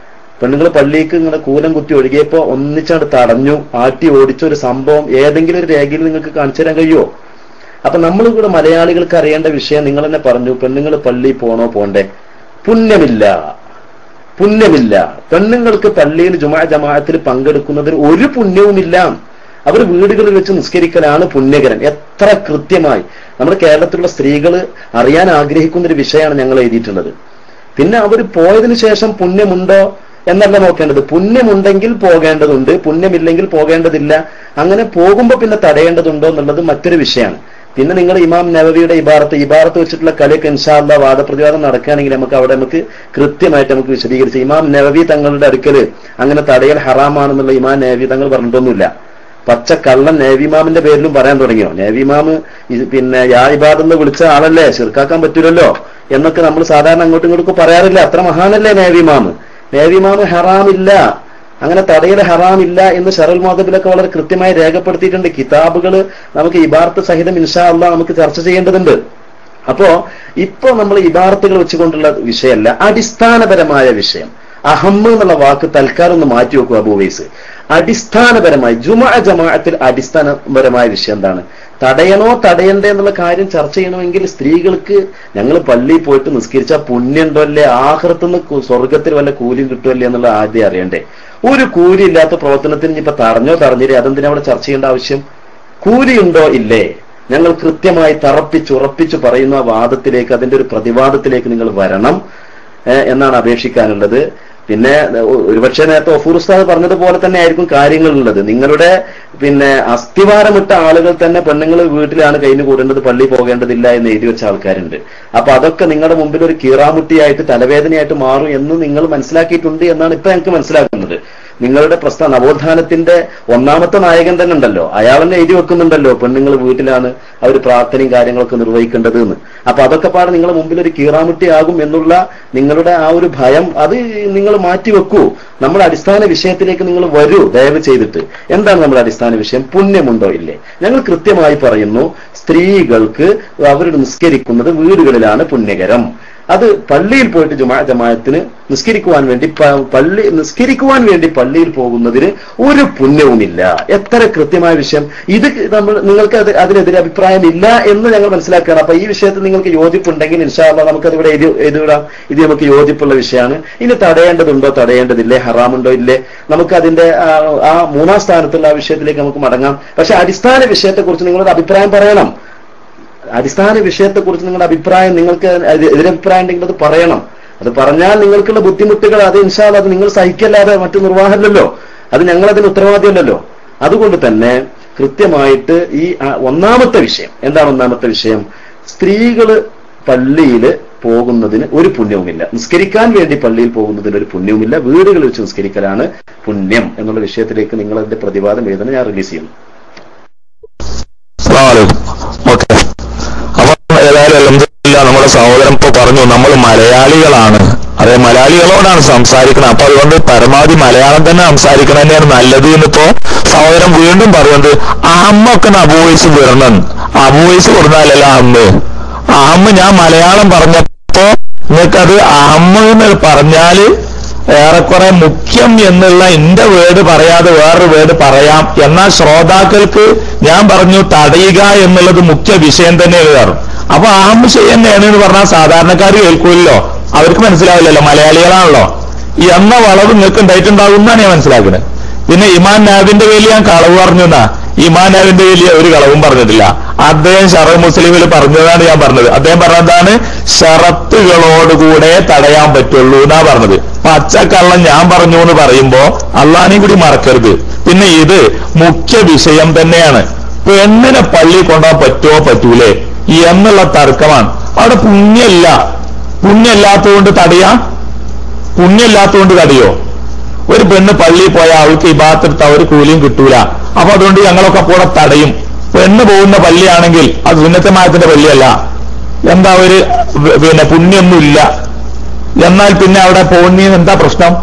പെണ്ണുങ്ങൾ പള്ളിക്ക് ഇങ്ങനെ കൂലം കുത്തി ഒഴുകിയപ്പോ ഒന്നിച്ചാണ് തടഞ്ഞു, ആട്ടി ഓടിച്ച ഒരു സംഭവം ഏതെങ്കിലും ഒരു രേഖയിൽ നിങ്ങൾക്ക് കാണിച്ചു തരാൻ കഴിയുമോ? അപ്പൊ നമ്മളിവിടെ മലയാളികൾക്ക് അറിയേണ്ട വിഷയം നിങ്ങൾ തന്നെ പറഞ്ഞു. പെണ്ണുങ്ങൾ പള്ളി പോണോ പോണ്ടേ? പുണ്യമില്ല. പെണ്ണുങ്ങൾക്ക് പള്ളിയിൽ ജമാഅത്തിൽ പങ്കെടുക്കുന്നതിന് ഒരു പുണ്യവുമില്ല. അവർ വീടുകളിൽ വെച്ച് നിസ്കരിക്കലാണ് പുണ്യകരൻ. എത്ര കൃത്യമായി നമ്മുടെ കേരളത്തിലുള്ള സ്ത്രീകൾ അറിയാൻ ആഗ്രഹിക്കുന്ന ഒരു വിഷയമാണ് ഞങ്ങൾ എഴുതിയിട്ടുള്ളത്. പിന്നെ അവർ പോയതിനു ശേഷം പുണ്യമുണ്ടോ എന്നല്ല നോക്കേണ്ടത്. പുണ്യമുണ്ടെങ്കിൽ പോകേണ്ടതുണ്ട്, പുണ്യമില്ലെങ്കിൽ പോകേണ്ടതില്ല. അങ്ങനെ പോകുമ്പോ പിന്നെ തടയേണ്ടതുണ്ടോ എന്നുള്ളത് മറ്റൊരു വിഷയമാണ്. പിന്നെ നിങ്ങൾ ഇമാം നവവിയുടെ ഇബാറത്ത് വെച്ചിട്ടുള്ള കളിയൊക്കെ ഇൻഷാ അല്ലാഹ് വാദപ്രതിവാദം നടക്കുകയാണെങ്കിൽ നമുക്ക് കൃത്യമായിട്ട് നമുക്ക് വിശദീകരിച്ച് ഇമാം നവവി തങ്ങളുടെ അടുക്കല് അങ്ങനെ തടയൽ ഹറാമാണെന്നുള്ള ഇമാം നവവി തങ്ങൾ പറഞ്ഞിട്ടൊന്നുമില്ല. പച്ച കള്ളൻ നേവിമാമിന്റെ പേരിലും പറയാൻ തുടങ്ങിയോ? നേവിമാമ് പിന്നെ യാ ഇബാദെന്ന് വിളിച്ച ആളല്ലേ, ശിർക്കാക്കാൻ പറ്റൂലല്ലോ എന്നൊക്കെ നമ്മൾ സാധാരണ അങ്ങോട്ടും ഇങ്ങോട്ടും പറയാറില്ല. അത്ര മഹാനല്ലേ നേവിമാമ് ഹറാമില്ല, അങ്ങനെ തടയൽ ഹറാമില്ല എന്ന് ശറൽ മാധബിലൊക്കെ വളരെ കൃത്യമായി രേഖപ്പെടുത്തിയിട്ടുണ്ട്. കിതാബുകൾ നമുക്ക് ഇബാറത്ത് സഹിതം ഇൻഷാ അല്ലാഹ് നമുക്ക് ചർച്ച ചെയ്യേണ്ടതുണ്ട്. അപ്പോ ഇപ്പൊ നമ്മൾ ഇബാറത്തുകൾ വെച്ചുകൊണ്ടുള്ള വിഷയമല്ല, അടിസ്ഥാനപരമായ വിഷയം. അഹമ്മ് എന്നുള്ള വാക്ക് തൽക്കാലം ഒന്ന് മാറ്റി വെക്കുക അബൂവൈസ്. അടിസ്ഥാനപരമായി ജമാഅത്തിൽ അടിസ്ഥാനപരമായ വിഷയം എന്താണ്? തടയണോ തടയണ്ടേ എന്നുള്ള കാര്യം ചർച്ച ചെയ്യണമെങ്കിൽ സ്ത്രീകൾക്ക് ഞങ്ങൾ പള്ളിയിൽ പോയിട്ട് നിസ്കരിച്ചാൽ പുണ്യമുണ്ടോ അല്ലേ, ആഖിറത്തുനിന്ന് സ്വർഗത്തിൽ വല്ല കൂലിയും കിട്ടുമല്ലേ എന്നുള്ള ആദ്യം അറിയണ്ടേ. ഒരു കൂലി ഇല്ലാത്ത പ്രവർത്തനത്തിന് ഇനിയിപ്പോ തടഞ്ഞില്ലേ, അതെന്തിനാ അവിടെ ചർച്ച ചെയ്യേണ്ട ആവശ്യം? കൂലിയുണ്ടോ ഇല്ലേ? ഞങ്ങൾ കൃത്യമായി ഉറപ്പിച്ചു പറയുന്ന വാദത്തിലേക്ക്, അതിന്റെ ഒരു പ്രതിവാദത്തിലേക്ക് നിങ്ങൾ വരണം എന്നാണ് അപേക്ഷിക്കാനുള്ളത്. പിന്നെ ഒരുപക്ഷെ നേരത്തെ ഒഫൂർ ഉസ്താദ് പറഞ്ഞതുപോലെ തന്നെ ആയിരിക്കും കാര്യങ്ങളുള്ളത്. നിങ്ങളുടെ പിന്നെ അസ്ഥിവാരമിട്ട ആളുകൾ തന്നെ പെണ്ണുങ്ങൾ വീട്ടിലാണ് കഴിഞ്ഞു കൂടേണ്ടത്, പള്ളി പോകേണ്ടതില്ല എന്ന് എഴുതി വെച്ച ആൾക്കാരുണ്ട്. അപ്പൊ അതൊക്കെ നിങ്ങളുടെ മുമ്പിൽ ഒരു കീറാമുട്ടിയായിട്ട് തലവേദനയായിട്ട് മാറും എന്ന് നിങ്ങൾ മനസ്സിലാക്കിയിട്ടുണ്ട് എന്നാണ് ഇപ്പൊ ഞങ്ങൾക്ക് മനസ്സിലാക്കുന്നത്. നിങ്ങളുടെ നവോത്ഥാനത്തിന്റെ ഒന്നാമത്തെ നായകൻ തന്നെ ഉണ്ടല്ലോ, അയാൾ തന്നെ എഴുതി വെക്കുന്നുണ്ടല്ലോ പെണ്ണുങ്ങൾ വീട്ടിലാണ് അവർ പ്രാർത്ഥനയും കാര്യങ്ങളൊക്കെ നിർവഹിക്കേണ്ടത് എന്ന്. അപ്പൊ അതൊക്കെ പാടെ നിങ്ങളുടെ മുമ്പിൽ ഒരു കീറാമുട്ടിയാകും എന്നുള്ള നിങ്ങളുടെ ആ ഒരു ഭയം അത് നിങ്ങൾ മാറ്റിവെക്കൂ. നമ്മുടെ അടിസ്ഥാന വിഷയത്തിലേക്ക് നിങ്ങൾ വരൂ ദയവ് ചെയ്തിട്ട്. എന്താണ് നമ്മുടെ അടിസ്ഥാന വിഷയം? പുണ്യമുണ്ടോ ഇല്ലേ? ഞങ്ങൾ കൃത്യമായി പറയുന്നു, സ്ത്രീകൾക്ക് അവർ നിസ്കരിക്കുന്നത് വീടുകളിലാണ് പുണ്യകരം. അത് പള്ളിയിൽ പോയിട്ട് ജമാഅത്തിന് നിസ്കരിക്കുവാൻ വേണ്ടി പള്ളിയിൽ പോകുന്നതിന് ഒരു പുണ്യവുമില്ല. എത്ര കൃത്യമായ വിഷയം ഇത്. നിങ്ങൾക്ക് അതിനെതിരെ അഭിപ്രായമില്ല എന്ന് ഞങ്ങൾ മനസ്സിലാക്കുകയാണ്. അപ്പൊ ഈ വിഷയത്തിൽ നിങ്ങൾക്ക് യോജിപ്പുണ്ടെങ്കിൽ ഇൻഷാ അല്ലാഹ് നമുക്കത് ഇവിടെ എഴുതിവിടാം. ഇത് നമുക്ക് യോജിപ്പുള്ള വിഷയമാണ്. ഇനി തടയേണ്ടതുണ്ടോ തടയേണ്ടതില്ലേ, ഹറാമുണ്ടോ ഇല്ലേ, നമുക്ക് അതിന്റെ ആ മൂന്നാം സ്ഥാനത്തുള്ള ആ വിഷയത്തിലേക്ക് നമുക്ക് മടങ്ങാം. പക്ഷെ അടിസ്ഥാന വിഷയത്തെക്കുറിച്ച് നിങ്ങളുടെ അഭിപ്രായം പറയണം. അടിസ്ഥാന വിഷയത്തെക്കുറിച്ച് നിങ്ങളുടെ അഭിപ്രായം, നിങ്ങൾക്ക് എതിരഭിപ്രായം ഉണ്ടെങ്കിൽ അത് പറയണം. അത് പറഞ്ഞാൽ നിങ്ങൾക്കുള്ള ബുദ്ധിമുട്ടുകൾ അത് ഇൻഷാ അല്ലാഹ് അത് നിങ്ങൾ സഹിക്കല്ലാതെ മറ്റു നിർവാഹമില്ലല്ലോ, അത് ഞങ്ങളതിന് ഉത്തരവാദിയല്ലല്ലോ. അതുകൊണ്ട് തന്നെ കൃത്യമായിട്ട് ഈ ഒന്നാമത്തെ വിഷയം എന്താണ്? ഒന്നാമത്തെ വിഷയം, സ്ത്രീകള് പള്ളിയിൽ പോകുന്നതിന് ഒരു പുണ്യവുമില്ല, നിസ്കരിക്കാൻ വേണ്ടി പള്ളിയിൽ പോകുന്നതിന് ഒരു പുണ്യവുമില്ല, വീടുകളിൽ വെച്ച് നിസ്കരിക്കലാണ് പുണ്യം എന്നുള്ള വിഷയത്തിലേക്ക് നിങ്ങൾ അതിന്റെ പ്രതിവാദം എഴുതുന്നത് ഞാൻ റിലീസ് ചെയ്യുന്നു.
ഓക്കെ, അപ്പൊ ഏതായാലും അൽഹംദുലില്ലാ നമ്മുടെ സഹോദരൻ ഇപ്പൊ പറഞ്ഞു നമ്മൾ മലയാളികളാണ്, അതെ മലയാളികളോടാണ് സംസാരിക്കുന്നത്, അപ്പൊ അതുകൊണ്ട് പരമാവധി മലയാളം തന്നെ സംസാരിക്കണം തന്നെയാണ് നല്ലത് എന്നിപ്പോ സഹോദരൻ വീണ്ടും പറയുന്നത്. അമ്മൊക്കെ അബുവൈസ് വിടണം, അബുവൈസ് കൊടുത്താലല്ല അമ്മ ഞാൻ മലയാളം പറഞ്ഞപ്പോ നിങ്ങൾക്കത് അമ്മ എന്ന് പറഞ്ഞാല് ഏറെക്കുറെ മുഖ്യം എന്നുള്ള എന്റെ വേർഡ് പറയാതെ വേറൊരു വേർഡ് പറയാം, എന്നാൽ ശ്രോതാക്കൾക്ക് ഞാൻ പറഞ്ഞു തടയുക എന്നുള്ളത് മുഖ്യ വിഷയം തന്നെയാണ് കാരണം. അപ്പൊ അഹമ്മ ചെയ്യുന്നതാണ് എന്ന് പറഞ്ഞാൽ സാധാരണക്കാർ കേൾക്കൂല്ലോ, അവർക്ക് മനസ്സിലാവില്ലല്ലോ, മലയാളികളാണല്ലോ. എന്ന വളവ് നിങ്ങൾക്ക് ഉണ്ടായിട്ടുണ്ടാകും എന്നാണ് ഞാൻ മനസ്സിലാക്കുന്നത്. പിന്നെ ഇമാൻ നാബിന്റെ പേരിൽ ഞാൻ കളവ് പറഞ്ഞു എന്നാ, ഇമാൻ നാബിന്റെ പേരിൽ ഒരു കളവും പറഞ്ഞിട്ടില്ല, അദ്ദേഹം ഷറഹ് മുസ്ലിമിൽ പറഞ്ഞതാണ് ഞാൻ പറഞ്ഞത്. അദ്ദേഹം പറഞ്ഞതാണ് ഷറത്തുകളോടുകൂടെ തടയാൻ പറ്റുള്ളൂ എന്നാ പറഞ്ഞത്. പച്ചക്കള്ളം ഞാൻ പറഞ്ഞു എന്ന് പറയുമ്പോ അള്ളാനെയും കൂടി മറക്കരുത്. പിന്നെ ഇത് മുഖ്യ വിഷയം തന്നെയാണ്, പെണ്ണിനെ പള്ളി കൊണ്ടുപോകാൻ പറ്റുമോ പറ്റൂലേ എന്നുള്ള തർക്കമാണ്. അവിടെ പുണ്യമില്ലാത്തതുകൊണ്ട് തടയാം, പുണ്യമില്ലാത്തതുകൊണ്ട് തടയോ? ഒരു പെണ്ണ് പള്ളിയിൽ പോയാൽ അവൾക്ക് ഇബാദത്തെടുത്ത ഒരു കൂലിയും കിട്ടൂല, അപ്പൊ അതുകൊണ്ട് ഞങ്ങളൊക്കെ കൂടെ തടയും. പെണ്ണ് പോകുന്ന പള്ളിയാണെങ്കിൽ അത് സുന്നത്തമായത്തിന്റെ പള്ളിയല്ല, എന്താ ഒരു പിന്നെ പുണ്യൊന്നുമില്ല, എന്നാൽ പിന്നെ അവിടെ പോകുന്നതിന് എന്താ പ്രശ്നം?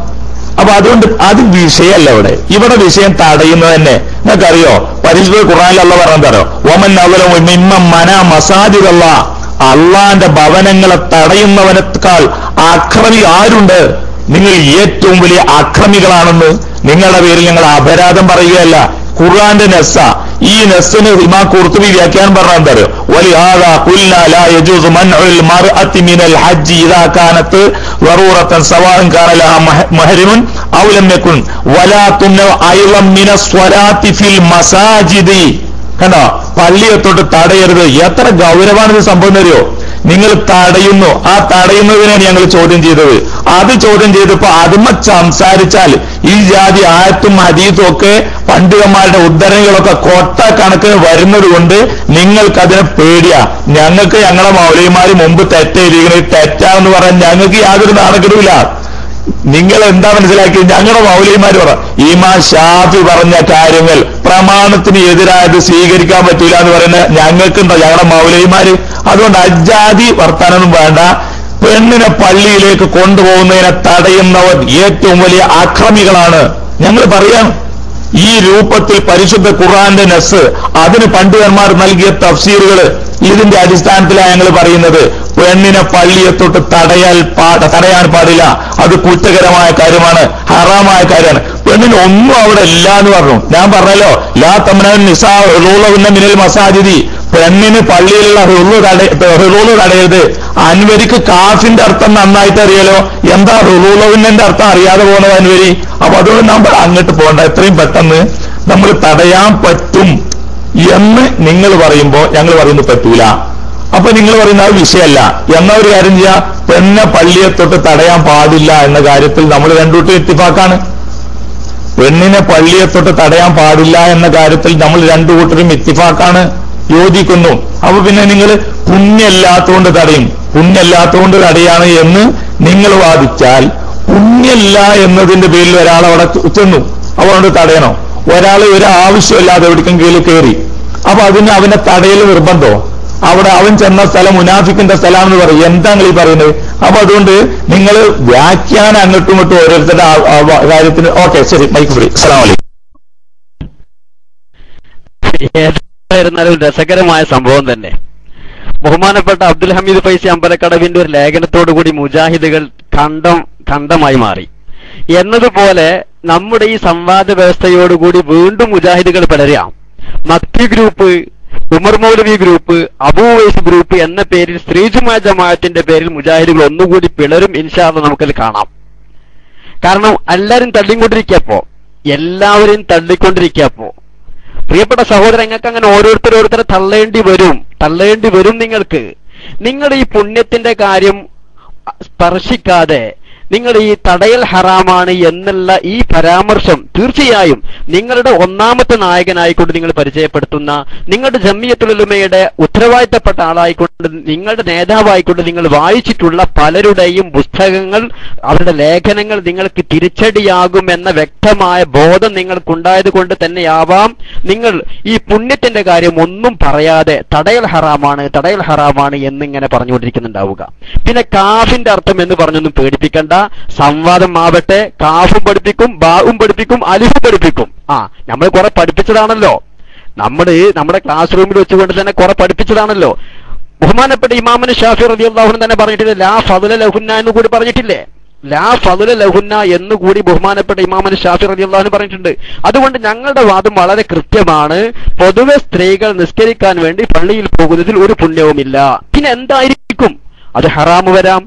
അപ്പൊ അതുകൊണ്ട് അത് വിഷയമല്ല ഇവിടെ വിഷയം തടയുന്നത് തന്നെ. നിങ്ങൾക്കറിയോ പരിശുദ്ധ ഖുർആനിൽ അല്ലാഹു പറഞ്ഞതോ വമൻ അവലമു മിമ്മൻ മന മസാജിദല്ലാഹ്, അള്ളാന്റെ ഭവനങ്ങളെ തടയുന്നവനേക്കാൾ അക്രമി ആരുണ്ട്? നിങ്ങൾ ഏറ്റവും വലിയ അക്രമികളാണെന്ന് നിങ്ങളുടെ പേരിൽ ഞങ്ങൾ അപരാധം പറയുകയല്ല, ഖുർആന്റെ നെസ്സ. ഈ നെസ്സിന് ഇമാം ഖുർത്തുബി വ്യാഖ്യാനം പറഞ്ഞാൽ എന്താ അറിയോ? വലിഹാദാ ഖുൽനാ ലാ യജൂസു മൻഉൽ മർഅത്തി മിനൽ ഹജ്ജ് ഇദാ കാനത്ത് ളറൂറത്തൻ സവാഅൻ കാന ലഹാ മുഹരിമുൻ ഔ ലം യകുൻ വലാ തുംനു അയ്ളൻ മിനസ് സ്വലാത്തി ഫിൽ മസാജിദി. കണ്ടോ, പള്ളിയെ തൊട്ട് തടയരുത്. എത്ര ഗൗരവമാണ് ഇത് സംഭവം അറിയോ? നിങ്ങൾ തടയുന്നു, ആ തടയുന്നതിനാണ് ഞങ്ങൾ ചോദ്യം ചെയ്തത്. അത് ചോദ്യം ചെയ്തപ്പോ അതുമ സംസാരിച്ചാൽ ഈ ജാതി ആയത്തും ഹദീസും ഒക്കെ പണ്ഡിതന്മാരുടെ ഉദ്ധരണികളൊക്കെ കൊട്ട കണക്കിന് വരുന്നത് കൊണ്ട് നിങ്ങൾക്കതിനെ പേടിയാ. ഞങ്ങൾക്ക് ഞങ്ങളെ മൗലവിമാര് മുമ്പ് തെറ്റെഴുതിയിരിക്കുന്നത് തെറ്റാന്ന് പറയാൻ ഞങ്ങൾക്ക് യാതൊരു നാണക്കെടുമില്ല. നിങ്ങൾ എന്താ മനസ്സിലാക്കി? ഞങ്ങളുടെ മൗലവിമാര് പറ ഇമാം ഷാഫി പറഞ്ഞ കാര്യങ്ങൾ പ്രമാണത്തിന് എതിരായത് സ്വീകരിക്കാൻ പറ്റൂല എന്ന് പറയുന്ന ഞങ്ങൾക്കുണ്ടോ ഞങ്ങളുടെ മൗലവിമാര്? അതുകൊണ്ട് അജാതി വർത്താനൊന്നും വേണ്ട. പെണ്ണിനെ പള്ളിയിലേക്ക് കൊണ്ടുപോകുന്നതിനെ തടയുന്നവർ ഏറ്റവും വലിയ അക്രമികളാണ്. ഞങ്ങൾ പറയാം ഈ രൂപത്തിൽ പരിശുദ്ധ ഖുർആന്റെ നസ്, അതിന് പണ്ഡിതന്മാർ നൽകിയ തഫ്സീറുകൾ, ഇതിന്റെ അടിസ്ഥാനത്തിലാണ് ഞങ്ങൾ പറയുന്നത് പെണ്ണിനെ പള്ളിയെ തൊട്ട് തടയാൻ പാടില്ല. അത് കുറ്റകരമായ കാര്യമാണ്, ഹറാമായ കാര്യമാണ്. പെണ്ണിന് ഒന്നും അവിടെ ഇല്ല എന്ന് പറഞ്ഞു. ഞാൻ പറഞ്ഞല്ലോ ലാ തംനഉൻ നിസാ ഹുലൂലഹുന്ന മിനൽ മസാജിദി, പെണ്ണിന് പള്ളിയിലുള്ള ഹുലൂല് തടയരുത്. അൻവരിക്ക് കാഫിന്റെ അർത്ഥം നന്നായിട്ട് അറിയാലോ, എന്താ ഹുലൂലഹുന്നന്റെ അർത്ഥം അറിയാതെ പോകുന്നത് അൻവരി. അപ്പൊ അതുകൊണ്ട് നമ്മൾ അങ്ങോട്ട് പോകണ്ട, എത്രയും പെട്ടെന്ന് നമ്മൾ തടയാൻ പറ്റും എന്ന് നിങ്ങൾ പറയുമ്പോ ഞങ്ങൾ പറയുന്നത് പറ്റൂല. അപ്പൊ നിങ്ങൾ പറയുന്ന അത് വിഷയമല്ല എന്ന ഒരു കാര്യം ചെയ്യാ, പെണ്ണെ പള്ളിയെ തൊട്ട് തടയാൻ പാടില്ല എന്ന കാര്യത്തിൽ നമ്മൾ രണ്ടുകൂട്ടും ഇത്തിഫാക്കാണ്. പെണ്ണിനെ പള്ളിയെ തൊട്ട് തടയാൻ പാടില്ല എന്ന കാര്യത്തിൽ നമ്മൾ രണ്ടു കൂട്ടരും ഇത്തിഫാക്കാണ്, യോജിക്കുന്നു. അപ്പൊ പിന്നെ നിങ്ങൾ പുണ്യമില്ലാത്തതുകൊണ്ട് തടയാണ് എന്ന് നിങ്ങൾ വാദിച്ചാൽ, പുണ്യമില്ല എന്നതിന്റെ പേരിൽ ഒരാൾ അവിടെ ചെന്നു അതുകൊണ്ട് തടയണോ? ഒരാൾ ഒരു ആവശ്യമില്ലാതെ എവിടേക്കെങ്കിലും കയറി, അപ്പൊ അതിന് അവനെ തടയൽ നിർബന്ധമോ? അവിടെ അവൻ ചെന്ന സ്ഥലം മുനാഫിക്കിന്റെ സ്ഥലമാണെന്ന് പറയും. എന്താ നിങ്ങൾ ഈ പറയുന്നത്? അപ്പൊ അതുകൊണ്ട് നിങ്ങൾ വ്യാഖ്യാനം അങ്ങോട്ടും ഇങ്ങോട്ടും ഓരോരുത്തരുടെ കാര്യത്തിന്. ഓക്കെ, ശരി, മൈക്ക് ഫ്രീ. അസ്സലാമു അലൈക്കും.
ഏതായിരുന്നാലും രസകരമായ സംഭവം തന്നെ. ബഹുമാനപ്പെട്ട അബ്ദുൽ ഹമീദ് ഫൈസി അമ്പലക്കടവിന്റെ ഒരു ലേഖനത്തോടുകൂടി മുജാഹിദുകൾ ഖണ്ഡമായി മാറി എന്നതുപോലെ നമ്മുടെ ഈ സംവാദ വ്യവസ്ഥയോടുകൂടി വീണ്ടും മുജാഹിദുകൾ പലരാം. മക്തി ഗ്രൂപ്പ്, ഉമർ മൗലവി ഗ്രൂപ്പ്, അബൂവൈസ് ഗ്രൂപ്പ് എന്ന പേരിൽ സ്ത്രീജുമാ ജമാഅത്തിന്റെ പേരിൽ മുജാഹിദുകൾ ഒന്നുകൂടി പിളരും. ഇൻഷാ അല്ലാഹ് നമുക്കത് കാണാം. കാരണം എല്ലാവരും എല്ലാവരെയും തള്ളിക്കൊണ്ടിരിക്കപ്പോ പ്രിയപ്പെട്ട സഹോദരൻ, നിങ്ങൾക്ക് അങ്ങനെ ഓരോരുത്തരെ തള്ളേണ്ടി വരും. നിങ്ങൾക്ക് നിങ്ങളുടെ ഈ പുണ്യത്തിന്റെ കാര്യം സ്പർശിക്കാതെ നിങ്ങൾ ഈ തടയൽ ഹറാമാണ് എന്നുള്ള ഈ പരാമർശം തീർച്ചയായും നിങ്ങളുടെ ഒന്നാമത്തെ നായകനായിക്കൊണ്ട് നിങ്ങൾ പരിചയപ്പെടുത്തുന്ന, നിങ്ങളുടെ ജമിയത്തുൽ ഉലമയുടെ ഉത്തരവാദിത്തപ്പെട്ട ആളായിക്കൊണ്ട്, നിങ്ങളുടെ നേതാവായിക്കൊണ്ട് നിങ്ങൾ വായിച്ചിട്ടുള്ള പലരുടെയും പുസ്തകങ്ങൾ, അവരുടെ ലേഖനങ്ങൾ നിങ്ങൾക്ക് തിരിച്ചടിയാകുമെന്ന വ്യക്തമായ ബോധം നിങ്ങൾക്കുണ്ടായത് കൊണ്ട് തന്നെയാവാം നിങ്ങൾ ഈ പുണ്യത്തിന്റെ കാര്യം ഒന്നും പറയാതെ തടയൽ ഹറാമാണ് എന്നിങ്ങനെ പറഞ്ഞുകൊണ്ടിരിക്കുന്നുണ്ടാവുക. പിന്നെ കാഫിന്റെ അർത്ഥം എന്ന് പറഞ്ഞൊന്നും പേടിപ്പിക്കണ്ട. സംവാദം ആവട്ടെ, കാഫും പഠിപ്പിക്കും, ബാവും പഠിപ്പിക്കും, അലിഫും പഠിപ്പിക്കും. നമ്മൾ കുറെ പഠിപ്പിച്ചതാണല്ലോ, നമ്മുടെ ക്ലാസ് റൂമിൽ വെച്ചുകൊണ്ട് തന്നെ കുറെ പഠിപ്പിച്ചതാണല്ലോ. ബഹുമാനപ്പെട്ട ഇമാമുന ഷാഫി റളിയല്ലാഹു അൻഹു തന്നെ പറഞ്ഞിട്ടില്ലേ, ലാ ഫദ്ല ലഹുന്ന എന്ന് കൂടി പറഞ്ഞിട്ടില്ലേ? ലാ ഫദ്ല ലഹുന്ന എന്ന് കൂടി ബഹുമാനപ്പെട്ട ഇമാമുന ഷാഫി റളിയല്ലാഹു അൻഹു പറഞ്ഞിട്ടുണ്ട്. അതുകൊണ്ട് ഞങ്ങളുടെ വാദം വളരെ കൃത്യമാണ്. പൊതുവെ സ്ത്രീകൾ നിസ്കരിക്കാൻ വേണ്ടി പള്ളിയിൽ പോകുന്നതിൽ ഒരു പുണ്യവുമില്ല. പിന്നെ എന്തായിരിക്കും അത്? ഹറാമ് വരാം.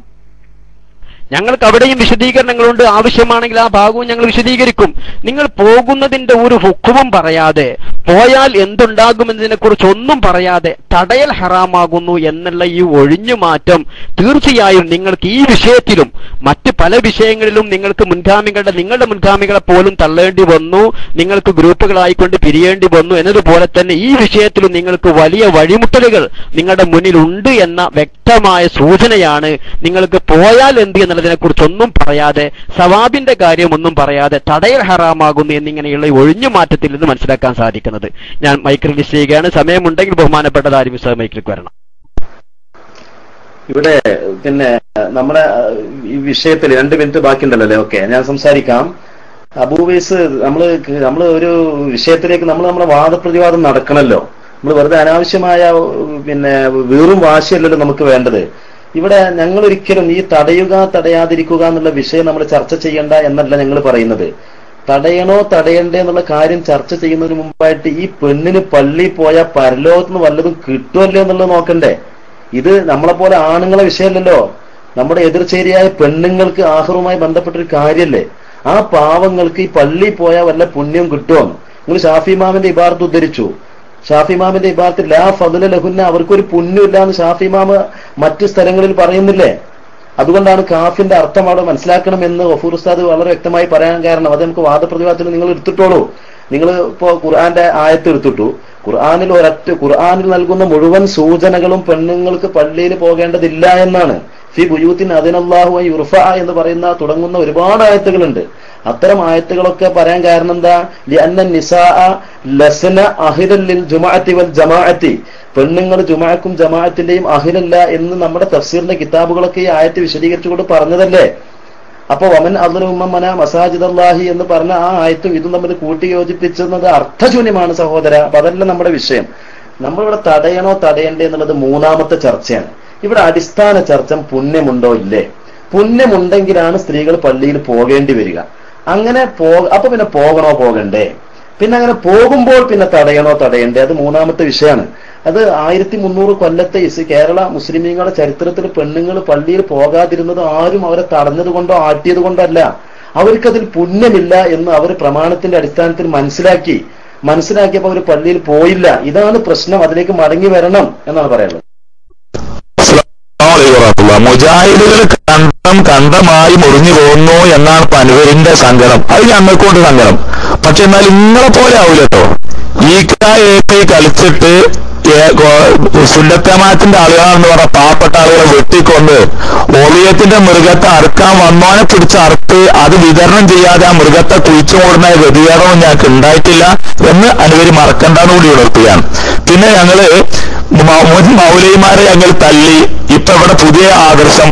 ഞങ്ങൾക്ക് അവിടെയും വിശദീകരണങ്ങളുണ്ട്. ആവശ്യമാണെങ്കിൽ ആ ഭാഗവും ഞങ്ങൾ വിശദീകരിക്കും. നിങ്ങൾ പോകുന്നതിന്റെ ഒരു ഹുക്കുമും പറയാതെ, പോയാൽ എന്തുണ്ടാകുമെന്നതിനെ കുറിച്ച് ഒന്നും പറയാതെ തടയൽ ഹറാമാകുന്നു എന്നുള്ള ഈ ഒഴിഞ്ഞുമാറ്റം തീർച്ചയായും നിങ്ങൾക്ക് ഈ വിഷയത്തിലും മറ്റ് പല വിഷയങ്ങളിലും നിങ്ങൾക്ക് നിങ്ങളുടെ മുൻഗാമികളെ പോലും തള്ളേണ്ടി വന്നു, നിങ്ങൾക്ക് ഗ്രൂപ്പുകളായിക്കൊണ്ട് പിരിയേണ്ടി വന്നു എന്നതുപോലെ തന്നെ ഈ വിഷയത്തിലും നിങ്ങൾക്ക് വലിയ വഴിമുട്ടലുകൾ നിങ്ങളുടെ മുന്നിലുണ്ട് എന്ന വ്യക്തമായ സൂചനയാണ്. നിങ്ങൾക്ക് പോയാൽ എന്ത് എന്നുള്ളതിനെ കുറിച്ചൊന്നും പറയാതെ, സവാബിന്റെ കാര്യമൊന്നും പറയാതെ തടയൽ ഹറാമാകുന്നു എന്നിങ്ങനെയുള്ള ഒഴിഞ്ഞുമാറ്റത്തിൽ നിന്ന് മനസ്സിലാക്കാൻ സാധിക്കുന്നത്. ഞാൻ മൈക്ക് റിലീസ് ചെയ്യുകയാണ്. സമയമുണ്ടെങ്കിൽ ബഹുമാനപ്പെട്ട ആരും മൈക്കിലേക്ക് വരണം.
ഇവിടെ പിന്നെ നമ്മുടെ ഈ വിഷയത്തിൽ 2 മിനിറ്റ് ബാക്കിയുണ്ടല്ലോ അല്ലേ? ഓക്കെ, ഞാൻ സംസാരിക്കാം. അബൂവൈസ്, നമ്മള് ഒരു വിഷയത്തിലേക്ക് നമ്മുടെ വാദപ്രതിവാദം നടക്കണല്ലോ. നമ്മൾ വെറുതെ അനാവശ്യമായ പിന്നെ വീറും വാശിയല്ലല്ലോ നമുക്ക് വേണ്ടത്. ഇവിടെ ഞങ്ങൾ ഒരിക്കലും ഈ തടയാതിരിക്കുക എന്നുള്ള വിഷയം നമ്മൾ ചർച്ച ചെയ്യണ്ട എന്നല്ല ഞങ്ങൾ പറയുന്നത്. തടയണോ തടയണ്ടേ എന്നുള്ള കാര്യം ചർച്ച ചെയ്യുന്നതിന് മുമ്പായിട്ട് ഈ പെണ്ണിന് പള്ളി പോയാൽ പരലോകത്തുനിന്ന് വല്ലതും കിട്ടുമല്ലോ എന്നുള്ളത് നോക്കണ്ടേ? ഇത് നമ്മളെ പോലെ ആണുങ്ങളെ വിഷയമല്ലല്ലോ. നമ്മുടെ എതിർചേരിയായ പെണ്ണുങ്ങൾക്ക് ആഹ്റുമായി ബന്ധപ്പെട്ടൊരു കാര്യല്ലേ. ആ പാവങ്ങൾക്ക് ഈ പള്ളി പോയാൽ വല്ല പുണ്യം കിട്ടുമോ? നിങ്ങൾ ഷാഫി ഇമാമിന്റെ ഇബാറത്ത് ഉദ്ധരിച്ചു. ഷാഫി ഇമാമിന്റെ ഇബാറത്തിൽ ലാ ഫദ്ല ലഹുന്ന, അവർക്കൊരു പുണ്യമില്ല എന്ന് ഷാഫി ഇമാം മറ്റു സ്ഥലങ്ങളിൽ പറയുന്നില്ലേ? അതുകൊണ്ടാണ് കാഫിന്റെ അർത്ഥം അവിടെ മനസ്സിലാക്കണമെന്ന് ഗഫൂർ ഉസ്താദ് വളരെ വ്യക്തമായി പറയാൻ കാരണം. അത് നമുക്ക് വാദപ്രതിവാദത്തിന് നിങ്ങൾ എടുത്തിട്ടോളൂ. നിങ്ങൾ ഇപ്പോ ഖുർആന്റെ ആയത്ത് എടുത്തിട്ടു. ഖുർആനിൽ നൽകുന്ന മുഴുവൻ സൂചനകളും പെണ്ണുങ്ങൾക്ക് പള്ളിയിൽ പോകേണ്ടതില്ല എന്നാണ്. ഫി ബുയൂത്തിൻ അദിനല്ലാഹു അൻ യുർഫഅ എന്ന് പറയുന്ന തുടങ്ങുന്ന ഒരുപാട് ആയത്തുകളുണ്ട്. അത്തരം ആയത്തുകളൊക്കെ പറയാൻ കാരണം എന്താ? ലിഅന്ന നിസാഅ ലസ്ന അഹിലൻ ലിൽ ജുമഅത്തി വൽ ജമാഅത്തി, പെണ്ണുങ്ങൾ ജുമഅക്കും ജമാഅത്തിന്റെയും അഹിലല്ല എന്ന് നമ്മുടെ തഫ്സീറിന്റെ കിതാബുകളൊക്കെ ഈ ആയത്ത് വിശദീകരിച്ചുകൊണ്ട് പറഞ്ഞതല്ലേ. അപ്പൊ വമൻ അദ്ലുമ മന മസാജിദല്ലാഹി എന്ന് പറഞ്ഞ ആ ആയത്തും ഇതും തമ്മിൽ കൂട്ടി യോജിപ്പിച്ചത് അർത്ഥശൂന്യമാണ് സഹോദര. അപ്പൊ അതല്ല നമ്മുടെ വിഷയം. നമ്മളിവിടെ തടയണോ തടയണ്ടേ എന്നുള്ളത് 3ാമത്തെ ചർച്ചയാണ്. ഇവിടെ അടിസ്ഥാന ചർച്ച പുണ്യമുണ്ടോ ഇല്ലേ. പുണ്യമുണ്ടെങ്കിലാണ് സ്ത്രീകൾ പള്ളിയിൽ പോകേണ്ടി വരിക. അങ്ങനെ അപ്പൊ പിന്നെ പോകണോ പോകണ്ടേ? പിന്നെ അങ്ങനെ പോകുമ്പോൾ പിന്നെ തടയണോ തടയണ്ടേ? അത് 3ാമത്തെ വിഷയമാണ്. അത് 1300 കൊല്ലത്തെ കേരള മുസ്ലിമീങ്ങളുടെ ചരിത്രത്തിൽ പെണ്ണുങ്ങൾ പള്ളിയിൽ പോകാതിരുന്നത് ആരും അവരെ തടഞ്ഞത് കൊണ്ടോ ആട്ടിയത് കൊണ്ടോ അല്ല. അവർക്കതിൽ പുണ്യമില്ല എന്ന് അവർ പ്രമാണത്തിന്റെ അടിസ്ഥാനത്തിൽ മനസ്സിലാക്കിയപ്പോൾ അവർ പള്ളിയിൽ പോയില്ല. ഇതാണ് പ്രശ്നം. അതിലേക്ക് മടങ്ങി വരണം എന്നാണ് പറയുന്നത്.
മുജാഹിദുകൾ കണ്ടമായി മുറിഞ്ഞു പോകുന്നു എന്നാണ് പനുവരിന്റെ സങ്കടം. അത് ഞങ്ങൾക്കൊണ്ട് സങ്കടം. പക്ഷെ എന്നാൽ ഇങ്ങളെ പോലെ ആവില്ലട്ടോ. ഈ കളിച്ചിട്ട് സുന്നത്തമാത്തിന്റെ ആളുകളാണെന്ന് പറഞ്ഞ പാവപ്പെട്ട ആളുകളെ വെട്ടിക്കൊണ്ട് ഓളിയത്തിന്റെ മൃഗത്തെ അറുക്കാൻ വന്നോനെ പിടിച്ച് അറുത്ത് അത് വിതരണം ചെയ്യാതെ ആ മൃഗത്തെ കുഴിച്ചു മൂടുന്ന ഗതികേടവും ഞങ്ങൾക്ക് ഉണ്ടായിട്ടില്ല എന്ന് അനുവരി മറക്കണ്ടെന്ന് കൂടി ഉണർത്തുകയാണ്. പിന്നെ ഞങ്ങള് മൗലവിമാരെ ഞങ്ങൾ തള്ളി. ഇപ്പൊ ഇവിടെ പുതിയ ആദർശം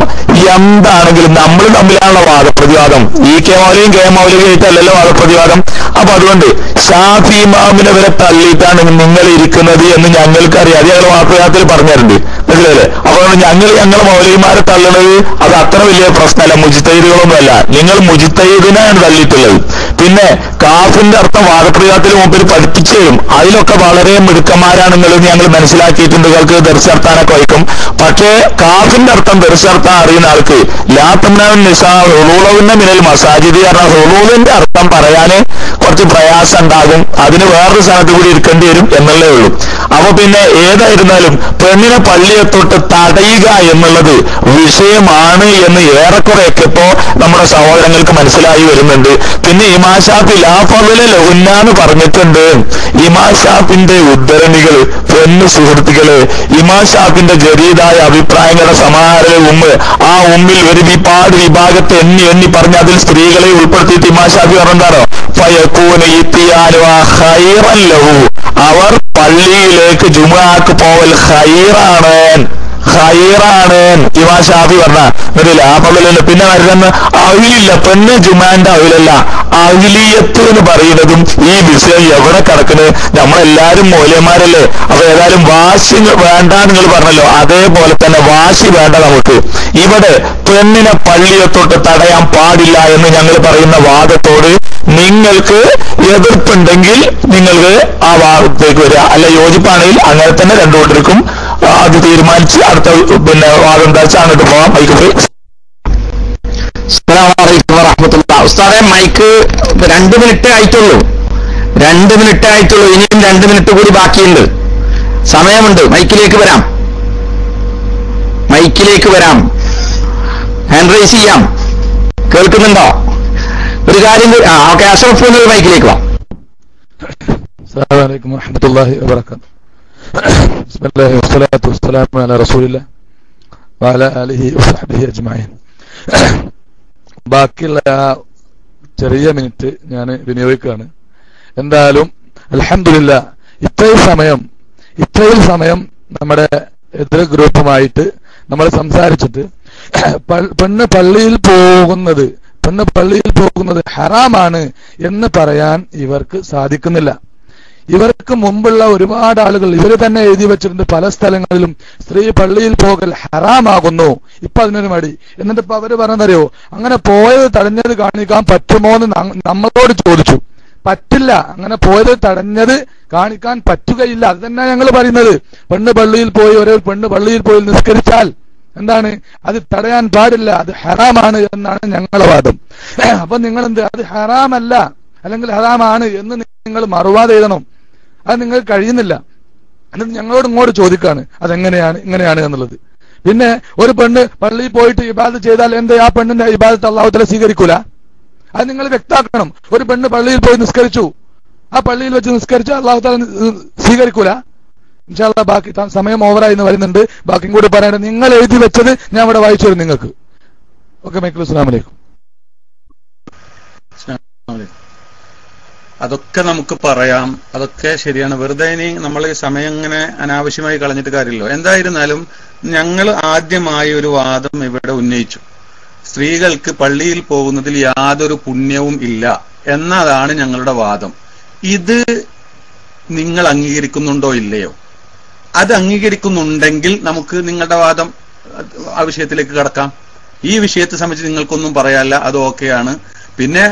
എന്താണെങ്കിലും നമ്മൾ തമ്മിലാണല്ലോ വാദപ്രതിവാദം. കെ മൗലവിയും കെ മൗലവിയായിട്ടല്ലല്ലോ വാദപ്രതിവാദം. അപ്പൊ അതുകൊണ്ട് ഷാഫി ഇമാമിനെ വരെ തള്ളിയിട്ടാണ് നിങ്ങൾ ഇരിക്കുന്നത് എന്ന് ഞങ്ങൾക്കറിയാം. അത് ഞങ്ങൾ വാർത്തയാത്തിൽ പറഞ്ഞിട്ടുണ്ട്, മനസ്സിലല്ലേ? അപ്പൊ ഞങ്ങൾ മൗലവിമാരെ തള്ളണത് അത് അത്ര വലിയ പ്രശ്നമല്ല. മുജിത്തൈദുകളൊന്നുമല്ല. നിങ്ങൾ മുജിത്തൈദിനാണ് തള്ളിയിട്ടുള്ളത്. പിന്നെ കാഫിന്റെ അർത്ഥം വാദപ്രയോഗത്തിന് മുമ്പിൽ പഠിപ്പിച്ചു തരും. അതിലൊക്കെ വളരെ മിടുക്കന്മാരാണ് നിങ്ങൾ ഞങ്ങൾ മനസ്സിലാക്കിയിട്ടുണ്ട്. നിങ്ങൾക്ക് ദർശർത്താനൊക്കെ വയ്ക്കും. പക്ഷേ കാഫിന്റെ അർത്ഥം ദർശർത്താൻ അറിയുന്ന ആൾക്ക് ലാത്തമ്നാവിൻ നിസാ ഹുളൂലവിന്റെ മിനൽ മസാജിദ് പറഞ്ഞ ഹുളൂലിന്റെ അർത്ഥം പറയാന് കുറച്ച് പ്രയാസം ഉണ്ടാകും. അതിന് വേറൊരു സ്ഥലത്ത് കൂടി ഇരിക്കേണ്ടി വരും എന്നുള്ളേ ഉള്ളൂ. അപ്പൊ പിന്നെ ഏതായിരുന്നാലും പെണ്ണിനെ പള്ളിയെ തൊട്ട് തടയുക എന്നുള്ളത് വിഷയമാണ് എന്ന് ഏറെക്കുറെയൊക്കെ ഇപ്പോ നമ്മുടെ സഹോദരങ്ങൾക്ക് മനസ്സിലായി വരുന്നുണ്ട്. പിന്നെ ഇമാം ഷാഫി ലാ ഫളല ലഹുന്നാന്ന് പറഞ്ഞിട്ടുണ്ട്. ഇമാം ഷാഫിന്റെ ഉദ്ധരണികൾ പൊന്നു സുഹൃത്തുക്കള്, ഇമാം ഷാഫിന്റെ ജദീദായ അഭിപ്രായങ്ങളുടെ സമാഹാര ആ ഉമ്മിൽ ഒരു വിഭാഗത്തെ എണ്ണി പറഞ്ഞ് അതിൽ സ്ത്രീകളെ ഉൾപ്പെടുത്തിയിട്ട് ഇമാം ഷാഫി പറഞ്ഞാറോ ഫയകൂന ഇത്തിയാനു ഖൈറൻ ലഹു, അവർ പള്ളിയിലേക്ക് ജുമുഅക്ക് പോവൽ ഖൈറാണ് ഇമാം ഷാഫി പറഞ്ഞ ഒരു ലാഭമില്ല. പിന്നെ വരുന്ന അവിലില്ല, പെണ്ണ് ജുമാന്റെ അവിലല്ല, അവിലിയത്ത് എന്ന് പറയുന്നതും ഈ വിഷയം എവിടെ കിടക്കുന്നത്? നമ്മളെല്ലാരും മൂല്യന്മാരല്ലേ. അപ്പൊ ഏതായാലും വാശി വേണ്ട നിങ്ങൾ പറഞ്ഞല്ലോ, അതേപോലെ തന്നെ വാശി വേണ്ട നമുക്ക്. ഇവിടെ പെണ്ണിനെ പള്ളിയെ തൊട്ട് തടയാൻ പാടില്ല എന്ന് ഞങ്ങൾ പറയുന്ന വാദത്തോട് നിങ്ങൾക്ക് എതിർപ്പുണ്ടെങ്കിൽ നിങ്ങൾക്ക് ആ വാദത്തേക്ക് വരിക, അല്ല യോജിപ്പാണെങ്കിൽ അങ്ങനെ തന്നെ രണ്ടുകൊണ്ടിരിക്കും. അത് തീരുമാനിച്ച് അടുത്ത പിന്നെ വാദം എന്താ വെച്ചാൽ അങ്ങോട്ട് പോവാം. മൈക്ക് പോയി.
ഉസ്താദെ, മൈക്ക് 2 മിനിറ്റ് ആയിട്ടുള്ളൂ. 2 മിനിറ്റ് ആയിട്ടുള്ളൂ. ഇനിയും 2 മിനിറ്റ് കൂടി ബാക്കിയുണ്ട്, സമയമുണ്ട്. മൈക്കിലേക്ക് വരാം, ഹാൻഡ് റൈസ് ചെയ്യാം. കേൾക്കുന്നുണ്ടോ? ഒരു കാര്യം ഓക്കെ, അഷ്റഫ് മൈക്കിലേക്ക് വാ.
അസ്സലാമു അലൈക്കും വറഹ്മത്തുള്ളാഹി വബറകാതുഹു. ബിസ്മില്ലാഹി വസ്സലാത്തു വസ്സലാമു അലാ റസൂലില്ലാഹ് വഅലാ ആലിഹി വസഹ്ബിഹി അജ്മഈൻ. ബാക്കിയുള്ള ചെറിയ മിനിറ്റ് ഞാൻ വിനിയോഗിക്കുകയാണ്. എന്തായാലും അൽഹംദുലില്ലാഹ് ഇത്രയും സമയം നമ്മുടെ എതിർ ഗ്രൂപ്പുമായിട്ട് നമ്മൾ സംസാരിച്ചിട്ട് പെണ്ണ് പള്ളിയിൽ പോകുന്നത് ഹറാമാണ് എന്ന് പറയാൻ ഇവർക്ക് സാധിക്കുന്നില്ല. ഇവർക്ക് മുമ്പുള്ള ഒരുപാട് ആളുകൾ ഇവർ തന്നെ എഴുതി വെച്ചിട്ടുണ്ട് പല സ്ഥലങ്ങളിലും സ്ത്രീ പള്ളിയിൽ പോകൽ ഹറാമാകുന്നു. ഇപ്പൊ അതിനൊരു മടി. എന്നിട്ട് ഇപ്പൊ അവര് പറഞ്ഞതറിയോ, അങ്ങനെ പോയത് തടഞ്ഞത് കാണിക്കാൻ പറ്റുമോ എന്ന് നമ്മളോട് ചോദിച്ചു. പറ്റില്ല, അങ്ങനെ പോയത് തടഞ്ഞത് കാണിക്കാൻ പറ്റുകയില്ല. അത് തന്നെ ഞങ്ങൾ പറയുന്നത്. പെണ്ണ് പള്ളിയിൽ പോയി നിസ്കരിച്ചാൽ എന്താണ്, അത് തടയാൻ പാടില്ല, അത് ഹറാമാണ് എന്നാണ് ഞങ്ങളുടെ വാദം. അപ്പൊ നിങ്ങൾ എന്ത്, അത് ഹറാമല്ല അല്ലെങ്കിൽ ഹറാമാണ് എന്ന് നിങ്ങൾ മറുവാദം എഴുതണം. അത് നിങ്ങൾക്ക് കഴിയുന്നില്ല. എന്നിട്ട് ഞങ്ങളോട് ഇങ്ങോട്ട് ചോദിക്കാണ് ഇങ്ങനെയാണ് എന്നുള്ളത്. പിന്നെ ഒരു പെണ്ണ് പള്ളിയിൽ പോയിട്ട് ഇബാദത്ത് ചെയ്താൽ എന്താ ആ പെണ്ണിന്റെ ഇബാദത്ത് അല്ലാഹു തആല സ്വീകരിക്കൂല? അത് നിങ്ങൾ വ്യക്തമാക്കണം. ഒരു പെണ്ണ് പള്ളിയിൽ പോയി നിസ്കരിച്ചു, ആ പള്ളിയിൽ വെച്ച് നിസ്കരിച്ചാൽ അല്ലാഹു തആല സ്വീകരിക്കൂല? ഇൻഷാ അല്ലാഹ് ബാക്കി സമയം ഓവറായി എന്ന് വരുന്നുണ്ട്. ബാക്കിയും കൂടി പറയാനുണ്ട്. നിങ്ങൾ എഴുതി വെച്ചത് ഞാൻ ഇവിടെ വായിച്ചു തരും നിങ്ങൾക്ക്. Okay, Michael. അസ്സലാമു അലൈക്കും.
അതൊക്കെ നമുക്ക് പറയാം, അതൊക്കെ ശരിയാണ്. വെറുതെ ഇനി നമ്മൾ സമയം ഇങ്ങനെ അനാവശ്യമായി കളഞ്ഞിട്ട് കാര്യമില്ലല്ലോ. എന്തായിരുന്നാലും ഞങ്ങൾ ആദ്യമായി ഒരു വാദം ഇവിടെ ഉന്നയിച്ചു. സ്ത്രീകൾക്ക് പള്ളിയിൽ പോകുന്നതിൽ യാതൊരു പുണ്യവും ഇല്ല എന്നതാണ് ഞങ്ങളുടെ വാദം. ഇത് നിങ്ങൾ അംഗീകരിക്കുന്നുണ്ടോ ഇല്ലയോ? അത് അംഗീകരിക്കുന്നുണ്ടെങ്കിൽ നമുക്ക് നിങ്ങളുടെ വാദം ആ വിഷയത്തിലേക്ക് കടക്കാം. ഈ വിഷയത്തെ സംബന്ധിച്ച് നിങ്ങൾക്കൊന്നും പറയാനില്ല, അത് ഓക്കെയാണ്. പിന്നെ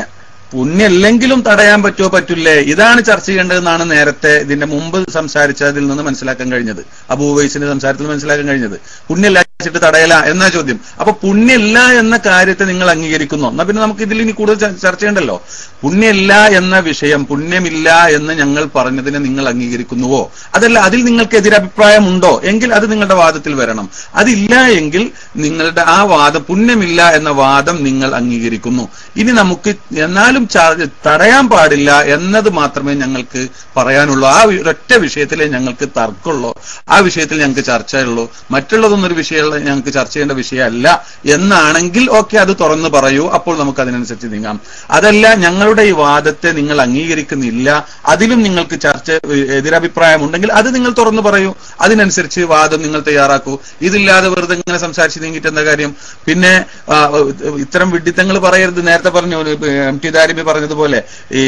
പുണ്യല്ലെങ്കിലും തടയാൻ പറ്റുമോ പറ്റില്ലേ, ഇതാണ് ചർച്ച ചെയ്യേണ്ടതെന്നാണ് നേരത്തെ ഇതിന്റെ മുമ്പ് സംസാരിച്ചതിൽ നിന്ന് മനസ്സിലാക്കാൻ കഴിഞ്ഞത്. അബൂ ഉവൈസിന്റെ സംസാരത്തിൽ മനസ്സിലാക്കാൻ കഴിഞ്ഞത്. പുണ്യമില്ല വെച്ചിട്ട് തടയല എന്നാ ചോദ്യം. അപ്പൊ പുണ്യമില്ല എന്ന കാര്യത്തെ നിങ്ങൾ അംഗീകരിക്കുന്നു, എന്നാ പിന്നെ നമുക്ക് ഇതിൽ ഇനി കൂടുതൽ ചർച്ച ചെയ്യണ്ടല്ലോ. പുണ്യമില്ല എന്ന വിഷയം, പുണ്യമില്ല എന്ന് ഞങ്ങൾ പറഞ്ഞതിനെ നിങ്ങൾ അംഗീകരിക്കുന്നുവോ? അതല്ല, അതിൽ നിങ്ങൾക്ക് എതിരഭിപ്രായം ഉണ്ടോ എങ്കിൽ അത് നിങ്ങളുടെ വാദത്തിൽ വരണം. അതില്ല എങ്കിൽ നിങ്ങളുടെ ആ വാദം, പുണ്യമില്ല എന്ന വാദം നിങ്ങൾ അംഗീകരിക്കുന്നു. ഇനി നമുക്ക് എന്നാലും തടയാൻ പാടില്ല എന്നത് മാത്രമേ ഞങ്ങൾക്ക് പറയാനുള്ളൂ. ആ ഒരൊറ്റ വിഷയത്തിലേ ഞങ്ങൾക്ക് തർക്കമുള്ളൂ, ആ വിഷയത്തിൽ ഞങ്ങൾക്ക് ചർച്ചയുള്ളൂ. മറ്റുള്ളതൊന്നും ഒരു വിഷയം ഞങ്ങൾക്ക് ചർച്ച ചെയ്യേണ്ട വിഷയമല്ല എന്നാണെങ്കിൽ ഓക്കെ, അത് തുറന്നു പറയൂ. അപ്പോൾ നമുക്ക് അതിനനുസരിച്ച് നീങ്ങാം. അതല്ല, ഞങ്ങളുടെ ഈ വാദത്തെ നിങ്ങൾ അംഗീകരിക്കുന്നില്ല, അതിലും നിങ്ങൾക്ക് എതിരഭിപ്രായം ഉണ്ടെങ്കിൽ അത് നിങ്ങൾ തുറന്നു പറയൂ. അതിനനുസരിച്ച് വാദം നിങ്ങൾ തയ്യാറാക്കൂ. ഇതില്ലാതെ വെറുതെ ഇങ്ങനെ സംസാരിച്ച് നീങ്ങിയിട്ട് എന്താ കാര്യം? പിന്നെ ഇത്തരം വിഡ്ഢിത്തങ്ങൾ പറയരുത്. നേരത്തെ പറഞ്ഞു MT ദാരിമി പറഞ്ഞതുപോലെ, ഈ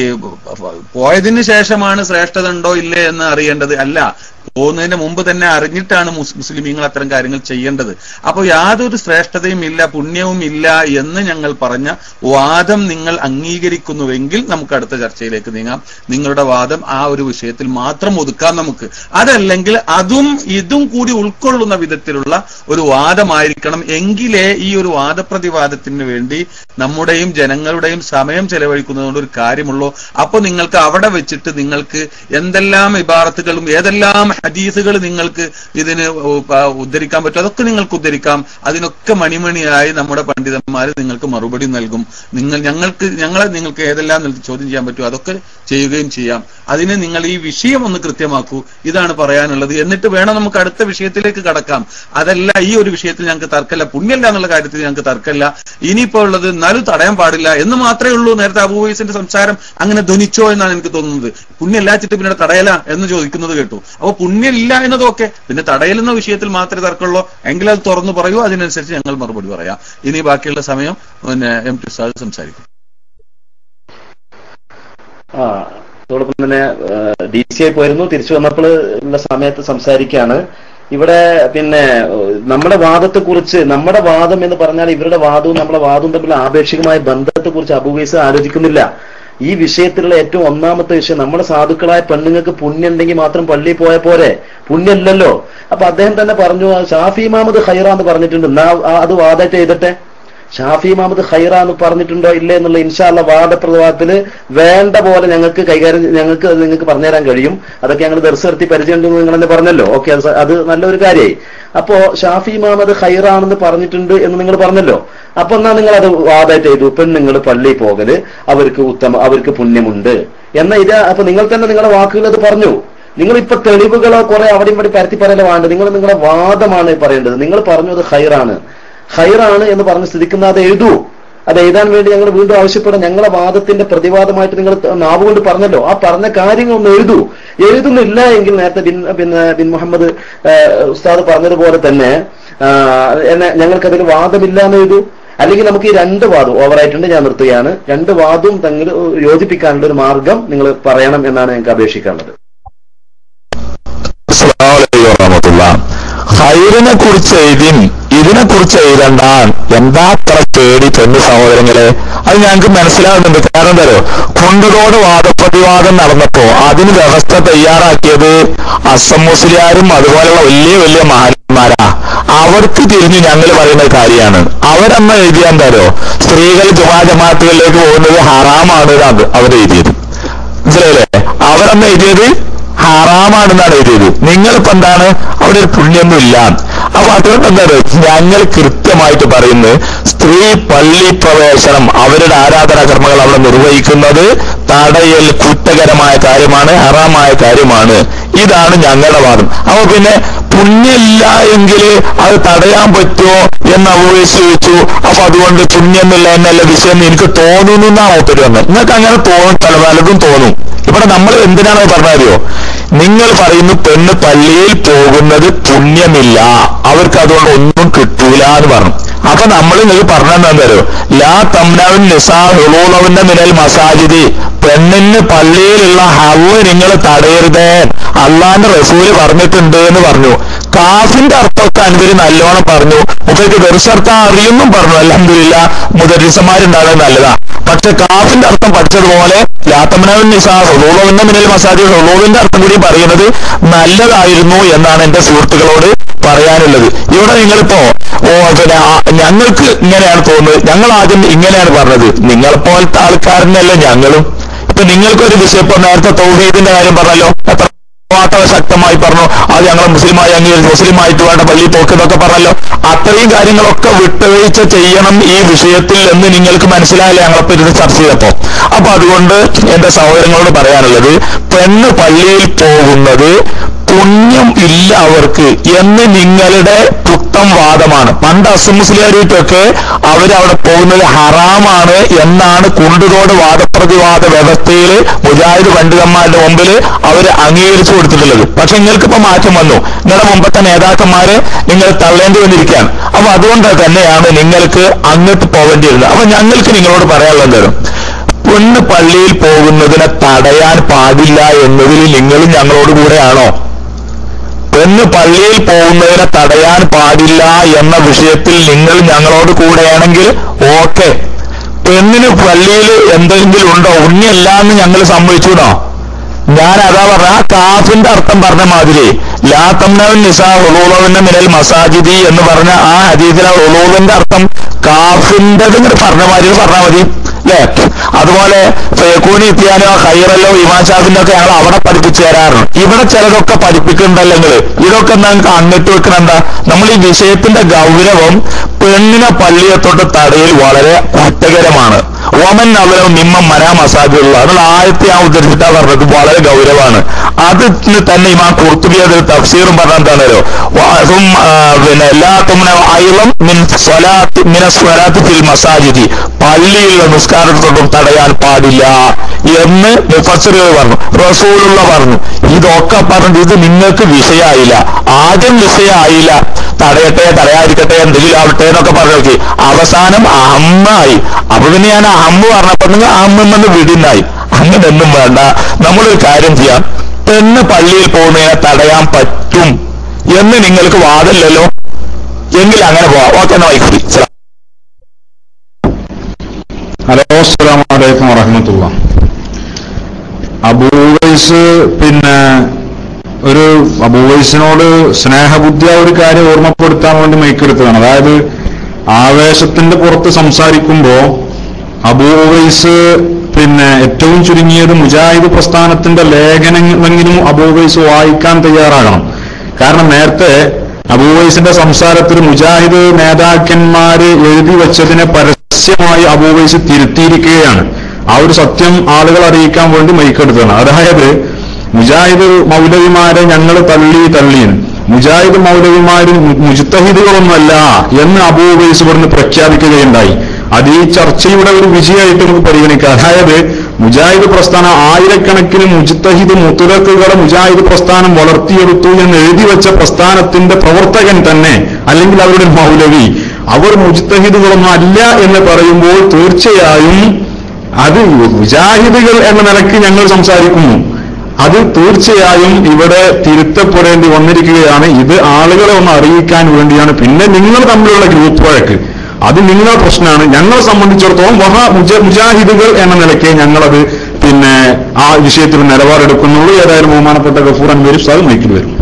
പോയതിന് ശേഷമാണ് ശ്രേഷ്ഠത ഉണ്ടോ ഇല്ലേ എന്ന് അറിയേണ്ടത്. അല്ല, പോകുന്നതിന് മുമ്പ് തന്നെ അറിഞ്ഞിട്ടാണ് മുസ്ലിമീങ്ങൾ അത്തരം കാര്യങ്ങൾ ചെയ്യേണ്ടത്. അപ്പോൾ യാതൊരു ശ്രേഷ്ഠതയും ഇല്ല, പുണ്യവും ഇല്ല എന്ന് ഞങ്ങൾ പറഞ്ഞ വാദം നിങ്ങൾ അംഗീകരിക്കുന്നുവെങ്കിൽ നമുക്ക് അടുത്ത ചർച്ചയിലേക്ക് നീങ്ങാം. നിങ്ങളുടെ വാദം ആ ഒരു വിഷയത്തിൽ മാത്രം ഒതുക്കാം നമുക്ക്. അതല്ലെങ്കിൽ അതും ഇതും കൂടി ഉൾക്കൊള്ളുന്ന വിധത്തിലുള്ള ഒരു വാദമായിരിക്കണം. എങ്കിലേ ഈ ഒരു വാദപ്രതിവാദത്തിന് വേണ്ടി നമ്മുടെയും ജനങ്ങളുടെയും സമയം ചെലവഴിക്കുന്നതുകൊണ്ട് ഒരു കാര്യമുള്ളൂ. അപ്പൊ നിങ്ങൾക്ക് അവിടെ വെച്ചിട്ട് നിങ്ങൾക്ക് എന്തെല്ലാം ഇബാറത്തുകളും ഏതെല്ലാം ഹദീസുകൾ നിങ്ങൾക്ക് ഇതിന് ഉദ്ധരിക്കാൻ പറ്റും അതൊക്കെ നിങ്ങൾക്ക് ഉദ്ധരിക്കാം. അതിനൊക്കെ മണിമണിയായി നമ്മുടെ പണ്ഡിതന്മാർ നിങ്ങൾക്ക് മറുപടി നൽകും. ഞങ്ങളെ നിങ്ങൾക്ക് ഏതെല്ലാം ചോദ്യം ചെയ്യാൻ പറ്റും അതൊക്കെ ചെയ്യുകയും ചെയ്യാം. അതിന് നിങ്ങൾ ഈ വിഷയം ഒന്ന് കൃത്യമാക്കൂ, ഇതാണ് പറയാനുള്ളത്. എന്നിട്ട് വേണം നമുക്ക് അടുത്ത വിഷയത്തിലേക്ക് കടക്കാം. അതല്ല, ഈ ഒരു വിഷയത്തിൽ ഞങ്ങൾക്ക് തർക്കമില്ല, പുണ്യമില്ല എന്നുള്ള കാര്യത്തിൽ ഞങ്ങൾക്ക് തർക്കമില്ല. ഇനിയിപ്പോ ഉള്ളത് എന്നാലും തടയാൻ പാടില്ല എന്ന് മാത്രമേ ഉള്ളൂ. നേരത്തെ അബൂ ഉവൈസിന്റെ സംസാരം അങ്ങനെ ധ്വനിച്ചോ എന്നാണ് എനിക്ക് തോന്നുന്നത്. പുണ്യമില്ലാച്ചിട്ട് പിന്നെ തടയല എന്ന് ചോദിക്കുന്നത് കേട്ടു. അപ്പൊ പുണ്യമില്ല എന്നതൊക്കെ പിന്നെ തടയലെന്ന വിഷയത്തിൽ മാത്രമേ തർക്കമുള്ളൂ എങ്കിൽ അത് തുറന്നു പറയൂ, അതിനനുസരിച്ച് ഞങ്ങൾ മറുപടി പറയാം. ഇനി ബാക്കിയുള്ള സമയം എം ടി ഉസ്താദ് സംസാരിക്കും.
അതോടൊപ്പം തന്നെ DC പോയിരുന്നു, തിരിച്ചു വന്നപ്പോൾ ഉള്ള സമയത്ത് സംസാരിക്കുകയാണ്. ഇവിടെ പിന്നെ നമ്മുടെ വാദത്തെക്കുറിച്ച്, നമ്മുടെ വാദം എന്ന് പറഞ്ഞാൽ ഇവരുടെ വാദവും നമ്മുടെ വാദവും തമ്മിൽ ആപേക്ഷികമായ ബന്ധത്തെക്കുറിച്ച് അബൂ ഉവൈസ് ആലോചിക്കുന്നില്ല. ഈ വിഷയത്തിലുള്ള ഏറ്റവും ഒന്നാമത്തെ വിഷയം, നമ്മുടെ സാധുക്കളായ പെണ്ണുങ്ങൾക്ക് പുണ്യം ഉണ്ടെങ്കിൽ മാത്രം പള്ളിയിൽ പോയ പോരെ, പുണ്യമില്ലല്ലോ. അപ്പൊ അദ്ദേഹം തന്നെ പറഞ്ഞു ഷാഫി ഇമാമത് ഖൈറ എന്ന് പറഞ്ഞിട്ടുണ്ട്, എന്നാ അത് വാദമായിട്ട് ചെയ്തിട്ടെ. ഷാഫി ഇമാമത് ഖൈറ എന്ന് പറഞ്ഞിട്ടുണ്ടോ ഇല്ലേ എന്നുള്ള ഇൻഷാ അല്ലാഹ് വാദപ്രതിവാദത്തിന് വേണ്ട പോലെ നിങ്ങൾക്ക് പറഞ്ഞുതരാൻ കഴിയും. അതൊക്കെ ഞങ്ങൾ ദർസ് നടത്തി പരിചയമുണ്ടെന്ന് നിങ്ങൾ തന്നെ പറഞ്ഞല്ലോ. ഓക്കെ, അത് നല്ലൊരു കാര്യമായി. അപ്പോ ഷാഫി ഇമാമത് ഖൈറ ആണെന്ന് പറഞ്ഞിട്ടുണ്ട് എന്ന് നിങ്ങൾ പറഞ്ഞല്ലോ. അപ്പൊ എന്നാ നിങ്ങൾ അത് വാദമായിട്ട് ചെയ്തു, പെണ്ണുങ്ങൾ പള്ളിയിൽ പോകല് അവർക്ക് പുണ്യമുണ്ട് എന്ന ഇത്. അപ്പൊ നിങ്ങൾ തന്നെ നിങ്ങളുടെ വാക്കുകൾ അത് പറഞ്ഞു. നിങ്ങളിപ്പോ തെളിവുകളോ കുറെ അവിടെ ഇവിടെ പരത്തി പറയലോ വേണ്ട, നിങ്ങളുടെ വാദമാണ് പറയേണ്ടത്. നിങ്ങൾ പറഞ്ഞു അത് ഖൈറാണ് എന്ന് പറഞ്ഞ് സ്ഥിതിക്കുന്ന അത് എഴുതൂ. അത് എഴുതാൻ വേണ്ടി ഞങ്ങൾ വീണ്ടും ആവശ്യപ്പെടാം. ഞങ്ങളെ വാദത്തിന്റെ പ്രതിവാദമായിട്ട് നിങ്ങൾ നാവ് കൊണ്ട് പറഞ്ഞല്ലോ, ആ പറഞ്ഞ കാര്യങ്ങൾ ഒന്ന് എഴുതുന്നില്ല എങ്കിൽ നേരത്തെ ബിൻ മുഹമ്മദ് ഉസ്താദ് പറഞ്ഞതുപോലെ തന്നെ ഞങ്ങൾക്കതിൽ വാദമില്ല എന്ന് എഴുതൂ. അല്ലെങ്കിൽ നമുക്ക് ഈ രണ്ട് വാദവും ഓവറായിട്ടുണ്ട്, ഞാൻ നിർത്തുകയാണ്. രണ്ട് വാദവും തമ്മിൽ യോജിപ്പിക്കാനുള്ള ഒരു മാർഗം നിങ്ങൾ പറയണം എന്നാണ് ഞങ്ങൾക്ക് അപേക്ഷിക്കാനുള്ളത്.
ഖൈറിനെ കുറിച്ച് എഴുതിൻ, ഇതിനെ കുറിച്ച് എഴുതണ്ട. എന്താ അത്ര പേടി പെണ്ണ് സഹോദരങ്ങളെ? അത് ഞങ്ങൾക്ക് മനസ്സിലാവുന്നുണ്ട്. കാരണം തരോ, കുണ്ടതോട് വാദപ്രതിവാദം നടന്നപ്പോ അതിന് വ്യവസ്ഥ തയ്യാറാക്കിയത് അസം മുസ്ലിയാരും അതുപോലെയുള്ള വലിയ വലിയ മഹാന്മാരാ. അവർക്ക് തിരിഞ്ഞ് ഞങ്ങൾ പറയുന്ന കാര്യമാണ്. അവരന്ന് എഴുതിയാൻ തരോ, സ്ത്രീകൾ ജമാഅത്തുകളിലേക്ക് പോകുന്നത് ഹറാമാണ് അവരെഴുതിയത്. മനസ്സിലായില്ലേ? അവരന്ന് എഴുതിയത് ഹറാമാണെന്നാണ് എഴുതിയത്. നിങ്ങളിപ്പോ എന്താണ്, അവിടെ ഒരു പുണ്യൊന്നുമില്ല. അപ്പൊ അതുകൊണ്ട് എന്താണ് ഞങ്ങൾ കൃത്യമായിട്ട് പറയുന്നത്, സ്ത്രീ പള്ളി പ്രവേശനം അവരുടെ ആരാധനാകർമ്മങ്ങൾ അവിടെ നിർവഹിക്കുന്നത് തടയൽ കുറ്റകരമായ കാര്യമാണ്, ഹറാമായ കാര്യമാണ്. ഇതാണ് ഞങ്ങളുടെ വാദം. അപ്പൊ പിന്നെ പുണ്യമില്ല എങ്കിൽ അത് തടയാൻ പറ്റുമോ എന്ന് അവോയിസ് ചോദിച്ചു. അപ്പൊ അതുകൊണ്ട് പുണ്യമില്ല എന്നല്ല വിഷയം എനിക്ക് തോന്നുന്നു എന്നാണ് ഒത്തിരി വന്നത്. നിങ്ങൾക്ക് അങ്ങനെ തോന്നും, പലതും തോന്നും. ഇവിടെ നമ്മൾ എന്തിനാണ് പറഞ്ഞാലോ, നിങ്ങൾ പറയുന്നു പെണ്ണ് പള്ളിയിൽ പോകുന്നത് പുണ്യമില്ല, അവർക്ക് അതുകൊണ്ട് ഒന്നും കിട്ടൂല എന്ന് പറഞ്ഞു. അപ്പൊ നമ്മൾ നിങ്ങൾക്ക് പറഞ്ഞെന്താ, ലാ തംനഉൻ നിസാ ഹുളൂലഹുന്ന മിനൽ മസാജിദി, പെണ്ണിന് പള്ളിയിലുള്ള ഹവ്വ് നിങ്ങൾ തടയരുത്, അള്ളാന്റെ റസൂല് പറഞ്ഞിട്ടുണ്ട് എന്ന് പറഞ്ഞു. കാഫിന്റെ അർത്ഥമൊക്കെ അൻവര് നല്ലോണം പറഞ്ഞു. മുഖയ്ക്ക് ദർശർത്ഥം അറിയുന്നും പറഞ്ഞു. അൽഹംദുലില്ലാ, മുദരിസന്മാരുണ്ടാകുന്നത് നല്ലതാ. പക്ഷെ കാഫിന്റെ അർത്ഥം പഠിച്ചതുപോലെ ലാത്തമനവൻ നിസാ ഹുളൂലഹുന്ന മിനൽ മസാജിദ്, ഹുളൂലിന്റെ അർത്ഥം കൂടി പറയുന്നത് നല്ലതായിരുന്നു എന്നാണ് എന്റെ സുഹൃത്തുക്കളോട് പറയാനുള്ളത്. ഇവിടെ നിങ്ങളിപ്പോ പിന്നെ ഞങ്ങൾക്ക് ഇങ്ങനെയാണ് തോന്നുന്നത്, ഞങ്ങൾ ആദ്യം ഇങ്ങനെയാണ് പറഞ്ഞത്. നിങ്ങളെപ്പോലത്തെ ആൾക്കാരനല്ലേ ഞങ്ങളും. ഇപ്പൊ നിങ്ങൾക്കൊരു വിഷയം, ഇപ്പൊ നേരത്തെ തൗഹീദിന്റെ കാര്യം പറഞ്ഞല്ലോ, എത്ര ശക്തമായി പറഞ്ഞു. അത് ഞങ്ങൾ മുസ്ലിമായി അംഗീകരിച്ച് മുസ്ലിമായിട്ട് വേണ്ട പള്ളി പോക്കെന്നൊക്കെ പറഞ്ഞല്ലോ. അത്രയും കാര്യങ്ങളൊക്കെ വിട്ടുവീഴ്ച ചെയ്യണം ഈ വിഷയത്തിൽ എന്ന് നിങ്ങൾക്ക് മനസ്സിലായില്ലേ ഞങ്ങളിപ്പോ ഇത് ചർച്ച ചെയ്തപ്പോ. അപ്പൊ അതുകൊണ്ട് എന്റെ സഹോദരങ്ങളോട് പറയാനുള്ളത്, പെണ്ണ് പള്ളിയിൽ പോകുന്നത് പുണ്യം ഇല്ല അവർക്ക് എന്ന് നിങ്ങളുടെ പുത്തം വാദമാണ്. പണ്ട് അസമുസ്ലിയാരിട്ടൊക്കെ അവരവിടെ പോകുന്നത് ഹറാമാണ് എന്നാണ് കുണ്ടുതോട് വാദപ്രതിവാദ വ്യവസ്ഥയിൽ മുജാഹിദ് പണ്ഡിതന്മാരുടെ മുമ്പിൽ അവർ അംഗീകരിച്ചു കൊടുത്തിട്ടുള്ളത്. പക്ഷെ നിങ്ങൾക്കിപ്പോ മാറ്റം വന്നു. നിങ്ങളുടെ മുമ്പത്തെ നേതാക്കന്മാരെ നിങ്ങൾ തള്ളേണ്ടി വന്നിരിക്കുകയാണ്. അപ്പൊ അതുകൊണ്ട് തന്നെയാണ് നിങ്ങൾക്ക് അങ്ങോട്ട് പോകേണ്ടി വരുന്നത്. അപ്പൊ ഞങ്ങൾക്ക് നിങ്ങളോട് പറയാനുള്ളത് എന്തായാലും, പെണ്ണ് പള്ളിയിൽ പോകുന്നതിനെ തടയാൻ പാടില്ല എന്നതിൽ നിങ്ങളും ഞങ്ങളോട് കൂടെയാണോ? പെണ്ണ് പള്ളിയിൽ പോകുന്നതിനെ തടയാൻ പാടില്ല എന്ന വിഷയത്തിൽ നിങ്ങൾ ഞങ്ങളോട് കൂടെയാണെങ്കിൽ ഓക്കെ. പെണ്ണിന് പള്ളിയിൽ എന്തെങ്കിലും ഉണ്ടോ, ഉണ്ണിയല്ല എന്ന് ഞങ്ങൾ സമ്മതിച്ചൂടോ? ഞാൻ അതാ പറഞ്ഞ ആ കാഫിന്റെ അർത്ഥം പറഞ്ഞ മാതിരി ലാ തംനഉൻ നിസാ ഉളൂലഹുന്ന മിനൽ മസാജിദി എന്ന് പറഞ്ഞ ആ ഹദീസിലെ ഉളൂലിന്റെ അർത്ഥം കാഫിന്റെ പറഞ്ഞ മാതിരി പറഞ്ഞാൽ മതി അല്ലേ? അതുപോലെ ഫയകൂനി ഇത്യാനോ ഖൈറല്ലോ ഇമാം ഷാഫിന്റെ ഒക്കെ ഞങ്ങൾ അവിടെ പഠിപ്പിച്ചു തരാറുണ്ട്. ഇവിടെ ചിലതൊക്കെ പഠിപ്പിക്കുന്നുണ്ടല്ലെങ്കിൽ ഇതൊക്കെ നിങ്ങൾക്ക് അങ്ങോട്ട് വെക്കണെന്താ? നമ്മൾ ഈ വിഷയത്തിന്റെ ഗൗരവം പെണ്ണിനെ പള്ളിയെ തൊട്ട് തടയിൽ വളരെ കുറ്റകരമാണ്. ഓമൻ അവരോ നിമ്മം മനാ മസാജുള്ള എന്നുള്ള ആയത്തെ ആ ഉദ്ധരിച്ചിട്ടാ പറഞ്ഞത് വളരെ ഗൗരവമാണ്. അതിന് തന്നെ ഇമാം ഖുർത്തുബി അതിൽ തഫ്സീറും പറഞ്ഞെന്താണല്ലോ, പിന്നെ എല്ലാ തുമ്നം മിനസ്വലാത്തി ഫിൽ മസാജിദി, പള്ളിയിലുള്ള നിസ്കാരത്തോടും തടയാൻ പാടില്ല എന്ന് മുഫസ്സിറുകൾ പറഞ്ഞു, റസൂലുള്ള പറഞ്ഞു. ഇതൊക്കെ പറഞ്ഞു ഇത് നിങ്ങൾക്ക് വിഷയമായില്ല. ആദ്യം വിഷയമായില്ല, തടയട്ടെ തടയാതിരിക്കട്ടെ എന്തെങ്കിലും ആവട്ടെ എന്നൊക്കെ പറഞ്ഞു നോക്കി. അവസാനം അഹമ്മായി. അപ്പൊ പിന്നെ ഞാൻ അഹമ്മ പറഞ്ഞപ്പോ നിങ്ങൾ അഹമ്മെന്ന് വിടുന്നായി. അങ്ങനെയൊന്നും വേണ്ട. നമ്മളൊരു കാര്യം ചെയ്യാം, പെണ്ണ് പള്ളിയിൽ പോകുന്നതിനെ തടയാൻ പറ്റും എന്ന് നിങ്ങൾക്ക് വാദമില്ലല്ലോ, എങ്കിൽ അങ്ങനെ പോവാം. ഓക്കെ, എന്നാ വൈകുതി.
ഹലോ, അസ്സലാമു അലൈക്കും വറഹ്മത്തുള്ളാഹി. അബൂവൈസ് പിന്നെ ഒരു അബൂവൈസിനോട് സ്നേഹബുദ്ധിയ ഒരു കാര്യം ഓർമ്മപ്പെടുത്താൻ വേണ്ടി മൈക്കെടുത്തതാണ്. അതായത് ആവേശത്തിന്റെ പുറത്ത് സംസാരിക്കുമ്പോ അബൂവൈസ് പിന്നെ ഏറ്റവും ചുരുങ്ങിയത് മുജാഹിദ് പ്രസ്ഥാനത്തിന്റെ ലേഖനങ്ങളെങ്കിലും അബൂവൈസ് വായിക്കാൻ തയ്യാറാകണം. കാരണം നേരത്തെ അബൂവൈസിന്റെ സംസാരത്തിൽ മുജാഹിദ് നേതാക്കന്മാര് എഴുതി വെച്ചതിനെ പരസ്യമായി അബൂവൈസ് തിരുത്തിയിരിക്കുകയാണ്. ആ ഒരു സത്യം ആളുകൾ അറിയിക്കാൻ വേണ്ടി മൈക്കെടുത്തതാണ്. അതായത് മുജാഹിദ് മൗലവിമാരെ ഞങ്ങൾ തള്ളി മുജാഹിദ് മൗലവിമാര് മുജ്തഹിദുകളൊന്നുമല്ല എന്ന് അബൂവൈസ് ഇവിടുന്ന് പ്രഖ്യാപിക്കുകയുണ്ടായി. അത് ഈ ചർച്ചയുടെ ഒരു വിജയമായിട്ട് നമുക്ക് പരിഗണിക്കാം. അതായത് മുജാഹിദ് പ്രസ്ഥാനം ആയിരക്കണക്കിന് മുജ്തഹിദ് മുത്തുലക്കുകളെ മുജാഹിദ് പ്രസ്ഥാനം വളർത്തിയെടുത്തു എന്ന് എഴുതി വെച്ച പ്രസ്ഥാനത്തിന്റെ പ്രവർത്തകൻ തന്നെ, അല്ലെങ്കിൽ അവരുടെ മൗലവി, അവർ മുജ്തഹിദുകളൊന്നും അല്ല എന്ന് പറയുമ്പോൾ തീർച്ചയായും അത് മുജാഹിദുകൾ എന്ന നിലയ്ക്ക് ഞങ്ങൾ സംസാരിക്കുന്നു. അത് തീർച്ചയായും ഇവിടെ തിരുത്തപ്പെടേണ്ടി വന്നിരിക്കുകയാണ്. ഇത് ആളുകളെ ഒന്ന് അറിയിക്കാൻ വേണ്ടിയാണ്. പിന്നെ നിങ്ങൾ തമ്മിലുള്ള ഗ്രൂപ്പ് വഴക്ക് അത് നിങ്ങളുടെ പ്രശ്നമാണ്. ഞങ്ങളെ സംബന്ധിച്ചിടത്തോളം മുജാഹിദുകൾ എന്ന നിലയ്ക്ക് ഞങ്ങളത് പിന്നെ ആ വിഷയത്തിൽ നിലപാടെടുക്കുന്നുള്ളൂ. ഏതായാലും ബഹുമാനപ്പെട്ട ഗഫൂർ അൻവരി ഉസ്താദ് മൈക്കിൽ വരും.